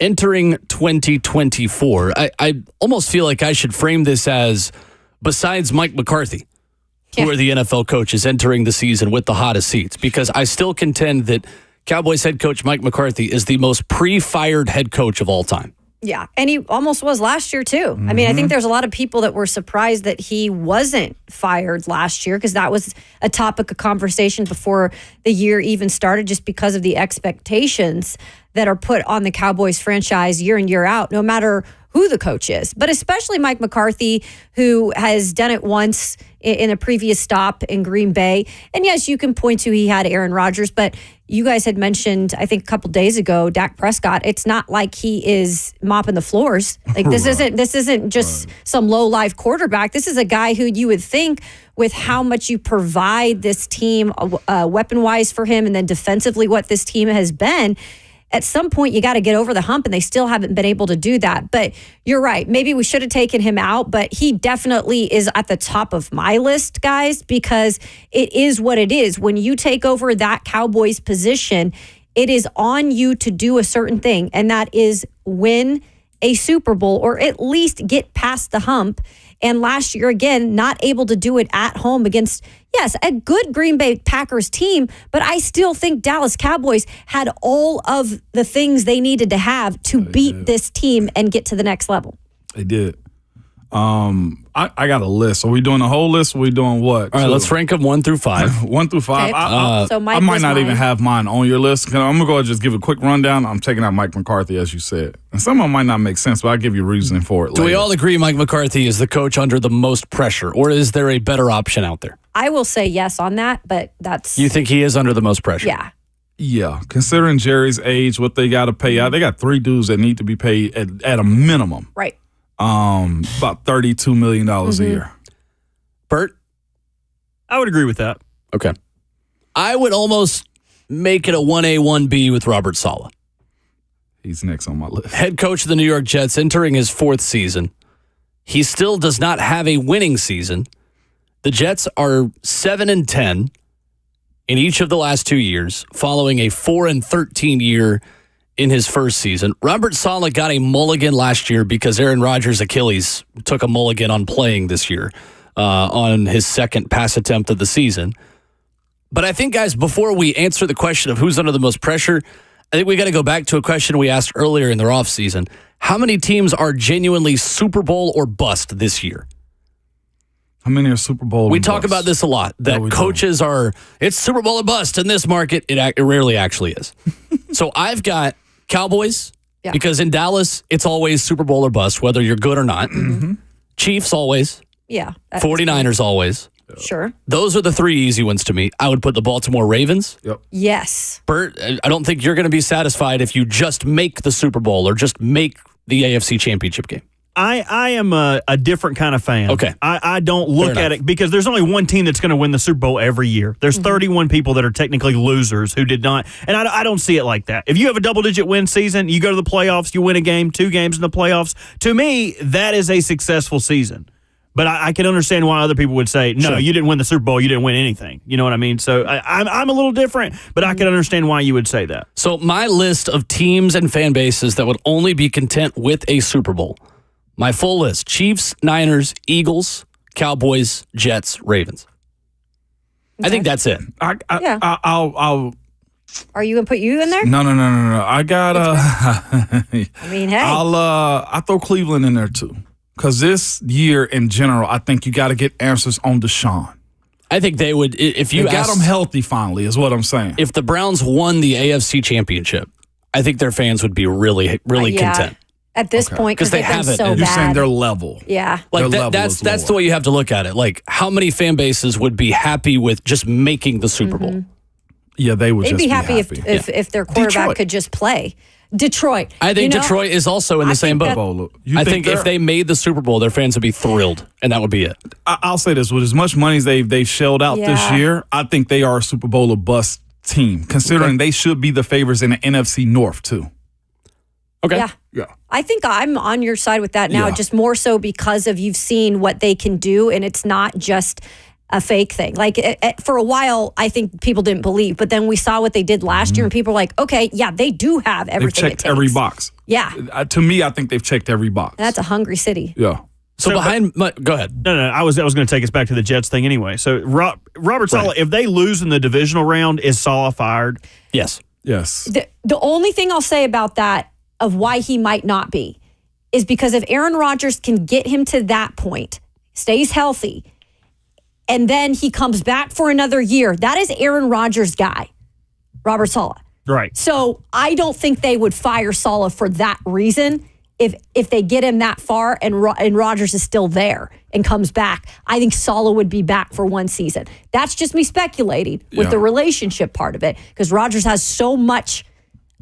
entering 2024? I almost feel like I should frame this as, besides Mike McCarthy, who are the NFL coaches entering the season with the hottest seats? Because I still contend that Cowboys head coach Mike McCarthy is the most pre-fired head coach of all time. Yeah, and he almost was last year, too. I mean, I think there's a lot of people that were surprised that he wasn't fired last year, because that was a topic of conversation before the year even started, just because of the expectations that are put on the Cowboys franchise year in, year out, no matter who the coach is. But especially Mike McCarthy, who has done it once in a previous stop in Green Bay. And yes, you can point to he had Aaron Rodgers, but you guys had mentioned, I think a couple days ago, Dak Prescott. It's not like he is mopping the floors. Like this isn't just some low life quarterback. This is a guy who you would think, with how much you provide this team weapon wise for him, and then defensively what this team has been, at some point you got to get over the hump, and they still haven't been able to do that. But you're right. Maybe we should have taken him out, but he definitely is at the top of my list, guys, because it is what it is. When you take over that Cowboys position, it is on you to do a certain thing, and that is win a Super Bowl, or at least get past the hump. And last year, again, not able to do it at home against, yes, a good Green Bay Packers team, but I still think Dallas Cowboys had all of the things they needed to have to beat this team and get to the next level. They did. I got a list. Are we doing a whole list, or are we doing what? All right, let's rank them 1 through 5. 1 through 5. Okay. So I might not even have mine on your list. I'm going to go and just give a quick rundown. I'm taking out Mike McCarthy, as you said. And some of them might not make sense, but I'll give you a reasoning for it Do later. we all agree Mike McCarthy is the coach under the most pressure, or is there a better option out there? I will say yes on that, but that's... You think he is under the most pressure? Yeah. Yeah. Considering Jerry's age, what they got to pay out, they got 3 dudes that need to be paid at a minimum. Right. About $32 million a year. Bert? I would agree with that. Okay. I would almost make it a 1A, 1B with Robert Saleh. He's next on my list. Head coach of the New York Jets, entering his 4th season. He still does not have a winning season. The Jets are 7-10 in each of the last 2 years, following a 4-13 year in his first season. Robert Saleh got a mulligan last year because Aaron Rodgers' Achilles took a mulligan on playing this year on his second pass attempt of the season. But I think, guys, before we answer the question of who's under the most pressure, I think we got to go back to a question we asked earlier in their offseason. How many teams are genuinely Super Bowl or bust this year? How many are Super Bowl We and talk bust? about this a lot, that coaches are, it's Super Bowl or bust in this market. It rarely actually is. So I've got Cowboys, because in Dallas, it's always Super Bowl or bust, whether you're good or not. Mm-hmm. Chiefs always. Yeah. 49ers always. Sure. Those are the 3 easy ones to me. I would put the Baltimore Ravens. Yep. Yes. Bert, I don't think you're going to be satisfied if you just make the Super Bowl or just make the AFC Championship game. I am a different kind of fan. Okay. I don't look at it because there's only one team that's going to win the Super Bowl every year. There's 31 people that are technically losers who did not. And I don't see it like that. If you have a double-digit win season, you go to the playoffs, you win a game, 2 games in the playoffs. To me, that is a successful season. But I can understand why other people would say, no, you didn't win the Super Bowl, you didn't win anything. You know what I mean? So I'm a little different, but I can understand why you would say that. So my list of teams and fan bases that would only be content with a Super Bowl. My full list: Chiefs, Niners, Eagles, Cowboys, Jets, Ravens. Okay. I think that's it. I'll Are you going to put you in there? No. I got I mean, hey. I'll throw Cleveland in there too. Because this year in general, I think you got to get answers on Deshaun. I think they would, if you got them healthy finally, is what I'm saying. If the Browns won the AFC Championship, I think their fans would be really content. At this point, because they haven't. So You're bad. saying their level. Yeah. Like that's the way you have to look at it. Like, how many fan bases would be happy with just making the Super Bowl? Yeah, they would They'd just be happy if their quarterback Detroit. could just play. Detroit. I think Detroit is also in the same boat. I think if they made the Super Bowl, their fans would be thrilled, and that would be it. I'll say this: with as much money as they've shelled out this year, I think they are a Super Bowl or bust team, considering they should be the favorites in the NFC North too. Okay. Yeah. I think I'm on your side with that now, just more so because of you've seen what they can do, and it's not just a fake thing. Like for a while, I think people didn't believe, but then we saw what they did last year, and people were like, "Okay, yeah, they do have everything." They've checked every box. Yeah. To me, I think they've checked every box. That's a hungry city. Yeah. So go ahead. No, I was going to take us back to the Jets thing anyway. So Robert Saleh, if they lose in the divisional round, is Saleh fired? Yes. The only thing I'll say about that of why he might not be is because if Aaron Rodgers can get him to that point, stays healthy, and then he comes back for another year, that is Aaron Rodgers' guy, Robert Saleh. Right. So I don't think they would fire Saleh for that reason. If they get him that far and Rodgers is still there and comes back, I think Saleh would be back for one season. That's just me speculating with the relationship part of it, because Rodgers has so much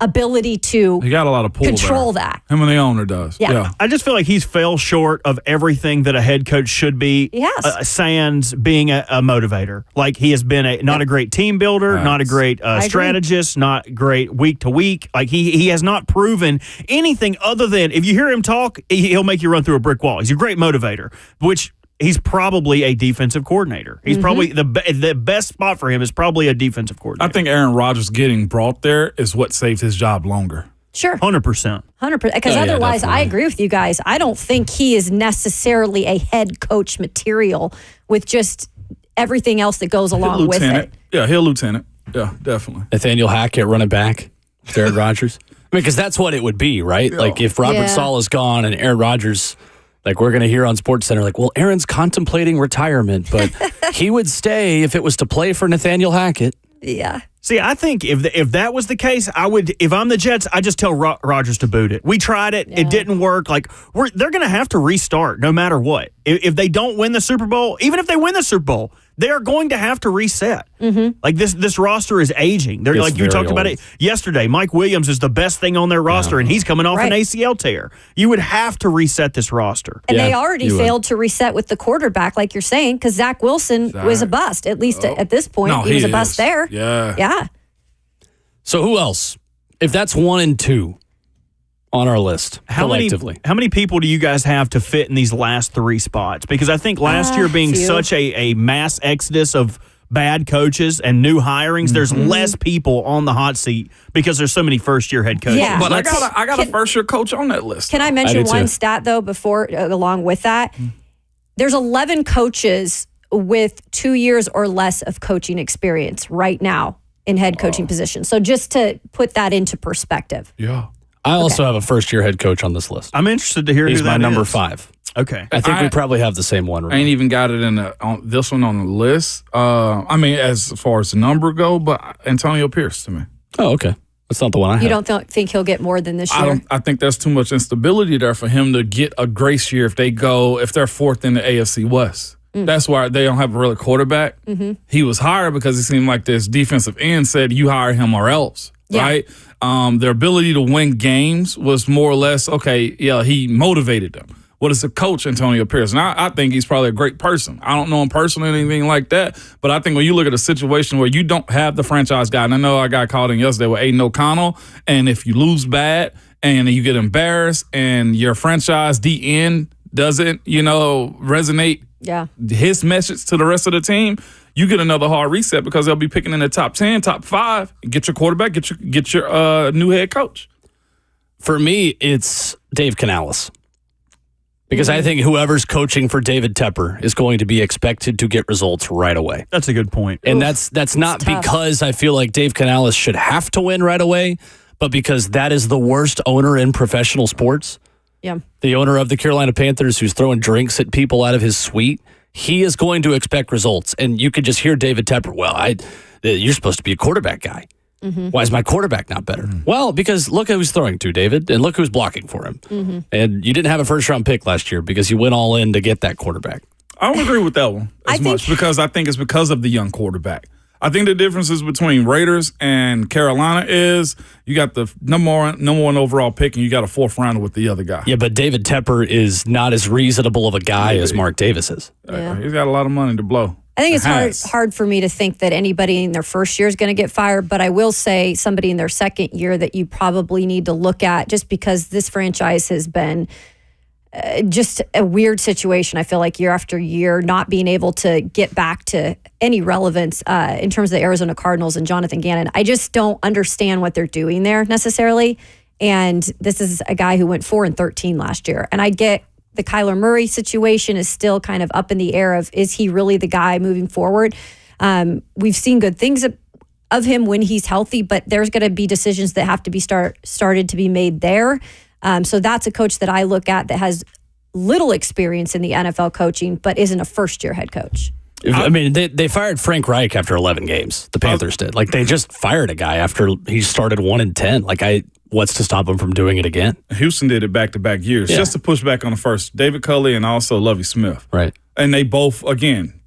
ability to he got a lot of pull control there. that. Him and the owner does. Yeah. I just feel like he's fell short of everything that a head coach should be. Yes. Sans being a motivator. Like he has been not a great team builder, not a great strategist, not great week to week. Like he has not proven anything other than if you hear him talk, he'll make you run through a brick wall. He's a great motivator, which he's probably a defensive coordinator. He's probably the best spot for him is probably a defensive coordinator. I think Aaron Rodgers getting brought there is what saved his job longer. Sure. 100%. 100%. Because otherwise, I agree with you guys. I don't think he is necessarily a head coach material with just everything else that goes along with it. Yeah, he'll lieutenant. Yeah, definitely. Nathaniel Hackett running back, Aaron Rodgers. I mean, because that's what it would be, right? Yeah. Like if Robert Saleh is gone and Aaron Rodgers, like we're going to hear on SportsCenter, like, well, Aaron's contemplating retirement, but he would stay if it was to play for Nathaniel Hackett. Yeah. See, I think if that was the case, I would. If I'm the Jets, I just tell Rodgers to boot it. We tried it; it didn't work. Like they're going to have to restart no matter what. If they don't win the Super Bowl, even if they win the Super Bowl, they are going to have to reset. Like this roster is aging. They're like you talked about it yesterday. Mike Williams is the best thing on their roster, and he's coming off an ACL tear. You would have to reset this roster, and they already failed to reset with the quarterback, like you're saying, because Zach Wilson was a bust. At least at this point, he was a bust there. Yeah. So who else? If that's 1 and 2 on our list collectively, how many people do you guys have to fit in these last 3 spots? Because I think last year being such a mass exodus of bad coaches and new hirings, there's less people on the hot seat because there's so many first-year head coaches. Yeah. But I got a first-year coach on that list. Can I mention one stat, though, before along with that? There's 11 coaches with 2 years or less of coaching experience right now in head coaching positions. So just to put that into perspective. Yeah. I also have a first-year head coach on this list. I'm interested to hear He's who that my number is. 5. Okay. I think we probably have the same one. I ain't even got it on this one on the list. I mean, as far as the number go, but Antonio Pierce to me. Oh, okay. That's not the one I have. You don't think he'll get more than this year? I think there's too much instability there for him to get a grace year if they're fourth in the AFC West. That's why they don't have a real quarterback. He was hired because it seemed like this defensive end said, you hire him or else, right? Their ability to win games was more or less, he motivated them. What is the coach, Antonio Pierce? And I think he's probably a great person. I don't know him personally or anything like that, but I think when you look at a situation where you don't have the franchise guy, and I know I got called in yesterday with Aiden O'Connell, and if you lose bad and you get embarrassed and your franchise DN doesn't, resonate his message to the rest of the team, you get another hard reset because they'll be picking in the top 10, top 5, get your quarterback, get your new head coach. For me, it's Dave Canales. Because I think whoever's coaching for David Tepper is going to be expected to get results right away. That's a good point. And that's not because I feel like Dave Canales should have to win right away, but because that is the worst owner in professional sports. Yeah. The owner of the Carolina Panthers who's throwing drinks at people out of his suite, he is going to expect results. And you could just hear David Tepper, you're supposed to be a quarterback guy. Why is my quarterback not better? Well, because look who's throwing to, David, and look who's blocking for him. And you didn't have a first-round pick last year because you went all in to get that quarterback. I don't agree with that one as much because I think it's because of the young quarterback. I think the differences between Raiders and Carolina is you got the number one overall pick and you got a 4th rounder with the other guy. Yeah, but David Tepper is not as reasonable of a guy as Mark Davis is. Yeah. He's got a lot of money to blow. I think it's hard for me to think that anybody in their first year is going to get fired, but I will say somebody in their second year that you probably need to look at, just because this franchise has been just a weird situation. I feel like year after year, not being able to get back to any relevance in terms of the Arizona Cardinals and Jonathan Gannon. I just don't understand what they're doing there necessarily. And this is a guy who went 4-13 last year. And I get the Kyler Murray situation is still kind of up in the air of, is he really the guy moving forward? We've seen good things of him when he's healthy, but there's going to be decisions that have to be started to be made there. So that's a coach that I look at that has little experience in the NFL coaching, but isn't a first-year head coach. I mean, they fired Frank Reich after 11 games. The Panthers did. Like, they just fired a guy after he started 1-10. Like, what's to stop him from doing it again? Houston did it back-to-back years, just to push back on the first. David Culley and also Lovie Smith. Right. And they both, again,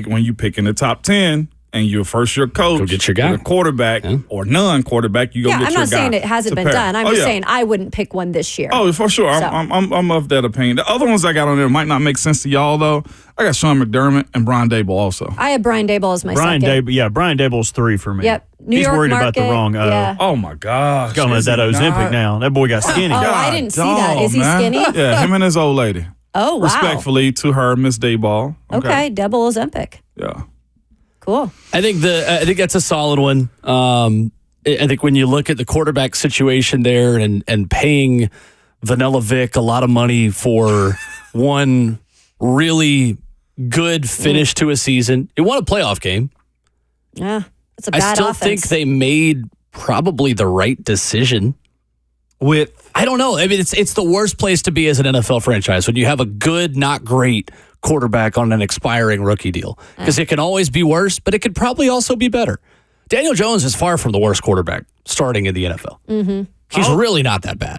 when you pick in the top 10, and you're a first-year coach, go get your guy. A quarterback or non-quarterback, you go get your guy. I'm not saying it hasn't been done. I'm just saying I wouldn't pick one this year. Oh, for sure. So. I'm of that opinion. The other ones I got on there might not make sense to y'all, though. I got Sean McDermott and Brian Dable also. I have Brian Dable as my second. Brian Dable's 3 for me. Yep. He's York worried market, about the wrong. Oh, my gosh. Going with that Ozempic now. That boy got skinny. I didn't see that. Is he skinny? Yeah, him and his old lady. Oh, wow. Respectfully to her, Miss Dayball. Okay, Dable Ozempic. Yeah. Cool. I think that's a solid one. I think when you look at the quarterback situation there and paying Vanilla Vic a lot of money for one really good finish to a season, it won a playoff game. Yeah, it's a bad I still offense. think they made probably the right decision. I don't know. I mean, it's the worst place to be as an NFL franchise when you have a good, not great quarterback on an expiring rookie deal, because it can always be worse, but it could probably also be better. Daniel Jones is far from the worst quarterback starting in the NFL. Mm-hmm. He's really not that bad.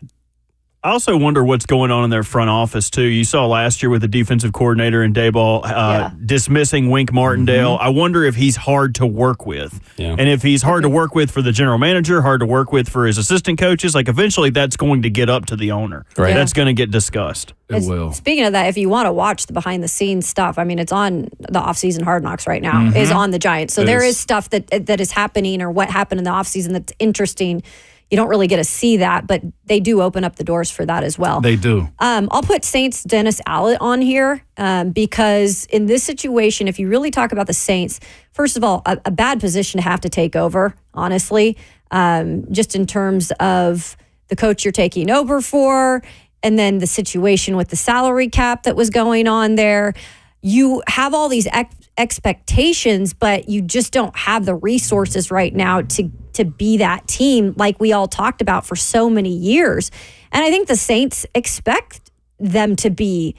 I also wonder what's going on in their front office, too. You saw last year with the defensive coordinator and Dayball dismissing Wink Martindale. Mm-hmm. I wonder if he's hard to work with. Yeah. And if he's hard to work with for the general manager, hard to work with for his assistant coaches, like eventually that's going to get up to the owner. Right. That's going to get discussed. It will. Speaking of that, if you want to watch the behind-the-scenes stuff, I mean, it's on the off-season Hard Knocks right now, is on the Giants. So there is stuff that is happening or what happened in the offseason that's interesting. You don't really get to see that, but they do open up the doors for that as well. They do. I'll put Saints Dennis Allen on here because in this situation, if you really talk about the Saints, first of all, a bad position to have to take over, honestly, just in terms of the coach you're taking over for, and then the situation with the salary cap that was going on there. You have all these expectations, but you just don't have the resources right now to be that team like we all talked about for so many years. And I think the Saints expect them to be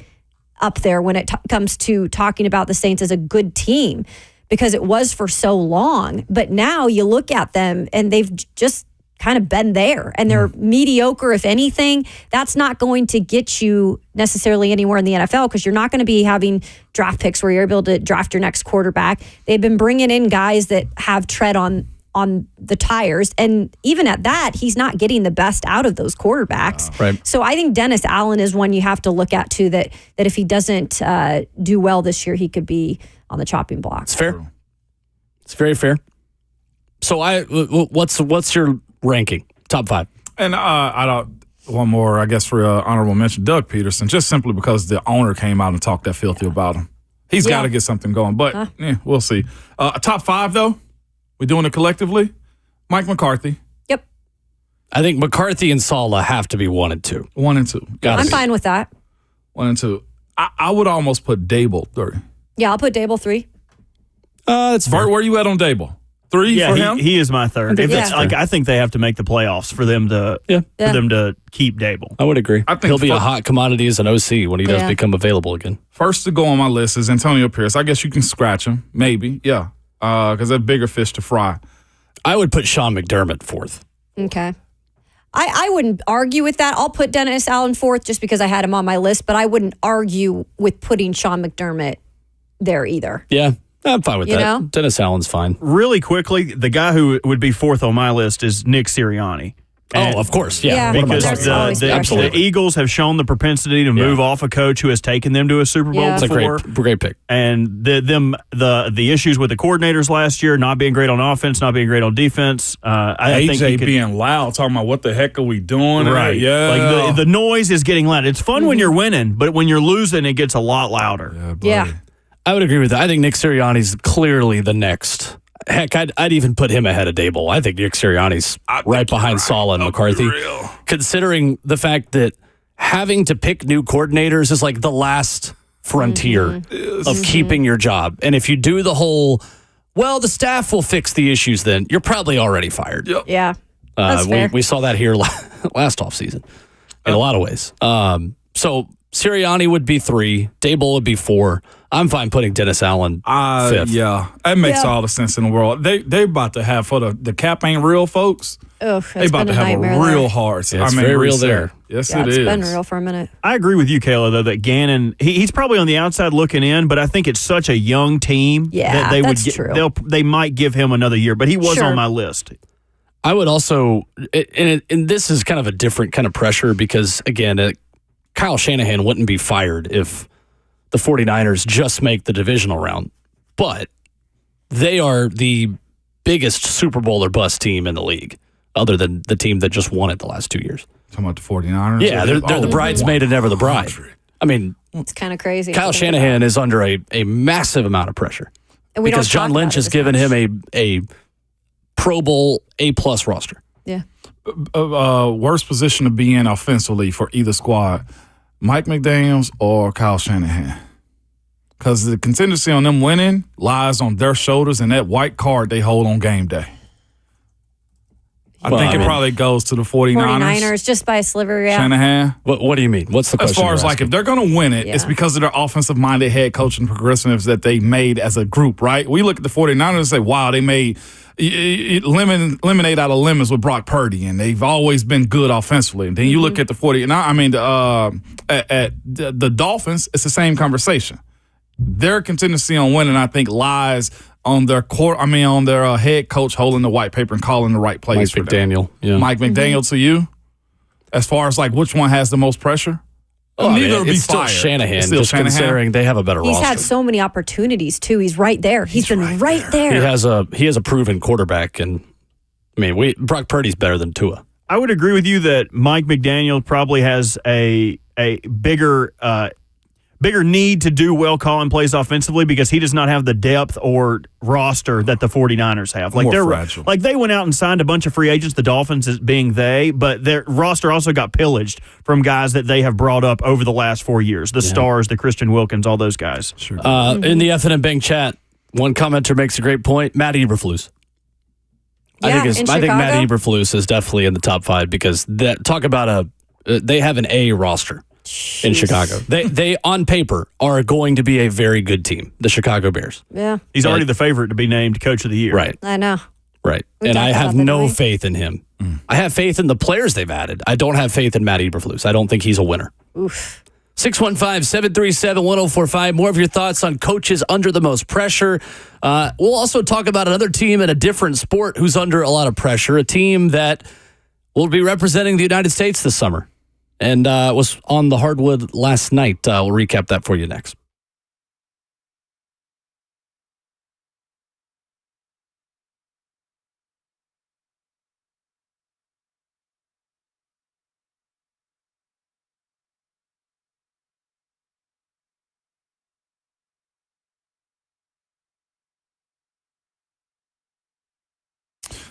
up there when it comes to talking about the Saints as a good team, because it was for so long. But now you look at them and they've just kind of been there and they're mediocre. If anything, that's not going to get you necessarily anywhere in the NFL, because you're not going to be having draft picks where you're able to draft your next quarterback. They've been bringing in guys that have tread on the tires, and even at that, he's not getting the best out of those quarterbacks. Right. So I think Dennis Allen is one you have to look at too, that if he doesn't do well this year, he could be on the chopping block. It's fair. It's very fair. So what's your ranking? Top 5. And I don't. One more, I guess, for honorable mention, Doug Peterson, just simply because the owner came out and talked that filthy about him. He's got to get something going, but we'll see. Top 5, though, we doing it collectively. Mike McCarthy. Yep. I think McCarthy and Saleh have to be 1 and 2. 1 and 2. I'm fine with that. 1 and 2. I would almost put Dable 3. Yeah, I'll put Dable 3. That's fair. Bert, where you at on Dable? 3 for him? He is my 3rd. If it's like, I think they have to make the playoffs for them to keep Dable. I would agree. I think he'll be a hot commodity as an OC when he does become available again. First to go on my list is Antonio Pierce. I guess you can scratch him, maybe, because they're bigger fish to fry. I would put Sean McDermott 4th. Okay. I wouldn't argue with that. I'll put Dennis Allen 4th just because I had him on my list, but I wouldn't argue with putting Sean McDermott there either. Yeah. I'm fine with You that. know? Dennis Allen's fine. Really quickly, the guy who would be fourth on my list is Nick Sirianni. And Of course. Yeah. Yeah. What am I because talking There's about? always the pressure. Eagles have shown the propensity to move off a coach who has taken them to a Super Bowl Yeah. It's a before. great pick. And the issues with the coordinators last year, not being great on offense, not being great on defense. I think he AJ could, being loud, talking about what the heck are we doing? right. Yeah. Like the noise is getting loud. It's fun when you're winning, but when you're losing, it gets a lot louder. Yeah. I would agree with that. I think Nick Sirianni's clearly the next. Heck, I'd even put him ahead of Dable. I think Nick Sirianni's right behind Saleh and McCarthy. Considering the fact that having to pick new coordinators is like the last frontier of keeping your job. And if you do the whole, well, the staff will fix the issues, then you're probably already fired. Yeah. That's fair. We saw that here last offseason in a lot of ways. So Sirianni would be 3. Dable would be 4. I'm fine putting Dennis Allen 5th. Yeah, that makes all the sense in the world. They about to have, for the cap ain't real, folks. Ugh, They about to have a real hard. Yeah, it's very real there. Yes, Yeah, it it's is. been real for a minute. I agree with you, Kayla, though, that Gannon, he's probably on the outside looking in, but I think it's such a young team Yeah, that they that's would true. they might give him another year, but he was Sure. on my list. I would also, and this is kind of a different kind of pressure because, again, Kyle Shanahan wouldn't be fired if the 49ers just make the divisional round. But they are the biggest Super Bowl or bust team in the league, other than the team that just won it the last 2 years. Talking about the 49ers? Yeah, they're the bridesmaid and never the bride. I mean, It's kind of crazy. Kyle to think Shanahan about. is under a massive amount of pressure And we don't because John talk Lynch about it has as given much. him a Pro Bowl A+ roster. Yeah. Worst position to be in offensively for either squad, Mike McDaniels or Kyle Shanahan. Because the contingency on them winning lies on their shoulders and that white card they hold on game day. I think it probably goes to the 49ers just by a sliver, yeah. Shanahan. What do you mean? What's the As question? far as you're like asking? if they're going to win it, it's Yeah. because of their offensive-minded head coach and progressives that they made as a group, right? We look at the 49ers and say, wow, they made lemonade out of lemons with Brock Purdy, and they've always been good offensively. And then you look at the 49ers, at the Dolphins, it's the same conversation. Their contingency on winning, I think, lies on their on their head coach holding the white paper and calling the right plays Mike for them. McDaniel. Yeah. Mike McDaniel to you, as far as like which one has the most pressure? Oh, Neither man, would be it's still fired. Shanahan, It's still just Shanahan. considering they have a better He's roster. had so many opportunities too. He's right there. He's been right there. He has a proven quarterback, and I mean, Brock Purdy's better than Tua. I would agree with you that Mike McDaniel probably has a bigger need to do well calling plays offensively because he does not have the depth or roster that the 49ers have. Like More fragile. Like they went out and signed a bunch of free agents, the Dolphins as being they, but their roster also got pillaged from guys that they have brought up over the last 4 years. The Stars, the Christian Wilkins, all those guys. Sure. In the FNM Bank chat, one commenter makes a great point. Matt Eberflus. Yeah, I in think Chicago? Matt Eberflus is definitely in the top 5 because talk about they have an A roster in Chicago. They on paper are going to be a very good team, the Chicago Bears. Yeah, He's already the favorite to be named Coach of the Year. Right. I know. Right. We And I talked have about that, no didn't we? faith in him. I have faith in the players they've added. I don't have faith in Matt Eberflus. I don't think he's a winner. Oof. 615-737-1045. More of your thoughts on coaches under the most pressure. We'll also talk about another team in a different sport who's under a lot of pressure, a team that will be representing the United States this summer and was on the hardwood last night. We'll recap that for you next.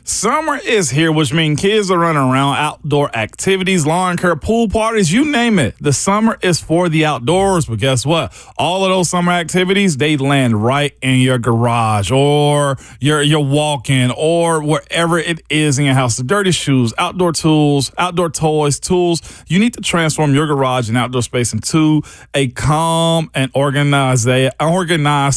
Summer is here, which means kids are running around, outdoor activities, lawn care, pool parties, you name it. The summer is for the outdoors, but guess what? All of those summer activities, they land right in your garage or your walk-in or wherever it is in your house. The dirty shoes, outdoor tools, outdoor toys, tools. You need to transform your garage and outdoor space into a calm and organized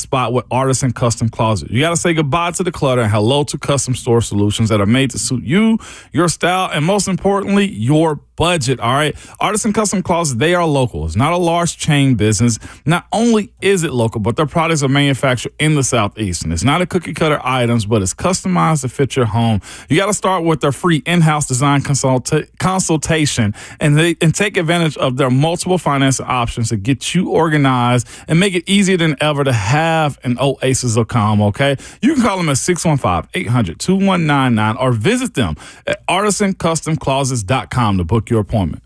spot with artisan custom closet. You got to say goodbye to the clutter and hello to custom store solutions that are made to suit you, your style, and most importantly, your budget, all right? Artisan Custom Closets, they are local. It's not a large chain business. Not only is it local, but their products are manufactured in the Southeast. And it's not a cookie cutter items, but it's customized to fit your home. You got to start with their free in-house design consultation and take advantage of their multiple financing options to get you organized and make it easier than ever to have an oasis of calm, okay? You can call them at 615-800-2199 or visit them at artisancustomclosets.com to book your appointment.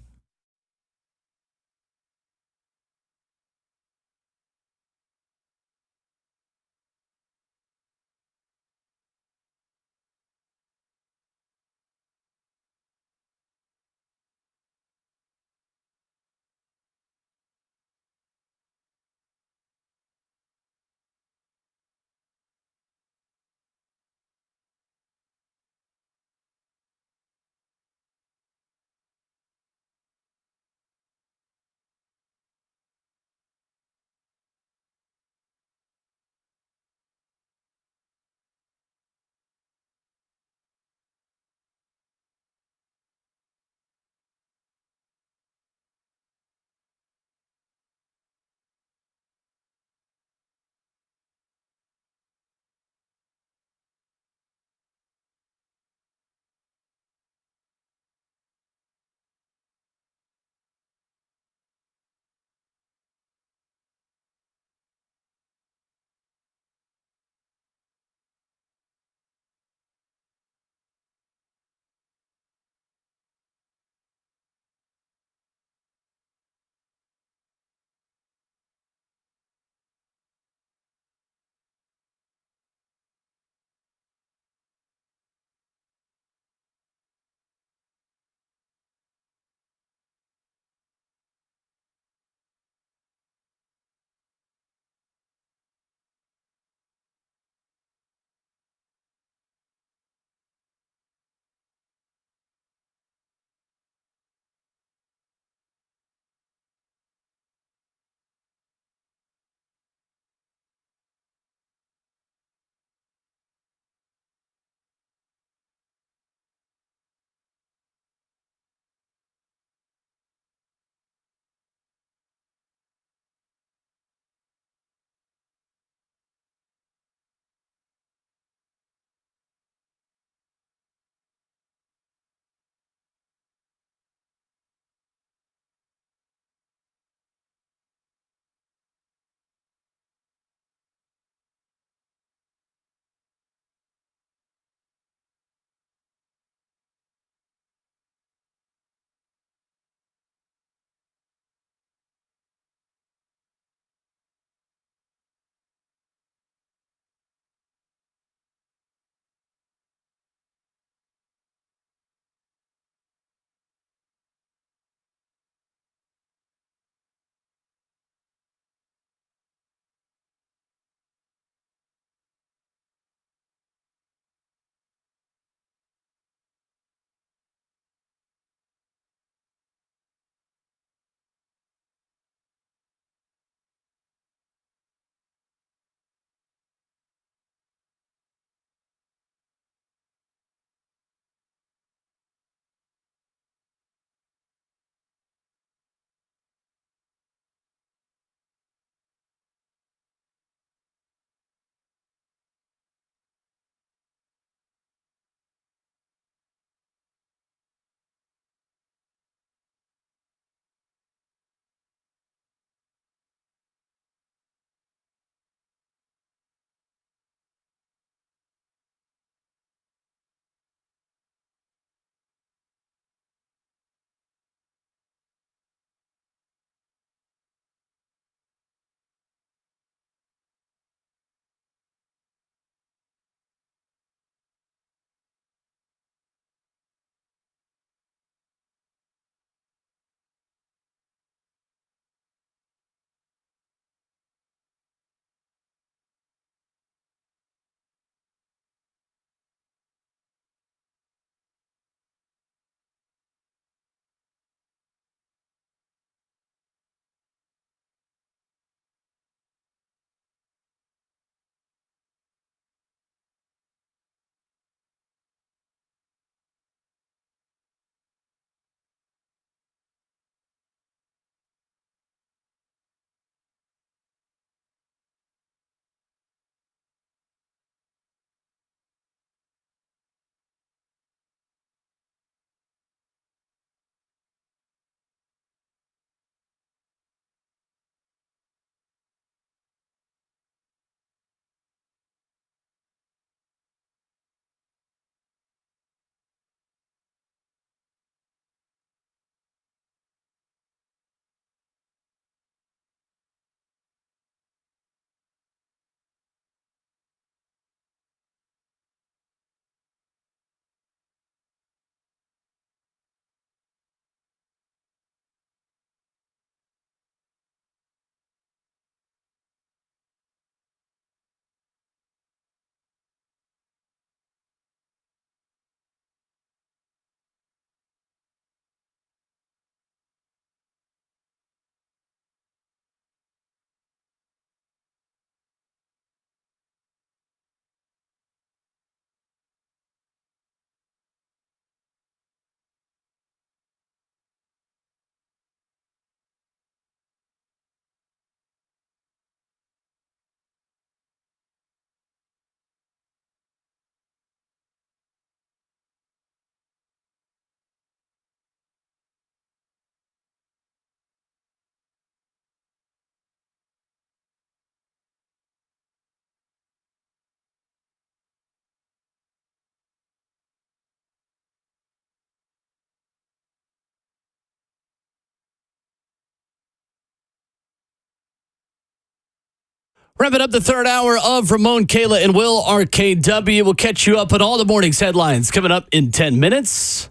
Wrapping up the third hour of Ramon, Kayla, and Will, RKW. We'll catch you up on all the morning's headlines coming up in 10 minutes.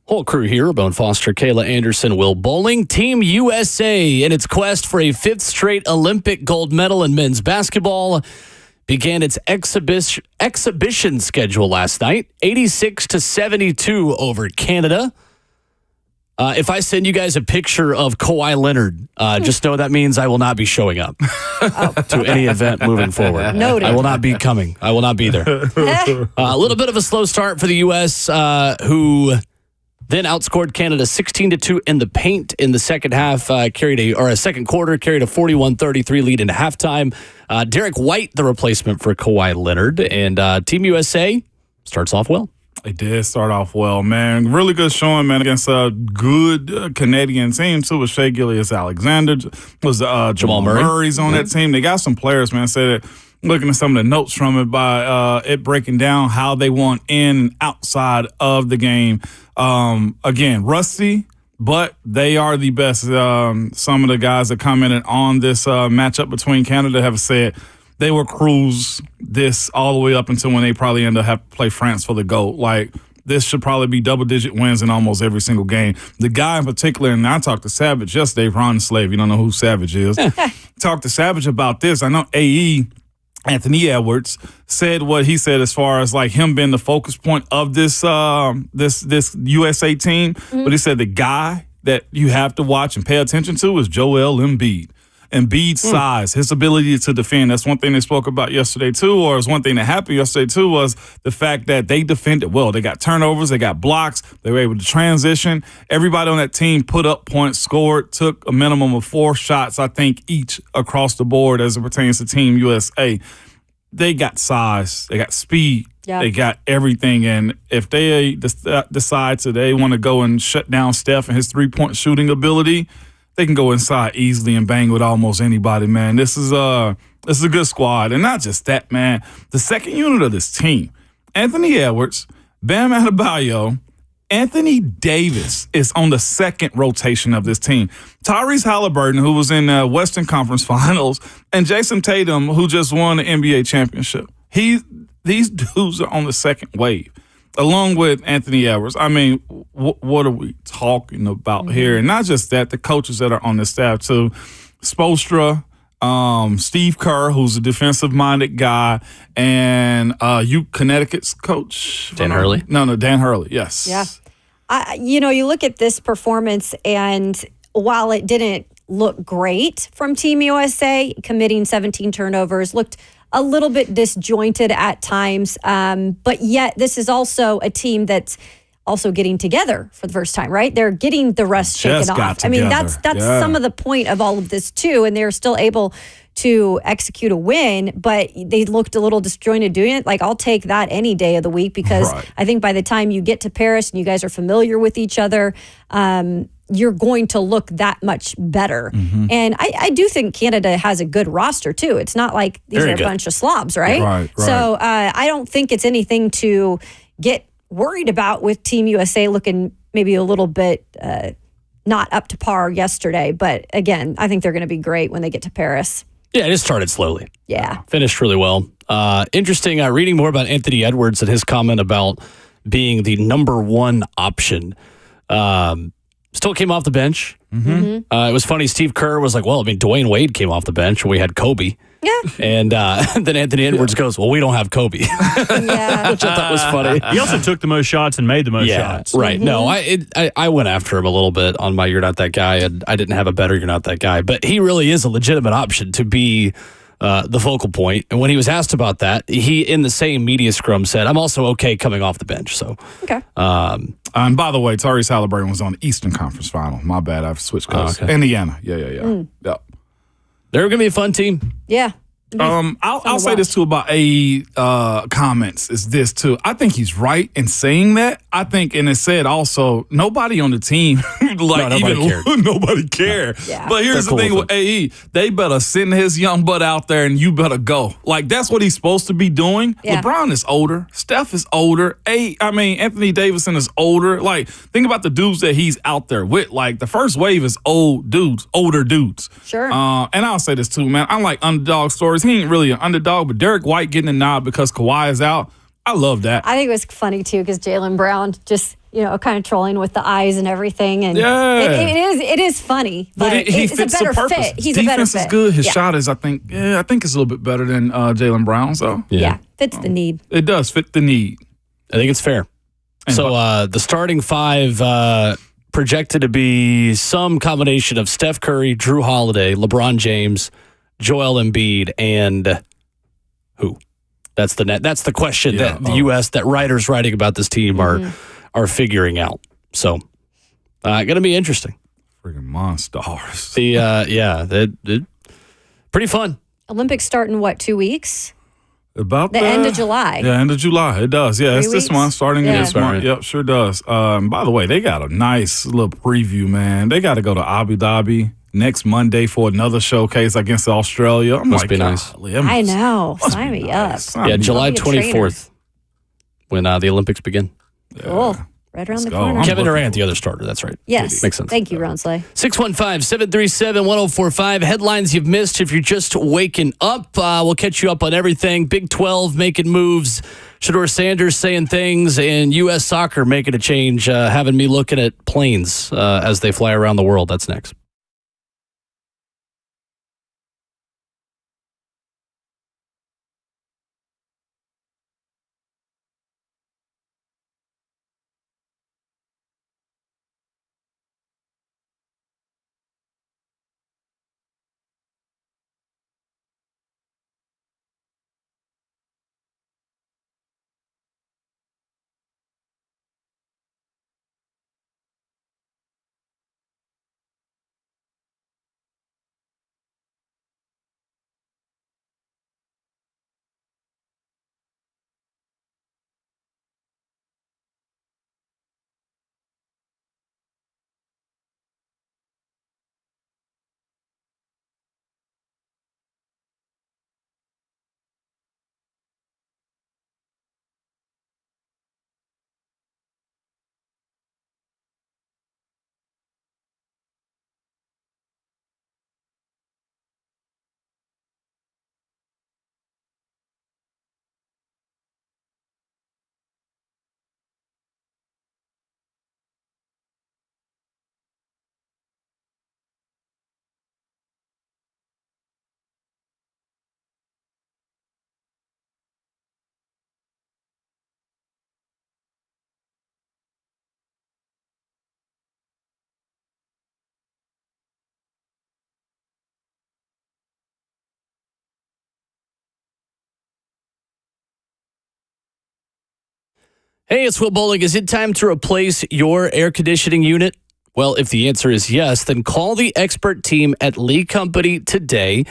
Whole crew here, Ramon Foster, Kayla Anderson, Will Bowling. Team USA in its quest for a fifth straight Olympic gold medal in men's basketball began its exhibition schedule last night, 86-72 over Canada. If I send you guys a picture of Kawhi Leonard, just know that means I will not be showing up to any event moving forward. Noted. I will not be coming. I will not be there. A little bit of a slow start for the U.S., who then outscored Canada 16-2 in the paint in the second half, second quarter, carried a 41-33 lead into halftime. Derek White, the replacement for Kawhi Leonard, and Team USA starts off well. They did start off well, man. Really good showing, man, against a good Canadian team, too, with Shai Gilgeous-Alexander. Was Jamal Murray's on that team. They got some players, man. Said that, looking at some of the notes from it, by it breaking down how they won in and outside of the game. Again, rusty, but they are the best. Some of the guys that commented on this matchup between Canada have said they will cruise this all the way up until when they probably end up having to play France for the gold. Like, this should probably be double-digit wins in almost every single game. The guy in particular, and I talked to Savage yesterday, Ron Slave. You don't know who Savage is. Talked to Savage about this. I know AE, Anthony Edwards, said what he said as far as like him being the focus point of this this USA team. But he said the guy that you have to watch and pay attention to is Joel Embiid. Embiid's size, his ability to defend. That's one thing they spoke about yesterday, too, or it's one thing that happened yesterday, too, was the fact that they defended well. They got turnovers, they got blocks, they were able to transition. Everybody on that team put up points, scored, took a minimum of 4 shots, I think, each across the board as it pertains to Team USA. They got size, they got speed, they got everything. And if they decide to they want to go and shut down Steph and his three-point shooting ability, they can go inside easily and bang with almost anybody, man. This is a good squad. And not just that, man. The second unit of this team, Anthony Edwards, Bam Adebayo, Anthony Davis is on the second rotation of this team. Tyrese Halliburton, who was in the Western Conference Finals, and Jason Tatum, who just won the NBA championship. These dudes are on the second wave, along with Anthony Edwards. I mean, what are we talking about here? And not just that, the coaches that are on the staff too. Spoelstra, Steve Kerr, who's a defensive-minded guy, and Connecticut's coach. Dan Hurley? No, Dan Hurley, yes. Yeah. You look at this performance, and while it didn't look great from Team USA, committing 17 turnovers, looked a little bit disjointed at times, but yet this is also a team that's also getting together for the first time, right? They're getting the rust shaken off. I mean, that's some of the point of all of this too, and they're still able to execute a win, but they looked a little disjointed doing it. Like, I'll take that any day of the week, because I think by the time you get to Paris and you guys are familiar with each other, you're going to look that much better. And I do think Canada has a good roster too. It's not like these are a bunch of slobs, right? Right. So I don't think it's anything to get worried about with Team USA looking maybe a little bit not up to par yesterday. But again, I think they're going to be great when they get to Paris. Yeah, it just started slowly. Yeah. Finished really well. Interesting, Reading more about Anthony Edwards and his comment about being the number one option. Still came off the bench. It was funny. Steve Kerr was like, well, I mean, Dwayne Wade came off the bench and we had Kobe. Yeah. And then Anthony Edwards goes, well, we don't have Kobe. Which I thought was funny. He also took the most shots and made the most shots. Right. No, I went after him a little bit on my You're Not That Guy, and I didn't have a better You're Not That Guy. But he really is a legitimate option to be the focal point. And when he was asked about that, he, in the same media scrum, said, I'm also okay coming off the bench. So, okay. And by the way, Tyrese Halliburton was on the Eastern Conference Final. My bad, I've switched coasts. Indiana. Yeah. They're going to be a fun team. Yeah. I'll say this too about AE comments is this too. I think he's right in saying that. I think, and it said also, nobody on the team nobody cared. No. Yeah. But here's the thing with AE, they better send his young butt out there and you better go. Like that's what he's supposed to be doing. Yeah. LeBron is older, Steph is older, Anthony Davidson is older. Like think about the dudes that he's out there with. Like the first wave is older dudes. Sure. And I'll say this too, man. I like underdog stories. He ain't really an underdog, but Derek White getting a nod because Kawhi is out. I love that. I think it was funny too because Jaylen Brown just kind of trolling with the eyes and everything, and it is funny. But he it's fits a better the purpose. fit. He's Defense a better fit. is good. His shot is, I think it's a little bit better than Jaylen Brown. So yeah, fits the need. It does fit the need. I think it's fair. So the starting five projected to be some combination of Steph Curry, Drew Holiday, LeBron James, Joel Embiid, and who? That's the question that the U.S. that writers writing about this team are figuring out. So, going to be interesting. Friggin' monsters. Pretty fun. Olympics start in 2 weeks? About the end of July. Yeah, end of July. It does. Yeah, 3 it's this weeks? month, starting Yeah. this month. Yep, sure does. By the way, they got a nice little preview, man. They got to go to Abu Dhabi next Monday for another showcase against Australia. Must be nice. I know. Sign me up. Yeah, July 24th when the Olympics begin. Cool. Right around the corner. Kevin Durant, the other starter. That's right. Yes. Makes sense. Thank you, Ron Slay. 615-737-1045. Headlines you've missed if you're just waking up. We'll catch you up on everything. Big 12 making moves. Shedeur Sanders saying things. And U.S. soccer making a change, having me looking at planes as they fly around the world. That's next. Hey, it's Will Bowling. Is it time to replace your air conditioning unit? Well, if the answer is yes, then call the expert team at Lee Company today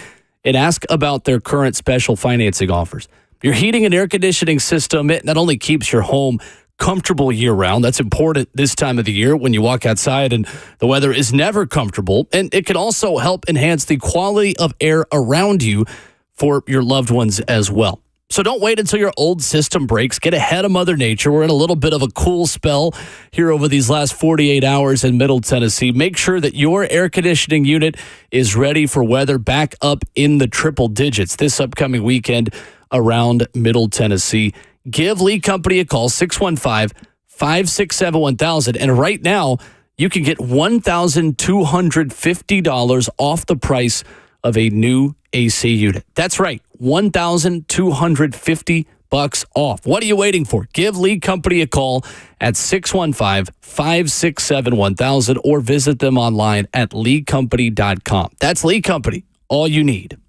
and ask about their current special financing offers. Your heating and air conditioning system, it not only keeps your home comfortable year-round, that's important this time of the year when you walk outside and the weather is never comfortable, and it can also help enhance the quality of air around you for your loved ones as well. So don't wait until your old system breaks. Get ahead of Mother Nature. We're in a little bit of a cool spell here over these last 48 hours in Middle Tennessee. Make sure that your air conditioning unit is ready for weather back up in the triple digits this upcoming weekend around Middle Tennessee. Give Lee Company a call, 615-567-1000. And right now, you can get $1,250 off the price of a new AC unit. That's right, $1,250 off. What are you waiting for? Give Lee Company a call at 615-567-1000 or visit them online at leecompany.com. That's Lee Company, all you need.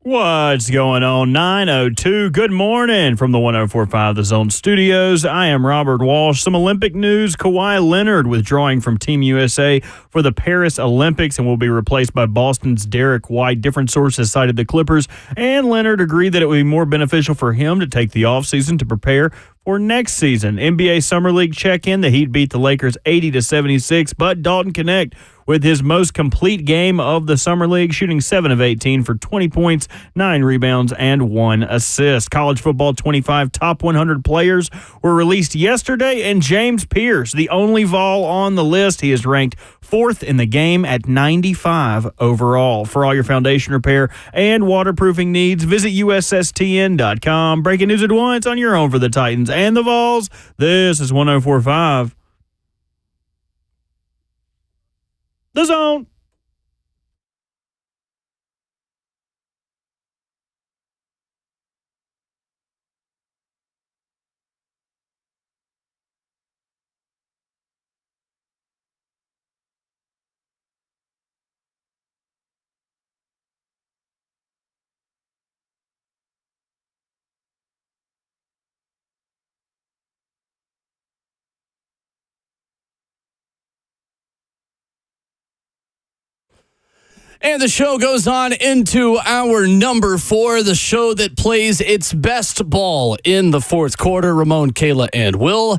What's going on? 9:02. Good morning from the 104.5 The Zone Studios. I am Robert Walsh. Some Olympic news. Kawhi Leonard withdrawing from Team USA for the Paris Olympics and will be replaced by Boston's Derek White. Different sources cited the Clippers, and Leonard agreed that it would be more beneficial for him to take the offseason to prepare for next season. NBA Summer League check-in. The Heat beat the Lakers 80-76, but Dalton Knecht with his most complete game of the Summer League, shooting 7 of 18 for 20 points, 9 rebounds, and 1 assist. College football 25 top 100 players were released yesterday, and James Pierce, the only Vol on the list, he is ranked 4th in the game at 95 overall. For all your foundation repair and waterproofing needs, visit USSTN.com. Breaking news at once on your home for the Titans and the Vols. This is 104.5 The Zone. And the show goes on into our number 4, the show that plays its best ball in the fourth quarter. Ramon, Kayla, and Will.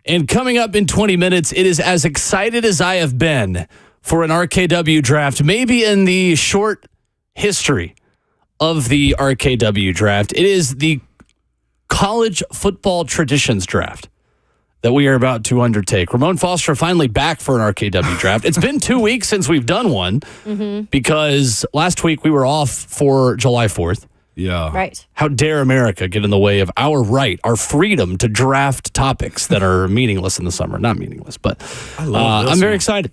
And coming up in 20 minutes, it is as excited as I have been for an RKW draft, maybe in the short history of the RKW draft. It is the college football traditions draft that we are about to undertake. Ramon Foster finally back for an RKW draft. It's been 2 weeks since we've done one because last week we were off for July 4th. Yeah. Right. How dare America get in the way of our right, our freedom to draft topics that are meaningless in the summer. Not meaningless, but I'm very excited.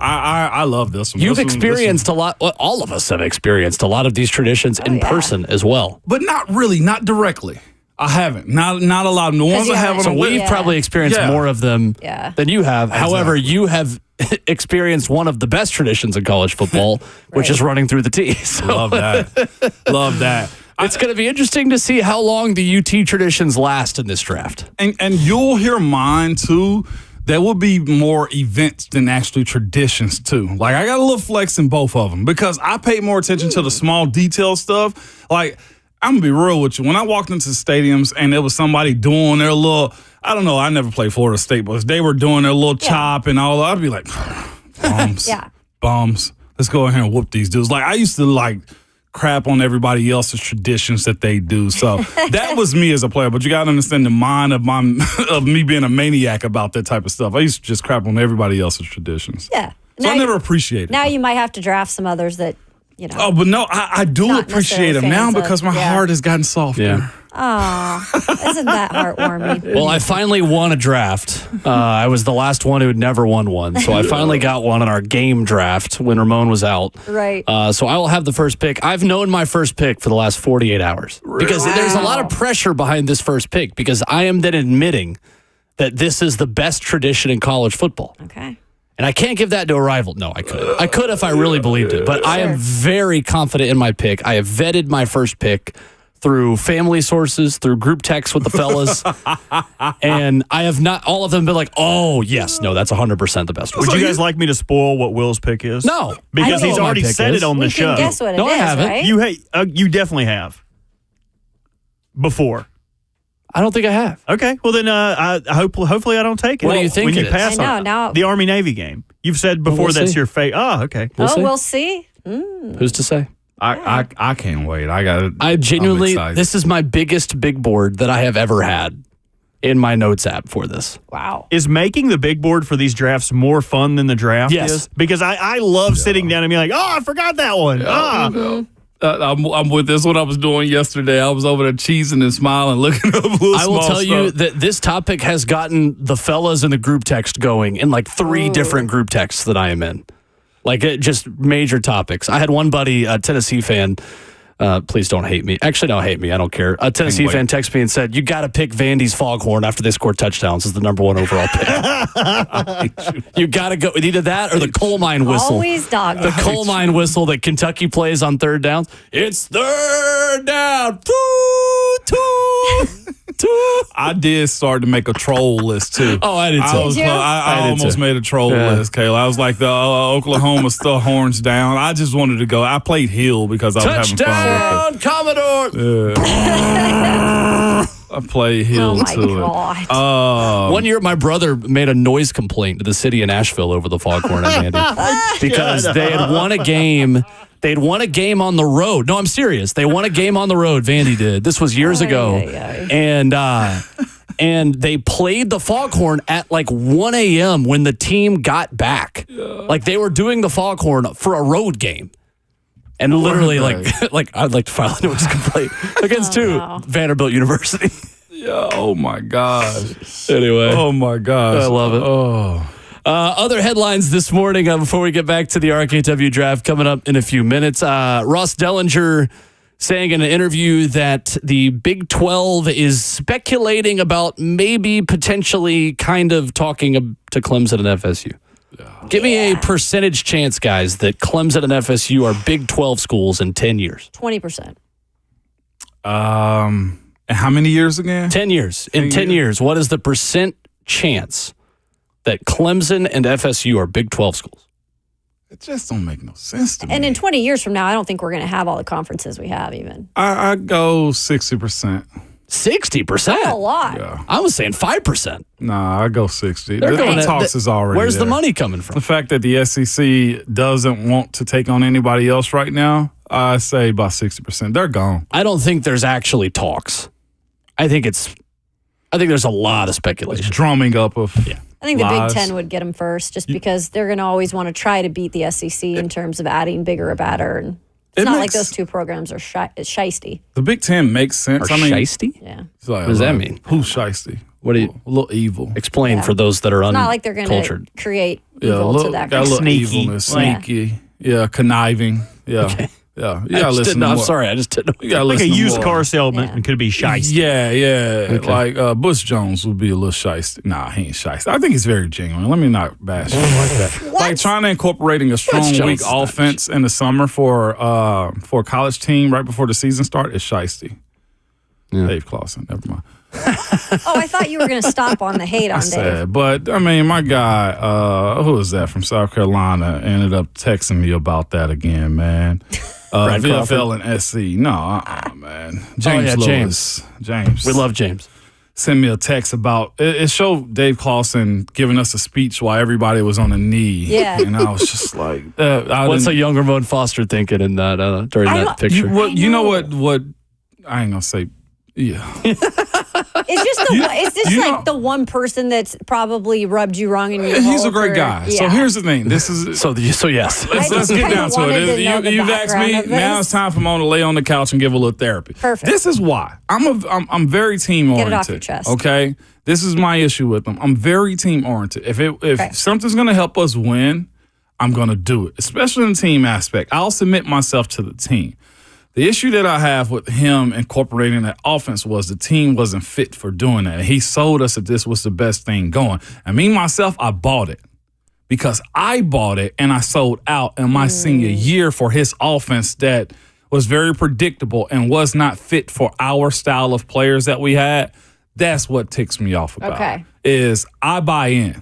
I love this one. You've experienced a lot. Well, all of us have experienced a lot of these traditions in person as well. But not really, not directly. I haven't. Not a lot. The ones I have on the we've probably experienced more of them than you have. Exactly. However, you have experienced one of the best traditions in college football, which is running through the tee. So. Love that. Love that. It's going to be interesting to see how long the UT traditions last in this draft. And you'll hear mine, too. There will be more events than actually traditions, too. Like, I got a little flex in both of them because I pay more attention to the small detail stuff. Like, I'm going to be real with you. When I walked into stadiums and there was somebody doing their little, I don't know, I never played Florida State, but they were doing their little chop and all that, I'd be like, bums, bums. Let's go ahead and whoop these dudes. Like, I used to, like, crap on everybody else's traditions that they do. So that was me as a player. But you got to understand the mind of me being a maniac about that type of stuff. I used to just crap on everybody else's traditions. Yeah. So I never appreciated it. Now you might have to draft some others that, you know. Oh, but no, I do appreciate them now because my heart has gotten softer. Yeah. Oh, isn't that heartwarming? Well, I finally won a draft. I was the last one who had never won one. So I finally got one in our game draft when Ramon was out. Right. So I will have the first pick. I've known my first pick for the last 48 hours. Because there's a lot of pressure behind this first pick because I am then admitting that this is the best tradition in college football. Okay. And I can't give that to a rival. No, I could. I could if I really believed it. But I am very confident in my pick. I have vetted my first pick through family sources, through group texts with the fellas. And I have not, all of them been like, oh, yes, no, that's 100% the best one. Would you guys like me to spoil what Will's pick is? No. Because he's already said it on the show. We can guess what it is, I haven't. right? You definitely have. Before. I don't think I have. Okay, well then, hopefully I don't take it. What do you think when you it is? pass I know, on now- the Army-Navy game? You've said before we'll that's see. your favorite. Oh, okay. We'll see. Who's to say? I can't wait. I genuinely, this is my biggest big board that I have ever had in my notes app for this. Wow. Is making the big board for these drafts more fun than the draft Yes. is? Because I love sitting down and being like, oh, I forgot that one. I'm with this. What I was doing yesterday, I was over there cheesing and smiling, looking up little I will small tell you stuff. that this topic has gotten the fellas in the group text going in like 3 different group texts that I am in. Like just major topics. I had one buddy, a Tennessee fan, Please don't hate me. Actually, don't hate me. I don't care. A Tennessee fan texted me and said, you got to pick Vandy's foghorn after they score touchdowns as the number 1 overall pick. You got to go with either that or the coal mine whistle. Always dog. The coal mine whistle that Kentucky plays on third downs. It's third down. Toot, toot, toot. I did start to make a troll list too. Oh, I did too. I almost made a troll list, Kayla. I was like the Oklahoma still horns down. I just wanted to go. I played heel because I was having fun with it. Commodore. I played heel to it. One year, my brother made a noise complaint to the city of Nashville over the foghorn at Vandy because they had won a game. They'd won a game on the road. No, I'm serious. They won a game on the road. Vandy did. This was years ago, and they played the foghorn at like 1 a.m. when the team got back. Like they were doing the foghorn for a road game. And literally, like I'd like to file a notice complaint against Vanderbilt University. Yeah. Oh my gosh. Anyway. Oh my gosh. I love it. Oh. Other headlines this morning before we get back to the RKW draft coming up in a few minutes. Ross Dellinger saying in an interview that the Big 12 is speculating about maybe potentially kind of talking to Clemson and FSU. Give me a percentage chance, guys, that Clemson and FSU are Big 12 schools in 10 years. 20%. And how many years again? 10 years. In 10 years, what is the percent chance that Clemson and FSU are Big 12 schools? It just don't make no sense to me. And in 20 years from now, I don't think we're going to have all the conferences we have even. I go 60%. 60%? That's a lot. Yeah. I was saying 5%. Nah, I go 60. They're going The talks is already Where's there. the money coming from? The fact that the SEC doesn't want to take on anybody else right now, I say about 60%. They're gone. I don't think there's actually talks. I think there's a lot of speculation. It's drumming up of I think the lies. Big Ten would get them first just because they're going to always want to try to beat the SEC in terms of adding bigger or better. And it's not like those two programs are shiesty. The Big Ten makes sense. Or shiesty? Yeah. It's like, What does that mean? Who's shiesty? What do you A little evil. explain for those that are It's not like they're going uncultured? to create Yeah, evil to that got a little extent. evilness, sneaky. Yeah, conniving. Yeah. Okay. Yeah. You gotta listen I'm more. sorry, I just didn't know. You gotta Like a listen used more. car salesman and could be shiesty. Yeah. Like Bush Jones would be a little shiesty. Nah, he ain't shiesty. I think he's very genuine. Let me not bash him like that. Like trying to incorporating a strong, Jones weak is not offense in the summer for a college team right before the season start is shiesty. Dave Clawson, never mind. Oh, I thought you were going to stop on the hate on Dave. Sad. But I mean, my guy, who is that from South Carolina, ended up texting me about that again, man. Brad VFL and SC. No, man. James Lewis. James. We love James. Send me a text about it showed Dave Clawson giving us a speech while everybody was on a knee. Yeah. And I was just like, What's a young Ramon Foster thinking in that during that picture? You know what I ain't gonna say. Yeah. It's just the one person that's probably rubbed you wrong in your He's a whole great career. guy. Yeah. So here's the thing. This is So yes. Let's get down to it. You've asked me. Now it's time for Mo to lay on the couch and give a little therapy. Perfect. This is why I'm very team oriented. Get it off your chest. Okay. This is my issue with them. I'm very team oriented. If something's gonna help us win, I'm gonna do it. Especially in the team aspect. I'll submit myself to the team. The issue that I have with him incorporating that offense was the team wasn't fit for doing that. He sold us that this was the best thing going. And me, myself, I bought it because I bought it and I sold out in my senior year for his offense that was very predictable and was not fit for our style of players that we had. That's what ticks me off about it, is I buy in.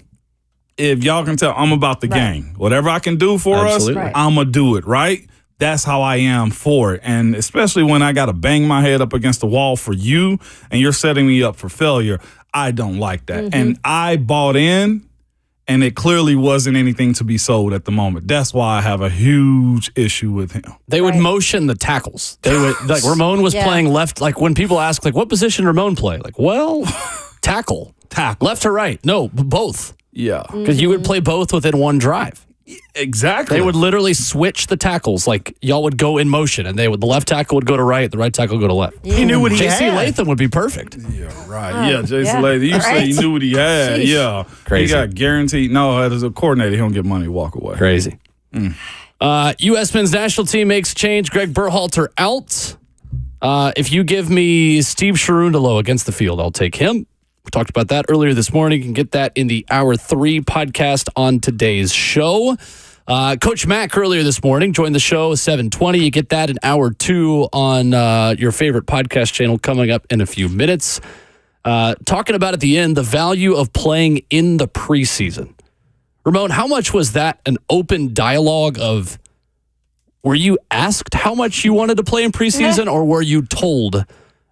If y'all can tell, I'm about the game. Whatever I can do for us, I'm going to do it, right? That's how I am for it. And especially when I got to bang my head up against the wall for you and you're setting me up for failure, I don't like that. And I bought in, and it clearly wasn't anything to be sold at the moment. That's why I have a huge issue with him. They would motion the tackles. They would, like Ramon was playing left. Like when people ask, like, what position Ramon play? Like, well, tackle. Left or right? No, both. Yeah. Because you would play both within one drive. Exactly. They would literally switch the tackles. Like y'all would go in motion, and the left tackle would go to right, the right tackle would go to left. He knew what he JC had. Latham would be perfect. Yeah, right. Jason Latham. You say he knew what he had. Sheesh. Yeah. Crazy. He got guaranteed. No, as a coordinator, he don't get money, walk away. Crazy. U.S. men's national team makes change. Greg Berhalter out. If you give me Steve Cherundolo against the field, I'll take him. We talked about that earlier this morning. You can get that in the Hour 3 podcast on today's show. Coach Mack earlier this morning joined the show at 7:20. You get that in Hour 2 on your favorite podcast channel coming up in a few minutes. Talking about at the end the value of playing in the preseason. Ramon, how much was that an open dialogue of, were you asked how much you wanted to play in preseason, or were you told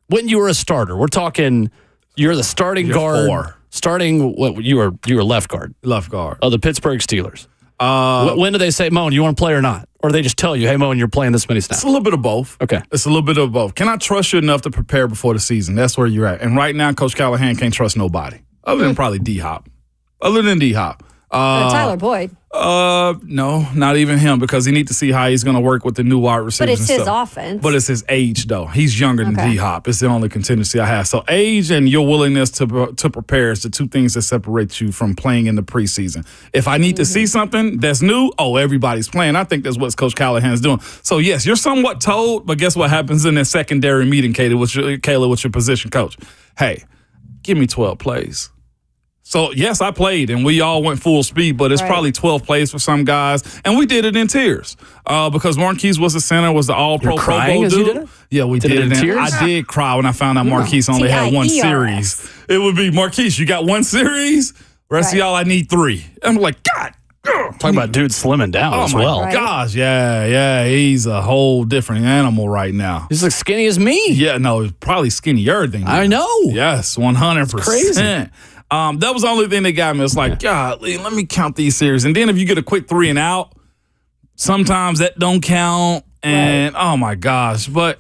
when you were a starter? We're talking, you're the starting guard. 4. Starting, what you were left guard. Left guard. Of the Pittsburgh Steelers. When do they say, Moan, you want to play or not? Or they just tell you, hey, Moan, you're playing this many snaps? It's a little bit of both. Okay. It's a little bit of both. Can I trust you enough to prepare before the season? That's where you're at. And right now, Coach Callahan can't trust nobody, other than probably D-Hop. Other than D-Hop. Tyler Boyd. No, not even him, because he needs to see how he's going to work with the new wide receivers. But it's and his stuff. offense. But it's his age, though. He's younger than Okay. D-Hop. It's the only contingency I have. So age and your willingness to prepare is the two things that separate you from playing in the preseason. If I need to see something that's new, everybody's playing. I think that's what Coach Callahan's doing. So, yes, you're somewhat told, but guess what happens in that secondary meeting, Kayla, with your position coach? Hey, give me 12 plays. So, yes, I played, and we all went full speed, but it's probably 12 plays for some guys. And we did it in tears because Marquise was the center, was the all-pro Pro Bowl as dude. you did it? Yeah, we did it it. in tears? I did cry when I found out Marquise only had one T-I-E-R-S. series. It would be, Marquise, you got one series? Rest of y'all, I need 3. I'm like, God. Talking about dude slimming down as well. Oh, my gosh. Yeah. He's a whole different animal right now. He's as skinny as me. Yeah, no, probably skinnier than you. I know. Yes, 100%. Crazy. That was the only thing that got me. It's like, golly, let me count these series. And then if you get a quick 3 and out, sometimes that don't count. And, oh, my gosh. But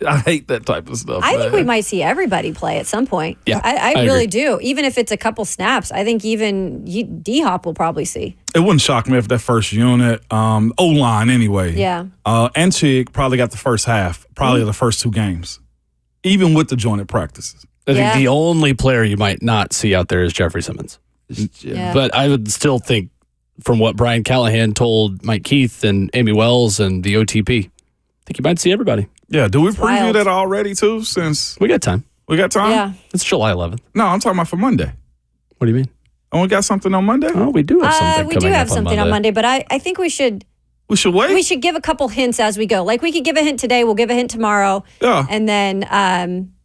I hate that type of stuff. I think we might see everybody play at some point. Yeah, I I really agree. do. Even if it's a couple snaps, I think even D-Hop will probably see. It wouldn't shock me if that first unit, O-line anyway. Yeah. And Chig probably got the first half, probably the first 2 games, even with the jointed practices. I think Yeah. the only player you might not see out there is Jeffrey Simmons. Yeah. But I would still think, from what Brian Callahan told Mike Keith and Amy Wells and the OTP, I think you might see everybody. Yeah, do we preview wild. that already, too, since We got time. we got time? Yeah. It's July 11th. No, I'm talking about for Monday. What do you mean? And we got something on Monday? Oh, we do have something We coming do up have something on Monday, but I think we should We should wait? give a couple hints as we go. Like we could give a hint today, we'll give a hint tomorrow. Yeah. And then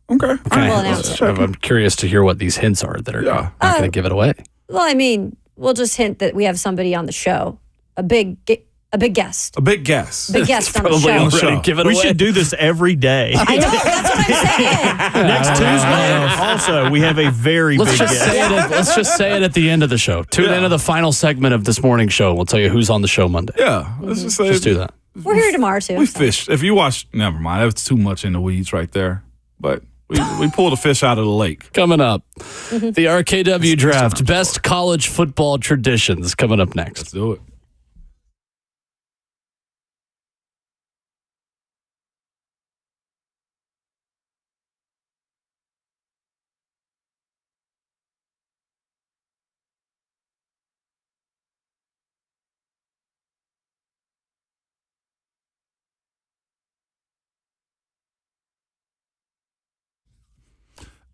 Okay. Okay. we'll announce it. I'm curious to hear what these hints are that are not going to give it away. Well, I mean, we'll just hint that we have somebody on the show. A big guest. A big guess. Big guest on the Probably show. on the show. already give it We away. should do this every day. I know, that's what I'm saying. Next Tuesday, also, we have a very Let's big just guest. say it. Let's just say it at the end of the show. Tune into the final segment of this morning's show. We'll tell you who's on the show Monday. Yeah. Let's just say Just do that. We're here tomorrow, too. We fished. If you watch, never mind. That's too much in the weeds right there. But we pulled a fish out of the lake. Coming up, the RKW Draft, best college football traditions. Coming up next. Let's do it.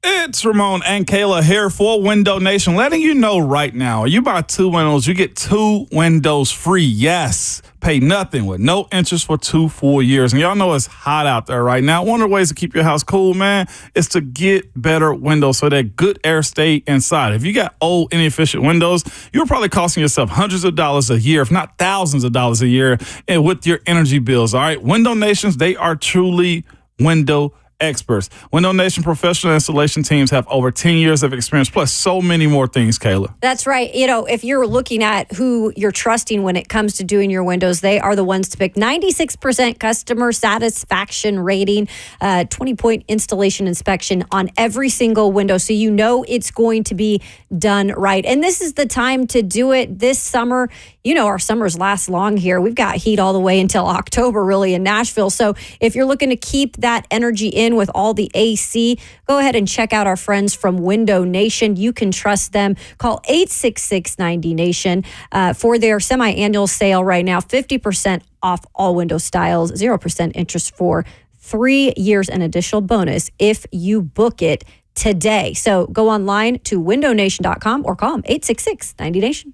It's Ramon and Kayla here for Window Nation, letting you know right now, you buy 2 windows, you get 2 windows free. Yes, pay nothing with no interest for 2 full years. And y'all know it's hot out there right now. One of the ways to keep your house cool, man, is to get better windows so that good air stay inside. If you got old, inefficient windows, you're probably costing yourself hundreds of dollars a year, if not thousands of dollars a year, and with your energy bills. All right, Window Nations, they are truly window experts. Window Nation professional installation teams have over 10 years of experience, plus so many more things, Kayla. That's right. You know, if you're looking at who you're trusting when it comes to doing your windows, they are the ones to pick. 96% customer satisfaction rating, 20-point installation inspection on every single window. So you know it's going to be done right. And this is the time to do it this summer. You know, our summers last long here. We've got heat all the way until October, really, in Nashville. So if you're looking to keep that energy in, in with all the AC. Go ahead and check out our friends from Window Nation. You can trust them. Call 866-90-NATION for their semi-annual sale right now. 50% off all window styles, 0% interest for 3 years, an additional bonus if you book it today. So go online to windownation.com or call them 866-90-NATION.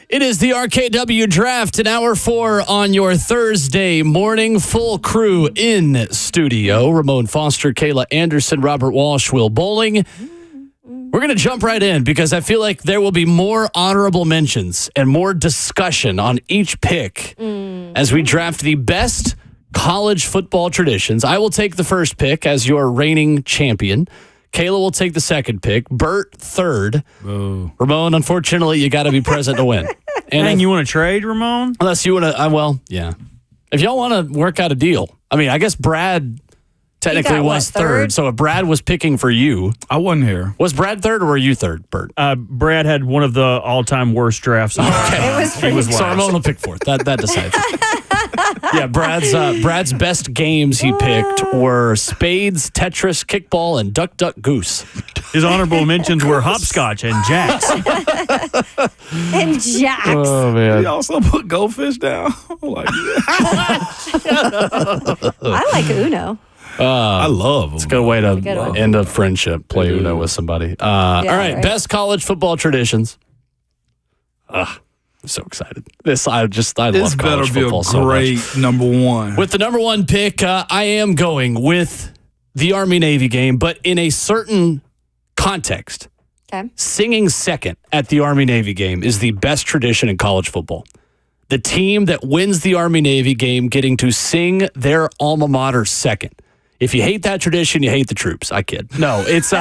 It is the RKW Draft, an hour 4 on your Thursday morning. Full crew in studio. Ramon Foster, Kayla Anderson, Robert Walsh, Will Bowling. We're going to jump right in because I feel like there will be more honorable mentions and more discussion on each pick as we draft the best college football traditions. I will take the first pick as your reigning champion. Kayla will take the second pick. Bert, third. Boo. Ramon, unfortunately, you got to be present to win. And you want to trade, Ramon? Unless you want to, well, yeah. If y'all want to work out a deal. I mean, I guess Brad technically was third. So if Brad was picking for you. I wasn't here. Was Brad third or were you third, Bert? Brad had one of the all-time worst drafts. Okay. It was So Ramon will pick fourth. That decides. Yeah, Brad's best games he picked were spades, Tetris, kickball, and duck, duck, goose. His honorable mentions were hopscotch and jacks. And Jacks. Oh, man. He also put goldfish down. Like, I like Uno. I love them. It's a good way to good one. end a friendship, play Uno with somebody. All right, best college football traditions. I'm so excited. I This love better college be football a so great much. number one. With the number one pick, I am going with the Army-Navy game, but in a certain context. Okay. Singing second at the Army-Navy game is the best tradition in college football. The team that wins the Army-Navy game getting to sing their alma mater second. If you hate that tradition, you hate the troops. I kid. No, it's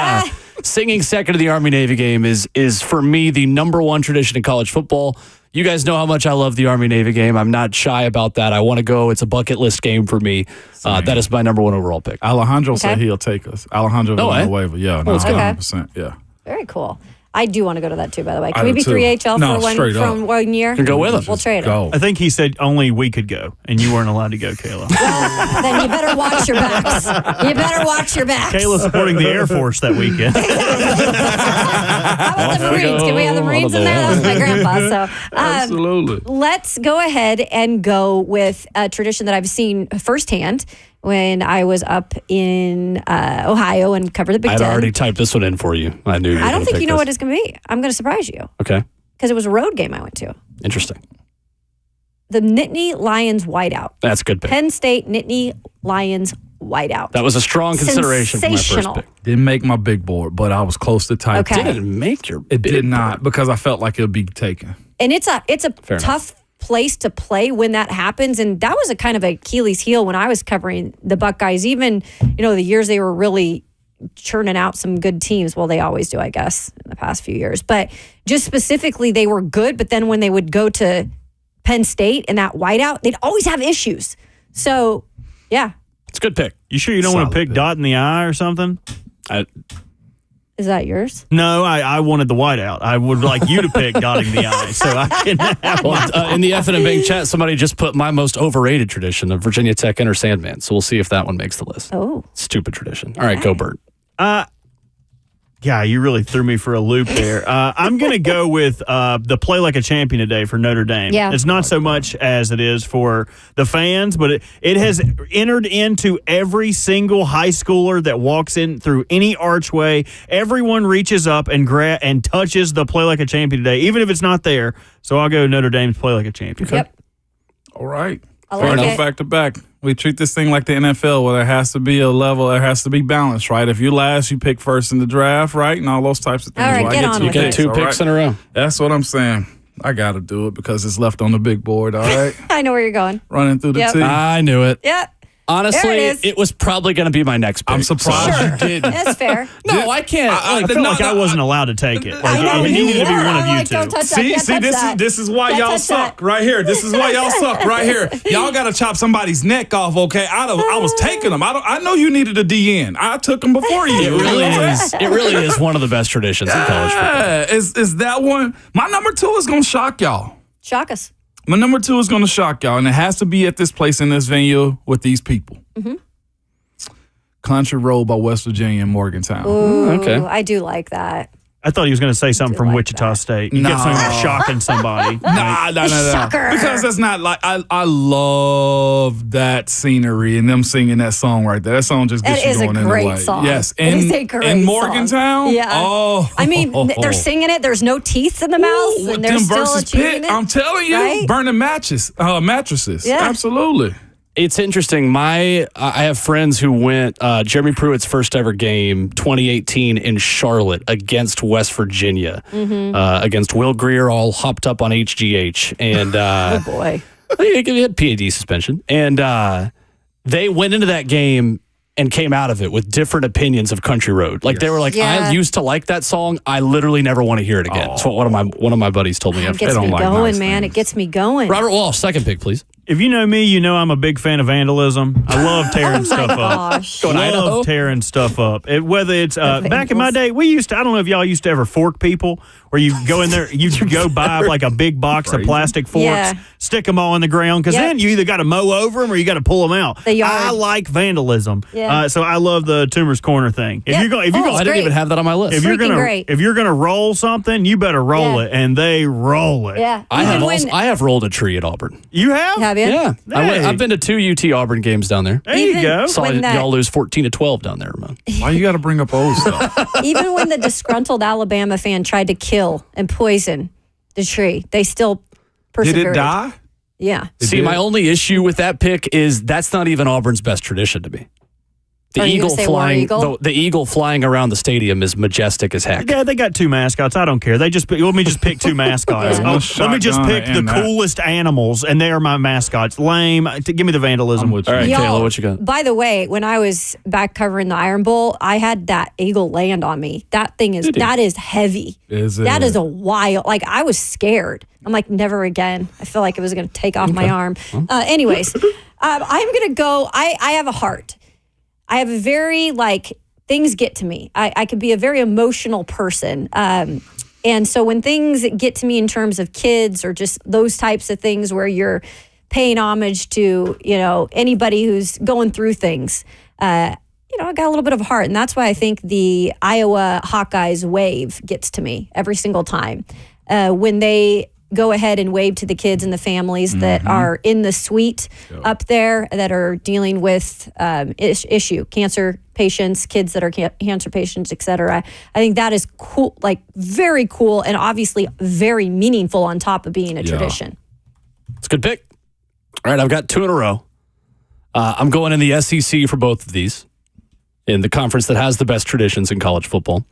singing second to the Army-Navy game is for me the number one tradition in college football. You guys know how much I love the Army-Navy game. I'm not shy about that. I want to go. It's a bucket list game for me. That is my number one overall pick. Alejandro said he'll take us. Alejandro on the waiver. Yeah, no, let's go. 100%. Yeah. Very cool. I do want to go to that too, by the way. I Can we do be too. 3HL No, for straight up. 1 year? You can go with them. We'll trade Go. them. I think he said only we could go, and you weren't allowed to go, Kayla. Then you better watch your backs. You better watch your backs. Kayla supporting the Air Force that weekend. How about the Marines? Can we have the Marines in there? That was my grandpa. So Absolutely. let's go ahead and go with a tradition that I've seen firsthand when I was up in Ohio and covered the Big I'd Ten. already typed this one in for you. I knew you were I don't gonna think pick you know this. what it's going to be. I'm going to surprise you Okay. because it was a road game I went to. Interesting. The Nittany Lions whiteout. That's a good pick. Penn State Nittany Lions whiteout. That was a strong consideration for my first Sensational. pick. Didn't make my big board, but I was close to type. Okay. Didn't make your It big did not because I felt like it would be taken. And it's a Fair tough place to play when that happens. And that was a kind of Achilles heel when I was covering the Buckeyes. Even, the years they were really churning out some good teams. Well, they always do, I guess, in the past few years. But just specifically, they were good. But then when they would go to Penn State and that whiteout, they'd always have issues. So, yeah. It's a good pick. You sure you don't want Solid to pick pick. dot in the eye or something? Is that yours? No, I wanted the whiteout. I would like you to pick dotting the eye, so I can have one. In the F and Bang chat, somebody just put my most overrated tradition of Virginia Tech Inner Sandman. So we'll see if that one makes the list. Oh. Stupid tradition. All right, go Bert. Yeah, you really threw me for a loop there. I'm going to go with the play like a champion today for Notre Dame. Yeah. It's not so much as it is for the fans, but it has entered into every single high schooler that walks in through any archway. Everyone reaches up and touches the play like a champion today, even if it's not there. So I'll go Notre Dame's play like a champion. Yep. All right. I like Fair it. enough. Back to back. We treat this thing like the NFL where there has to be a level, there has to be balance, right? If you're last, you pick first in the draft, right? And all those types of things. All right, Well, I get get on two with You it. get two all picks right? in a row. That's what I'm saying. I got to do it because it's left on the big board, all right? I know where you're going. Running through the Yep. team. I knew it. Yep. Honestly, There it is. it was probably going to be my next pick. I'm surprised Sure. you didn't. That's fair. No, I can't. I felt like I wasn't allowed to take it. Like, I know, it you needed to be were. one of I'm you like, two. don't touch that. See, Can't touch that. this is why Can't y'all touch suck that. right here. This is why y'all suck right here. Y'all got to chop somebody's neck off, okay? I was taking them. I know you needed a DN. I took them before you. It really is. It really is one of the best traditions in college football. Yeah, is that one? My number 2 is gonna shock y'all. Shock us. My number 2 is gonna shock y'all, and it has to be at this place in this venue with these people. Mm-hmm. Country Road by West Virginia and Morgantown. Ooh, okay. I do like that. I thought he was going to say something from Wichita State. You get something like shocking somebody. Nah. Because that's not like I love that scenery and them singing that song right there. That song just gets you going in the way. It is a great song. Yes, It is a great in Morgantown. song. Yeah. Oh, I mean, they're singing it. There's no teeth in the mouth, and they're them still versus achieving Pitt. it. I'm telling you, right? burning mattresses. Yeah. Absolutely. It's interesting. I have friends who went Jeremy Pruitt's first ever game, 2018 in Charlotte against West Virginia, against Will Greer, all hopped up on HGH, and Oh boy. he had PAD suspension, and they went into that game and came out of it with different opinions of Country Road. Like they were like, Yeah. I used to like that song. I literally never want to hear it again. That's what one of my buddies told me. It After. gets They me don't like going, nice man. things. It gets me going. Robert Walsh, second pick, please. If you know me, you know I'm a big fan of vandalism. I love tearing stuff up. Gosh. Love tearing stuff up. Whether it's back in my day, we used to. I don't know if y'all used to ever fork people, where you go in there, you go buy like a big box of plastic forks, Yeah. stick them all in the ground, because then you either got to mow over them or you got to pull them out. The yard. I like vandalism, Yeah. so I love the Tumors Corner thing. If you're going, I didn't even have that on my list. if you're Freaking great. gonna roll something, you better roll Yeah. it, and they roll it. Yeah. I Even have when- I have rolled a tree at Auburn. You have? Have you? Yeah, Hey. I've been to 2 UT Auburn games down there. There you Even- go. Saw When that- y'all lose 14-12 down there, Ramon. Why you got to bring up old stuff? Even when the disgruntled Alabama fan tried to kill and poison the tree, they still Did persevered. it die? Yeah. See, my only issue with that pick is that's not even Auburn's best tradition to me. The Are you eagle gonna say War flying, Eagle? the eagle flying around the stadium is majestic as heck. Yeah, they got 2 mascots. I don't care. Let me just pick 2 mascots. Yeah. Let me just Shotgun pick the and that. coolest animals, and they are my mascots. Lame. Give me the vandalism. I'm with you. All right, Y'all, Kayla, what you got? By the way, when I was back covering the Iron Bowl, I had that eagle land on me. That thing is heavy. Is That it? is a wild. Like I was scared. I'm like, never again. I feel like it was going to take off my arm. Anyways, I'm going to go. I have a heart. I have a very things get to me. I could be a very emotional person. And so when things get to me in terms of kids or just those types of things where you're paying homage to, anybody who's going through things, I got a little bit of a heart. And that's why I think the Iowa Hawkeyes wave gets to me every single time. When they go ahead and wave to the kids and the families that are in the suite up there that are dealing with cancer patients, kids that are cancer patients, et cetera. I think that is cool, very cool, and obviously very meaningful on top of being a tradition. It's a good pick. All right, I've got 2 in a row. I'm going in the SEC for both of these, in the conference that has the best traditions in college football.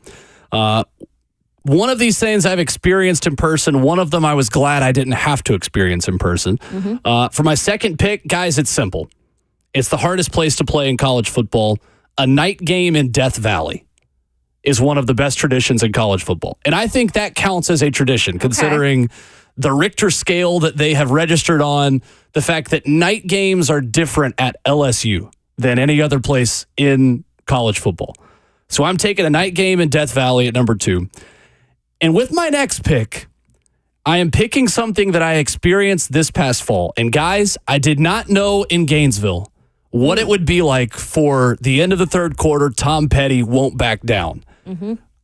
One of these things I've experienced in person. One of them I was glad I didn't have to experience in person. For my second pick, guys, it's simple. It's the hardest place to play in college football. A night game in Death Valley is one of the best traditions in college football. And I think that counts as a tradition, considering the Richter scale that they have registered on, the fact that night games are different at LSU than any other place in college football. So I'm taking a night game in Death Valley at number 2. And with my next pick, I am picking something that I experienced this past fall. And guys, I did not know in Gainesville what it would be like for the end of the third quarter, Tom Petty won't back down.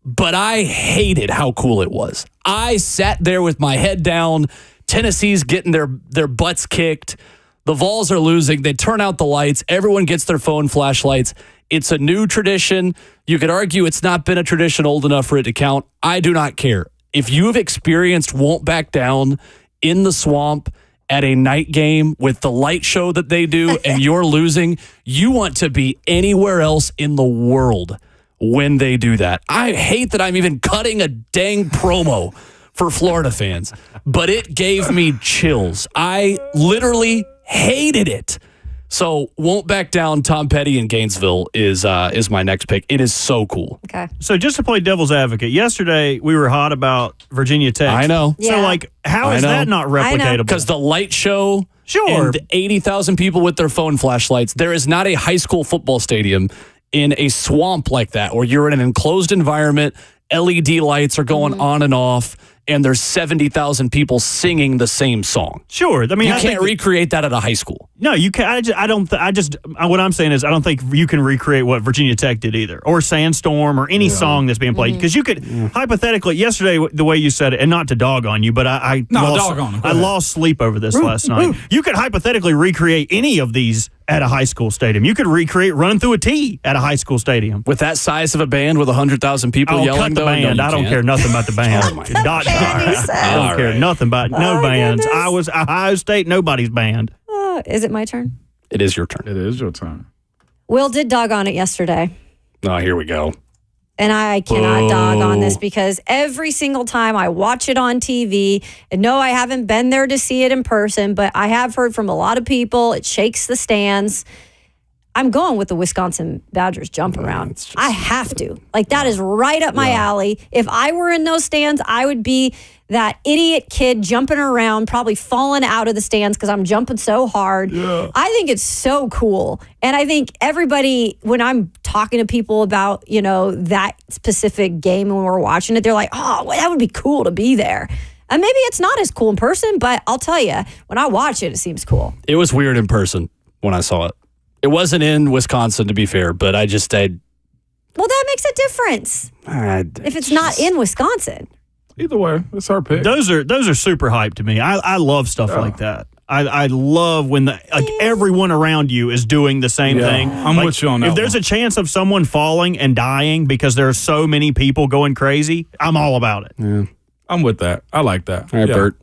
But I hated how cool it was. I sat there with my head down. Tennessee's getting their butts kicked. The Vols are losing. They turn out the lights. Everyone gets their phone flashlights. It's a new tradition. You could argue it's not been a tradition old enough for it to count. I do not care. If you have experienced Won't Back Down in the swamp at a night game with the light show that they do and you're losing, you want to be anywhere else in the world when they do that. I hate that I'm even cutting a dang promo for Florida fans, but it gave me chills. I literally hated it. So Won't Back Down, Tom Petty in Gainesville is my next pick. It is so cool. Okay. So just to play devil's advocate, yesterday we were hot about Virginia Tech. I know. So how is that not replicatable? Because the light show and 80,000 people with their phone flashlights, there is not a high school football stadium in a swamp like that where you're in an enclosed environment, LED lights are going on and off, and there's 70,000 people singing the same song. Sure. I mean, you can't recreate that at a high school. No, you can't. What I'm saying is I don't think you can recreate what Virginia Tech did either, or Sandstorm, or any song that's being played. Because you could, hypothetically, yesterday, the way you said it, and not to dog on you, but I lost sleep over this last night. You could hypothetically recreate any of these at a high school stadium. You could recreate running through a T at a high school stadium. With that size of a band with 100,000 people yelling, cut the band. No, I don't care nothing about the band. I don't care nothing about no bands. Goodness. I was Ohio State, nobody's band. Is it my turn? It is your turn. It is your turn. Will did dog on it yesterday. Oh, here we go. And I cannot dog on this because every single time I watch it on TV, and no, I haven't been there to see it in person, but I have heard from a lot of people, it shakes the stands. I'm going with the Wisconsin Badgers jump around. I have to. Like, that is right up my alley. If I were in those stands, I would be that idiot kid jumping around, probably falling out of the stands because I'm jumping so hard. Yeah. I think it's so cool. And I think everybody, when I'm talking to people about, that specific game when we're watching it, they're like, oh, well, that would be cool to be there. And maybe it's not as cool in person, but I'll tell you, when I watch it, it seems cool. It was weird in person when I saw it. It wasn't in Wisconsin, to be fair, but I just Well, that makes a difference. If it's not in Wisconsin. Either way, it's our pick. Those are super hype to me. I love stuff like that. I love when everyone around you is doing the same thing. I'm with you on that. If there's a chance of someone falling and dying because there are so many people going crazy, I'm all about it. Yeah. I'm with that. I like that. All right, Bert.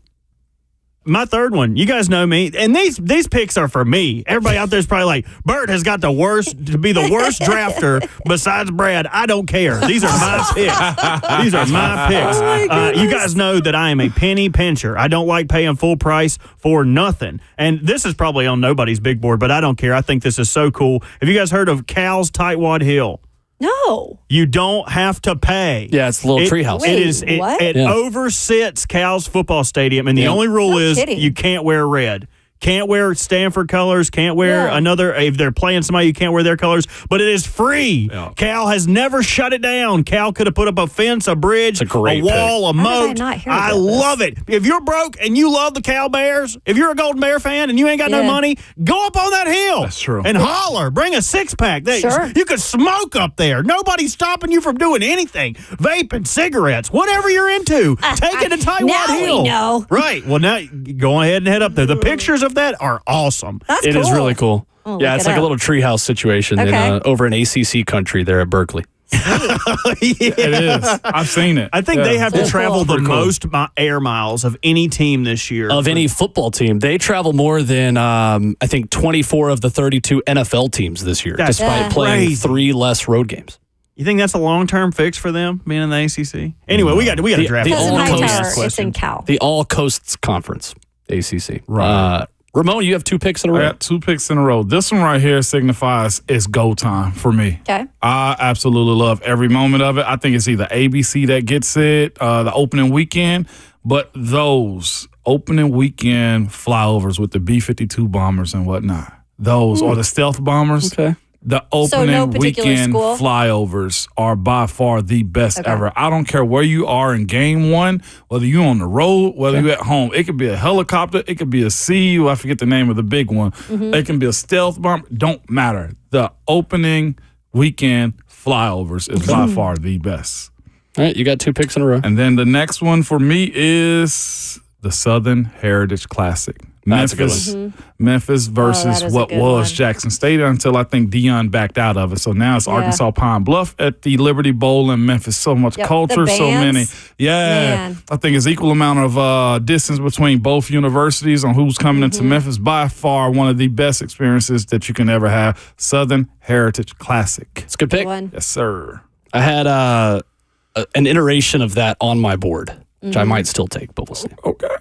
My third one, you guys know me, and these picks are for me. Everybody out there is probably like, Bert has got to be the worst drafter besides Brad. I don't care. These are my picks. These are my picks. You guys know that I am a penny pincher. I don't like paying full price for nothing. And this is probably on nobody's big board, but I don't care. I think this is so cool. Have you guys heard of Cal's Tightwad Hill? No. You don't have to pay. Yeah, it's a little treehouse. It oversits Cal's football stadium, and the only rule is you can't wear red. Can't wear Stanford colors. Can't wear another. If they're playing somebody, you can't wear their colors. But it is free. Yeah. Cal has never shut it down. Cal could have put up a fence, a bridge, a wall, a moat. I love it. If you're broke and you love the Cal Bears, if you're a Golden Bear fan and you ain't got no money, go up on that hill. That's true. And holler. Bring a six-pack. You could smoke up there. Nobody's stopping you from doing anything. Vaping, cigarettes, whatever you're into. Take it to Tightwad Hill. We know. Right. Well, now go ahead and head up there. The pictures of that are awesome. It is really cool. Yeah, it's like a little treehouse situation over in ACC country there at Berkeley. It is. I've seen it. I think they have to travel the most air miles of any team this year. Of any football team. They travel more than, I think, 24 of the 32 NFL teams this year, despite playing 3 less road games. You think that's a long-term fix for them, being in the ACC? Anyway, we got to draft. It's in Cal. The All Coasts Conference, ACC. Right. Ramon, you have 2 picks in a row. I got 2 picks in a row. This one right here signifies it's go time for me. Okay. I absolutely love every moment of it. I think it's either ABC that gets it, the opening weekend, but those opening weekend flyovers with the B-52 bombers and whatnot, those or the stealth bombers. Okay. The opening weekend flyovers are by far the best ever. I don't care where you are in game 1, whether you're on the road, whether you're at home. It could be a helicopter. It could be a CU. I forget the name of the big one. It can be a stealth bomb. Don't matter. The opening weekend flyovers is by far the best. All right, you got 2 picks in a row. And then the next one for me is the Southern Heritage Classic. Memphis versus what was Jackson State until I think Deion backed out of it. So now it's Arkansas Pine Bluff at the Liberty Bowl in Memphis. So much culture, so many. Yeah. I think it's equal amount of distance between both universities on who's coming into Memphis. By far one of the best experiences that you can ever have. Southern Heritage Classic. It's a good pick. Yes, sir. I had an iteration of that on my board, which I might still take, but we'll see. Okay.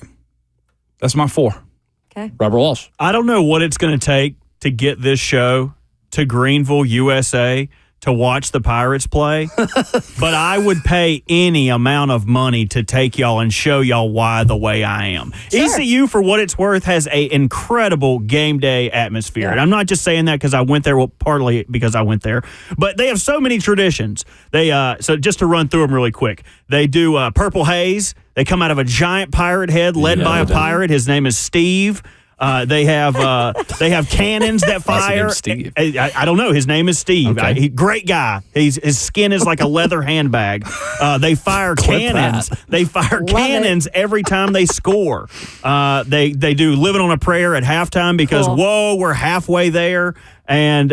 That's my 4. Okay. Robert Walsh. I don't know what it's going to take to get this show to Greenville, USA, to watch the Pirates play, but I would pay any amount of money to take y'all and show y'all why the way I am. Sure. ECU, for what it's worth, has an incredible game day atmosphere. Yeah. And I'm not just saying that because I went there, well, partly because I went there, but they have so many traditions. They so just to run through them really quick, they do Purple Haze. They come out of a giant pirate head led by a pirate. His name is Steve. They have cannons that fire. Steve? I don't know. His name is Steve. Okay. Great guy. His skin is like a leather handbag. They fire cannons. They fire cannons every time they score. They do Living on a Prayer at halftime because whoa, we're halfway there. And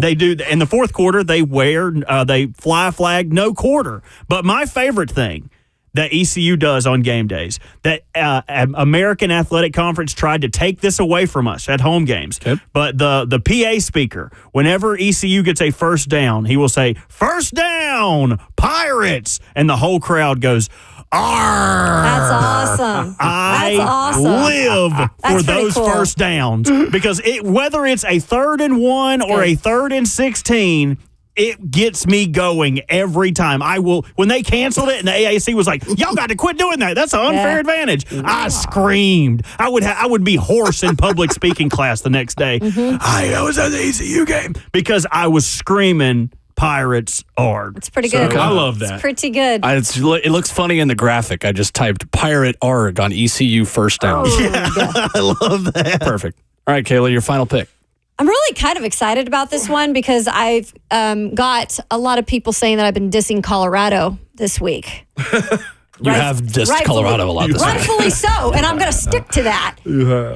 they do in the fourth quarter. They fly a flag, no quarter. But my favorite thing that ECU does on game days, that American Athletic Conference tried to take this away from us at home games. Okay. But the PA speaker, whenever ECU gets a first down, he will say, "First down, Pirates!" And the whole crowd goes, "Arr!" That's awesome. I live for those first downs because whether it's a 3rd and 1 or a 3rd and 16, it gets me going every time. I will when they canceled it and the AAC was like, "Y'all got to quit doing that. That's an unfair advantage." I screamed. I would be hoarse in public speaking class the next day. I was at the ECU game because I was screaming Pirates ARG. It's pretty good. I love that. It's pretty good. It looks funny in the graphic. I just typed Pirate ARG on ECU first down. I love that. Perfect. All right, Kayla, your final pick. I'm really kind of excited about this one because I've got a lot of people saying that I've been dissing Colorado this week. You have dissed Colorado a lot this week. Rightfully so, and I'm going to stick to that.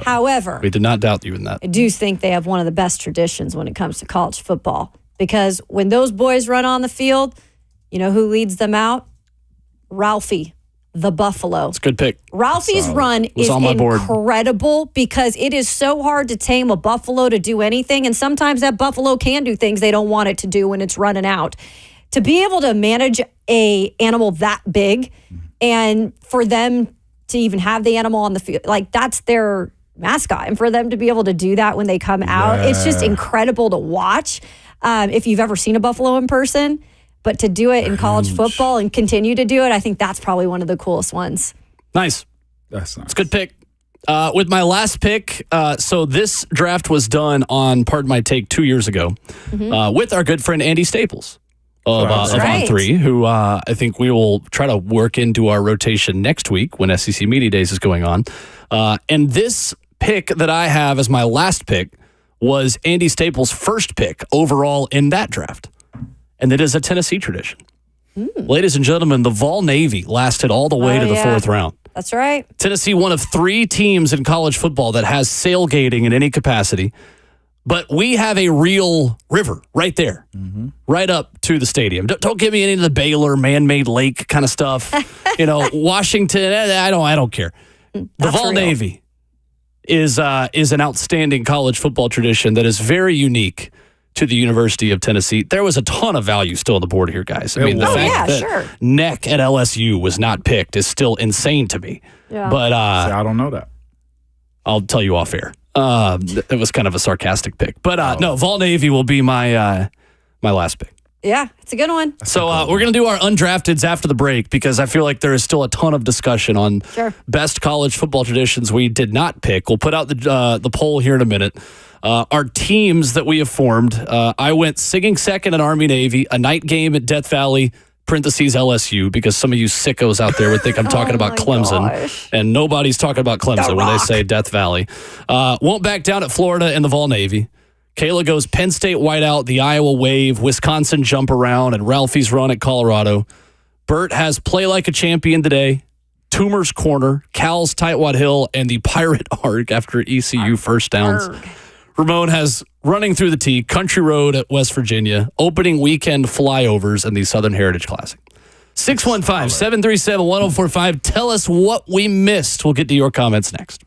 However, we did not doubt you in that. I do think they have one of the best traditions when it comes to college football because when those boys run on the field, you know who leads them out? Ralphie, the Buffalo. It's a good pick. Ralphie's run is incredible because it is so hard to tame a buffalo to do anything. And sometimes that buffalo can do things they don't want it to do when it's running out. To be able to manage a animal that big and for them to even have the animal on the field, like that's their mascot. And for them to be able to do that when they come out, it's just incredible to watch. If you've ever seen a buffalo in person. But to do it in college football and continue to do it, I think that's probably one of the coolest ones. Nice. That's nice. It's a good pick. With my last pick, so this draft was done on Pardon My Take 2 years ago with our good friend Andy Staples of On 3, who I think we will try to work into our rotation next week when SEC Media Days is going on. And this pick that I have as my last pick was Andy Staples' first pick overall in that draft. And it is a Tennessee tradition. Ladies and gentlemen, the Vol Navy lasted all the way to the fourth round. That's right. Tennessee, one of 3 teams in college football that has sailgating in any capacity. But we have a real river right there, right up to the stadium. Don't give me any of the Baylor man-made lake kind of stuff. Washington, I don't care. The Vol Navy is an outstanding college football tradition that is very unique to the University of Tennessee. There was a ton of value still on the board here, guys. I mean, the fact that Neck at LSU was not picked is still insane to me. Yeah. But I don't know that. I'll tell you off air. It was kind of a sarcastic pick. But no, Vol Navy will be my last pick. Yeah, it's a good one. So we're going to do our undrafteds after the break because I feel like there is still a ton of discussion on best college football traditions we did not pick. We'll put out the poll here in a minute. Our teams that we have formed, I went singing second at Army Navy, a night game at Death Valley, parentheses LSU, because some of you sickos out there would think I'm talking about Clemson, and nobody's talking about Clemson when they say Death Valley. Won't back down at Florida in the Vol Navy. Kayla goes Penn State whiteout, the Iowa Wave, Wisconsin jump around, and Ralphie's run at Colorado. Bert has play like a champion today, Toomer's corner, Cal's Tightwad Hill, and the Pirate ARG after ECU first downs. Ramon has running through the T, Country Road at West Virginia, opening weekend flyovers, and the Southern Heritage Classic. 615-737-1045. Tell us what we missed. We'll get to your comments next.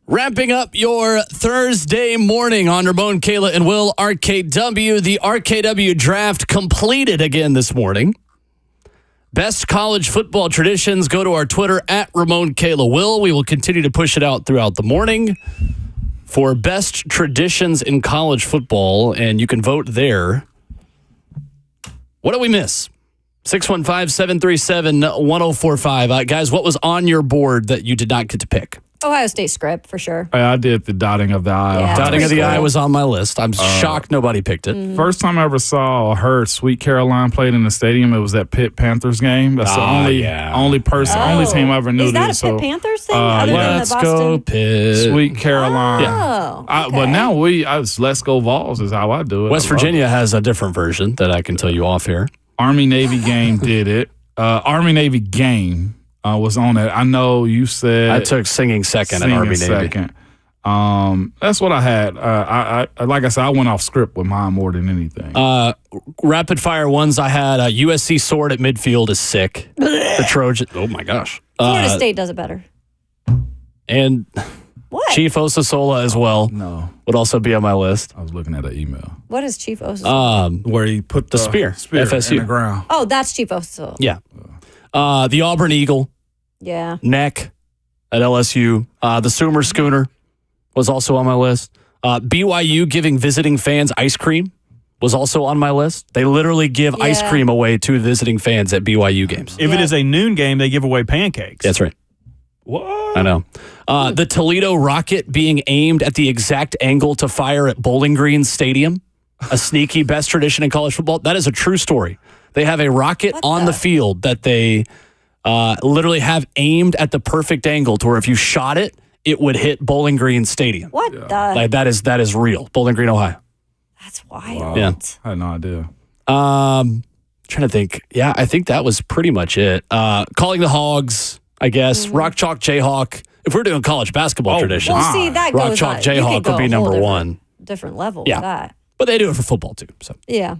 Wrapping up your Thursday morning on Ramon, Kayla, and Will, RKW. The RKW Draft completed again this morning. Best college football traditions. Go to our Twitter at Ramon, Kayla, Will. We will continue to push it out throughout the morning for best traditions in college football, and you can vote there. What did we miss? 615-737-1045. Guys, what was on your board that you did not get to pick? Ohio State script, for sure. I did the dotting of the I. Yeah. Dotting of the I was on my list. I'm shocked nobody picked it. First time I ever saw or heard Sweet Caroline played in the stadium, it was that Pitt Panthers game. That's the only team I ever knew. Is that a Pitt Panthers thing? Other than the Let's Boston? go, Pitt. Sweet Caroline. Oh, okay. But now Let's Go Vols is how I do it. West Virginia has a different version that I can tell you off here. Army-Navy game did it. Army-Navy game was on it. I know you said I took singing second at Army Navy. Second. That's what I had. I like I said, I went off script with mine more than anything. Rapid fire ones I had. USC sword at midfield is sick. The Trojan. Oh my gosh. Florida State does it better. And What? Chief Osasola as well. No, would also be on my list. I was looking at an email. What is Chief Osasola? Where he put the spear FSU in the ground. Oh, that's Chief Osasola. Yeah. The Auburn Eagle. Yeah. Neck at LSU. The Sumer Schooner was also on my list. BYU giving visiting fans ice cream was also on my list. They literally give ice cream away to visiting fans at BYU games. If it is a noon game, they give away pancakes. That's right. What? I know. The Toledo rocket being aimed at the exact angle to fire at Bowling Green Stadium. A sneaky best tradition in college football. That is a true story. They have a rocket on the field that they literally have aimed at the perfect angle to where if you shot it, it would hit Bowling Green Stadium. What the? Like that is real. Bowling Green, Ohio. That's wild. Wow. Yeah. I had no idea. Trying to think. Yeah, I think that was pretty much it. Calling the Hogs, I guess. Rock Chalk Jayhawk. If we're doing college basketball traditions, Well, see, that Rock goes Chalk on. Jayhawk would be number one. Different level Yeah. with that. But they do it for football too. So Yeah.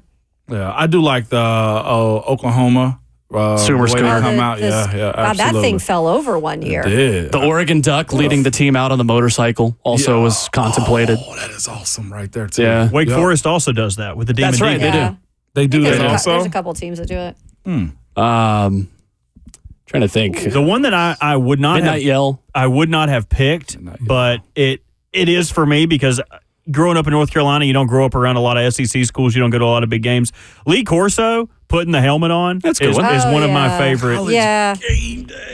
Yeah, I do like the Oklahoma. Sumer the way they Schooner. come out. Yeah, God, absolutely. that thing fell over one year. It did. the Oregon Duck leading the team out on the motorcycle also was contemplated. Oh, that is awesome right there, too. Yeah. Wake Forest also does that with the Demon That's right. Deacon. They Yeah. do. They do There's that also. there's a couple teams that do it. Trying to think. The one that I would not Midnight have, Yell. I would not have picked, but it is for me because growing up in North Carolina, you don't grow up around a lot of SEC schools. You don't go to a lot of big games. Lee Corso putting the helmet on That's a good is, one. is Oh, one of my yeah. favorite. Yeah.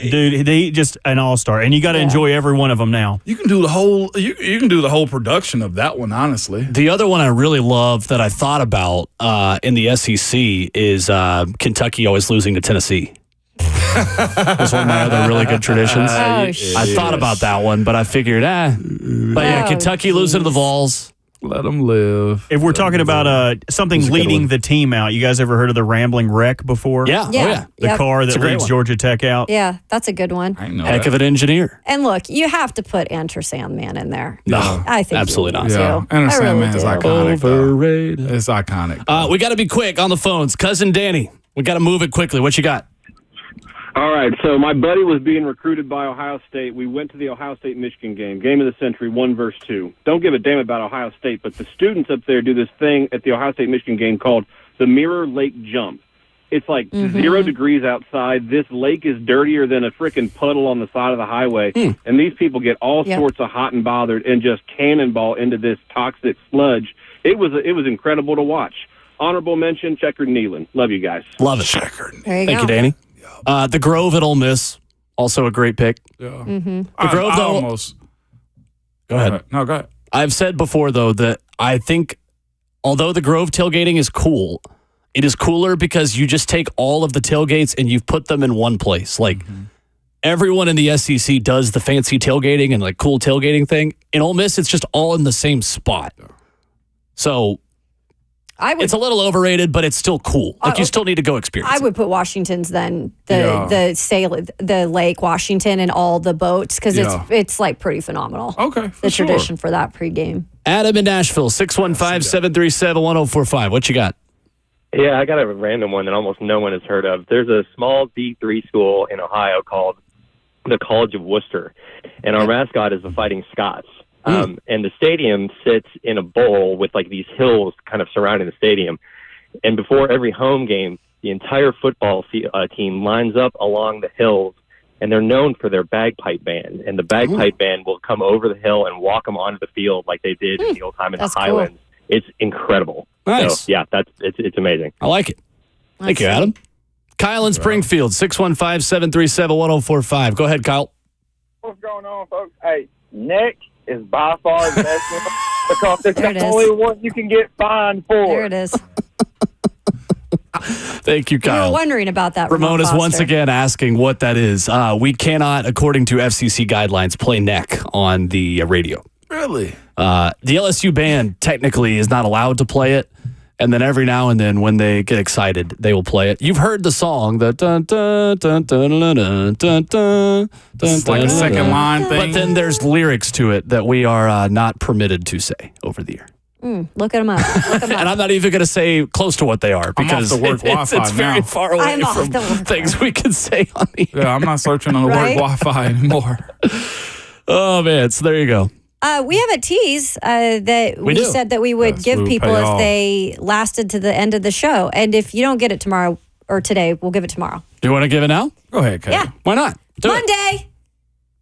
Dude, he just an all-star, and you got to enjoy every one of them now. You can do the whole. You can do the whole production of that one. Honestly, The other one I really love that I thought about in the SEC is Kentucky always losing to Tennessee. That's one of my other really good traditions. Oh, shit. I thought about that one, but I figured, But yeah, Oh, Kentucky losing to the Vols. let them live. If we're talking about something That's a good leading one. the team out, you guys ever heard of the Rambling Wreck before? Yeah. Yeah. Oh, yeah. The Yep. car a that great leads one. Georgia Tech out. Yeah, that's a good one. I ain't know Heck that. of an engineer. And look, you have to put Enter Sandman in there. No, I think absolutely you not. need Yeah, to. Enter I really Sandman is do. iconic. though. Overrated. It's iconic. We got to be quick on the phones. Cousin Danny, we got to move it quickly. What you got? All right, so my buddy was being recruited by Ohio State. We went to the Ohio State-Michigan game of the century, 1 versus 2. Don't give a damn about Ohio State, but the students up there do this thing at the Ohio State-Michigan game called the Mirror Lake Jump. It's like 0 degrees outside. This lake is dirtier than a freaking puddle on the side of the highway, and these people get all sorts of hot and bothered and just cannonball into this toxic sludge. It was incredible to watch. Honorable mention, Checkered Nealon. Love you guys. Love it. There you Thank go. you, Danny. The Grove at Ole Miss, also a great pick. Yeah. The Grove, I though. almost. Go ahead. No, go ahead. I've said before, though, that I think although the Grove tailgating is cool, it is cooler because you just take all of the tailgates and you've put them in one place. Like everyone in the SEC does the fancy tailgating and like cool tailgating thing. In Ole Miss, it's just all in the same spot. So it's a little overrated, but it's still cool. Like you still need to go experience. I would put Washington's then the Lake Washington and all the boats because it's like pretty phenomenal. Okay, the tradition for that pregame. Adam in Nashville, 615-737-1045. What you got? Yeah, I got a random one that almost no one has heard of. There's a small D3 school in Ohio called the College of Worcester, and our mascot is the Fighting Scots. And the stadium sits in a bowl with like these hills kind of surrounding the stadium. And before every home game, the entire football team lines up along the hills, and they're known for their bagpipe band. And the bagpipe band will come over the hill and walk them onto the field like they did in the old time in the Highlands. Cool. It's incredible. Nice. So, yeah, it's amazing. I like it. Thank you, Adam. Kyle in Springfield, 615-737-1045. Go ahead, Kyle. What's going on, folks? Hey, Nick is by far the best one because it's the only one you can get fined for. There it is. Thank you, Kyle. You were wondering about that. Ramon is Foster. once again asking what that is. We cannot, according to FCC guidelines, play neck on the radio. Really? The LSU band technically is not allowed to play it. And then every now and then when they get excited, they will play it. You've heard the song, the dun dun dun dun dun dun dun dun. It's like a second line thing. But then there's lyrics to it that we are not permitted to say over the air. Look at them up. And I'm not even going to say close to what they are because I'm off the work Wi-Fi it's very now. far away from things we can say on the air. Yeah, I'm not searching on the work Wi-Fi anymore. Oh, man. So there you go. We have a tease that we said that we would give people if they lasted to the end of the show. And if you don't get it tomorrow or today, we'll give it tomorrow. Do you want to give it now? Go ahead, Kate. Yeah. Why not? Monday,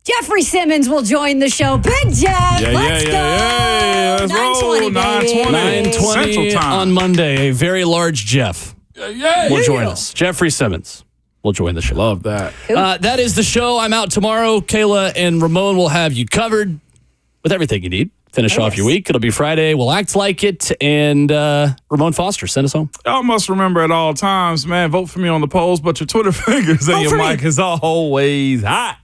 Jeffrey Simmons will join the show. Big Jeff, let's go. Let's roll. 9:20, 9:20 Central Time. on Monday. A very large Jeff will join us. Jeffrey Simmons will join the show. Love that. Cool. That is the show. I'm out tomorrow. Kayla and Ramon will have you covered with everything you need. Finish off your week. It'll be Friday. We'll act like it. And Ramon Foster, send us home. Y'all must remember at all times, man, vote for me on the polls, but your Twitter fingers and your mic is always hot.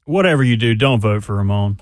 Whatever you do, don't vote for Ramon.